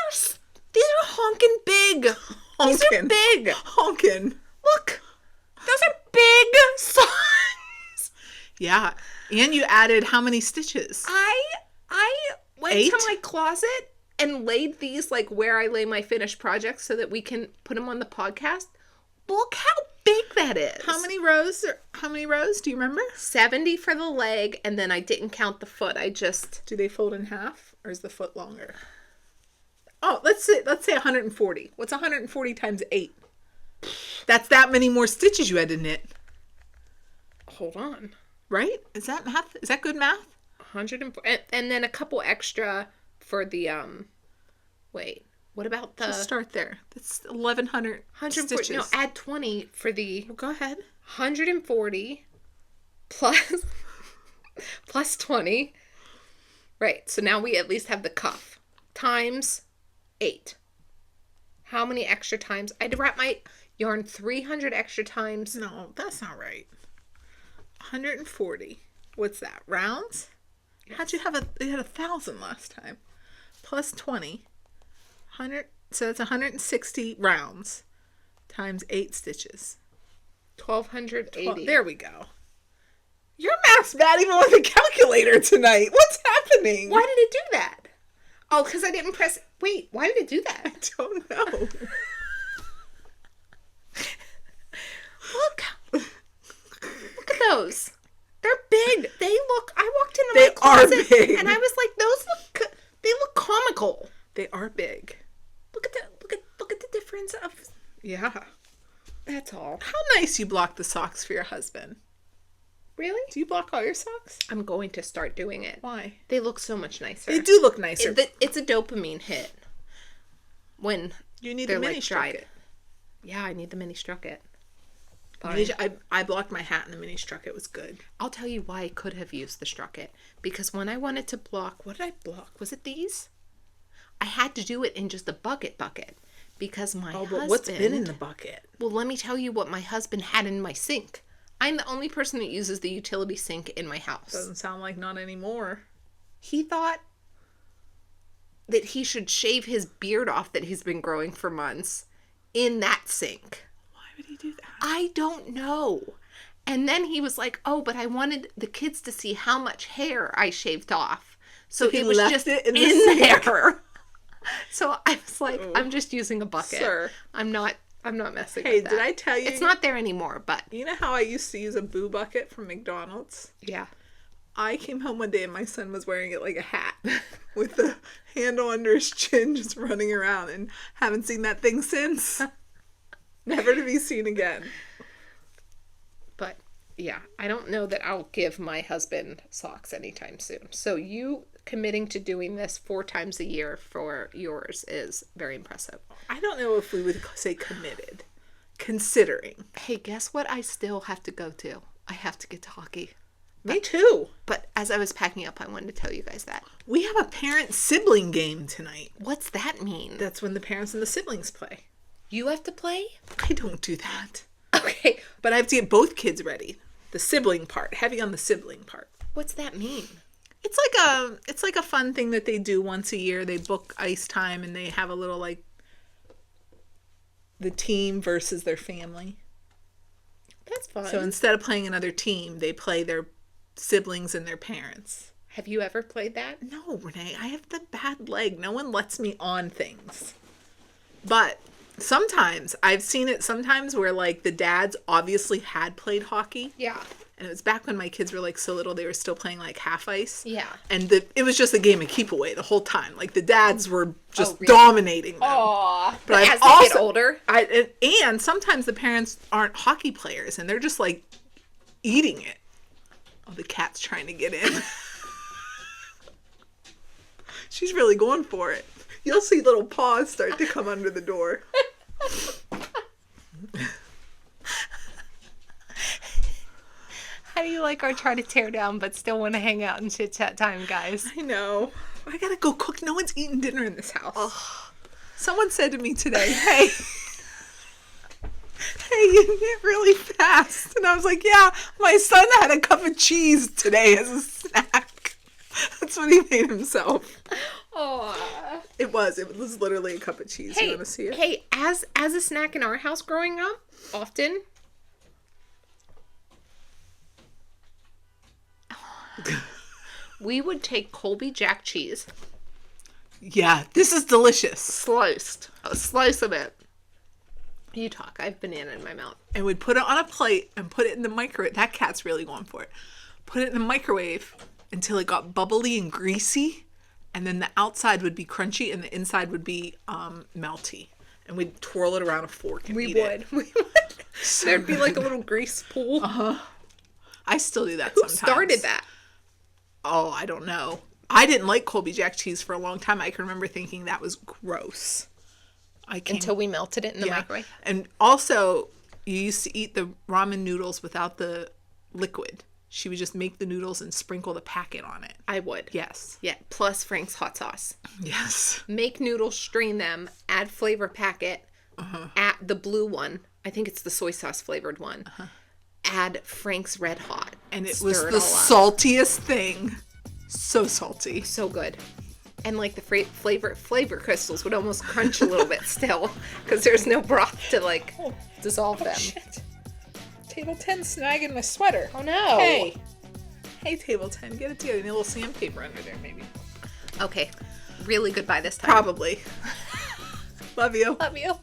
B: are honkin' big. These are big.
A: Honkin'.
B: Look. Those are big socks.
A: Yeah. And you added how many stitches?
B: I went
A: 8?
B: to my closet and laid these like where I lay my finished projects so that we can put them on the podcast. Look how big that is.
A: How many rows? Do you remember?
B: 70 for the leg, and then I didn't count the foot. I just...
A: Do they fold in half, or is the foot longer? Oh, let's say 140. What's 140 times 8? That's that many more stitches you had to knit.
B: Hold on.
A: Right? Is that math? Is that good math?
B: 140, and then a couple extra for the wait. What about the...
A: Just start there. That's 1,100 stitches.
B: No, add 20 for the...
A: Well, go ahead.
B: 140 plus 20. Right, so now we at least have the cuff. Times 8. How many extra times? I had to wrap my yarn 300 extra times.
A: No, that's not right. 140. What's that? Rounds? Yes. How'd you have you had 1,000 last time. Plus 20. 100, so that's 160 rounds times 8 stitches.
B: 1,280.
A: There we go. Your math's bad even with a calculator tonight. What's happening?
B: Why did it do that? Oh, because I didn't press... Wait, why did it do that?
A: I don't know.
B: Look at those. They're big. They look... I walked into my closet.
A: They are big.
B: And I was like, they look comical.
A: They are big.
B: Look at the difference of...
A: Yeah.
B: That's all.
A: How nice you block the socks for your husband.
B: Really?
A: Do you block all your socks?
B: I'm going to start doing it.
A: Why?
B: They look so much nicer.
A: They do look nicer.
B: It's a dopamine hit. When
A: you need
B: they're
A: the mini
B: like
A: struck
B: dried.
A: it.
B: Yeah, I need the mini struck it.
A: I blocked my hat in the mini struck. It was good.
B: I'll tell you why I could have used the struck it. Because when I wanted to block... What did I block? Was it these? I had to do it in just a bucket. Because my husband...
A: but what's been in the bucket?
B: Well, let me tell you what my husband had in my sink. I'm the only person that uses the utility sink in my house.
A: Doesn't sound like not anymore.
B: He thought that he should shave his beard off that he's been growing for months in that sink.
A: Why would he do that?
B: I don't know. And then he was like, oh, but I wanted the kids to see how much hair I shaved off. So it was just in there. So I was like, I'm just using a bucket.
A: Sir.
B: I'm not messing
A: Hey,
B: with that.
A: did I tell you?
B: It's not there anymore, but...
A: You know how I used to use a boo bucket from McDonald's?
B: Yeah.
A: I came home one day and my son was wearing it like a hat with the handle under his chin just running around, and haven't seen that thing since. Never to be seen again.
B: But, yeah, I don't know that I'll give my husband socks anytime soon. So you committing to doing this 4 times a year for yours is very impressive.
A: I don't know if we would say committed, considering.
B: Hey, guess what I still have to go to? I have to get to hockey.
A: Me too.
B: But as I was packing up, I wanted to tell you guys that.
A: We have a parent-sibling game tonight.
B: What's that mean?
A: That's when the parents and the siblings play.
B: You have to play?
A: I don't do that.
B: Okay.
A: But I have to get both kids ready. The sibling part. Heavy on the sibling part.
B: What's that mean?
A: It's like a fun thing that they do once a year. They book ice time and they have a little like the team versus their family.
B: That's fun.
A: So instead of playing another team, they play their siblings and their parents.
B: Have you ever played that?
A: No, Renee, I have the bad leg. No one lets me on things. But sometimes, I've seen it sometimes where like the dads obviously had played hockey.
B: Yeah.
A: And it was back when my kids were like so little, they were still playing like half ice.
B: Yeah.
A: And it was just a game of keep away the whole time. Like the dads were just
B: really?
A: dominating them.
B: Aww.
A: But
B: as they get older.
A: And sometimes the parents aren't hockey players and they're just like eating it. Oh, the cat's trying to get in. She's really going for it. You'll see little paws start to come under the door.
B: How do you like our try to tear down but still want to hang out and chit chat time, guys?
A: I know. I gotta go cook. No one's eating dinner in this house. Oh. Someone said to me today, hey, you knit really fast. And I was like, yeah, my son had a cup of cheese today as a snack. That's what he made himself.
B: Oh,
A: it was literally a cup of cheese.
B: Hey,
A: you want to see it?
B: Hey, as a snack in our house growing up, often. We would take Colby Jack cheese.
A: Yeah, this is delicious.
B: Sliced. A slice of it. You talk. I have banana in my mouth.
A: And we'd put it on a plate and put it in the microwave. That cat's really going for it. Put it in the microwave until it got bubbly and greasy. And then the outside would be crunchy and the inside would be melty. And we'd twirl it around a fork and eat it.
B: We would. So there'd be like a little grease pool.
A: Uh-huh. I still do that
B: sometimes. Who started that?
A: Oh, I don't know. I didn't like Colby Jack cheese for a long time. I can remember thinking that was gross.
B: Until we melted it in the microwave.
A: And also, you used to eat the ramen noodles without the liquid. She would just make the noodles and sprinkle the packet on it.
B: I would.
A: Yes.
B: Yeah, plus Frank's hot sauce.
A: Yes.
B: Make noodles, strain them, add flavor packet, add the blue one. I think it's the soy sauce flavored one. Add Frank's Red Hot.
A: And it was the saltiest thing. So salty.
B: So good. And like the flavor crystals would almost crunch a little bit still because there's no broth to like dissolve them.
A: Shit. Table 10 snagging my sweater.
B: Oh no.
A: Hey, Table 10, get it together. You need a little sandpaper under there, maybe.
B: Okay. Really goodbye this time.
A: Probably. Love you.
B: Love you.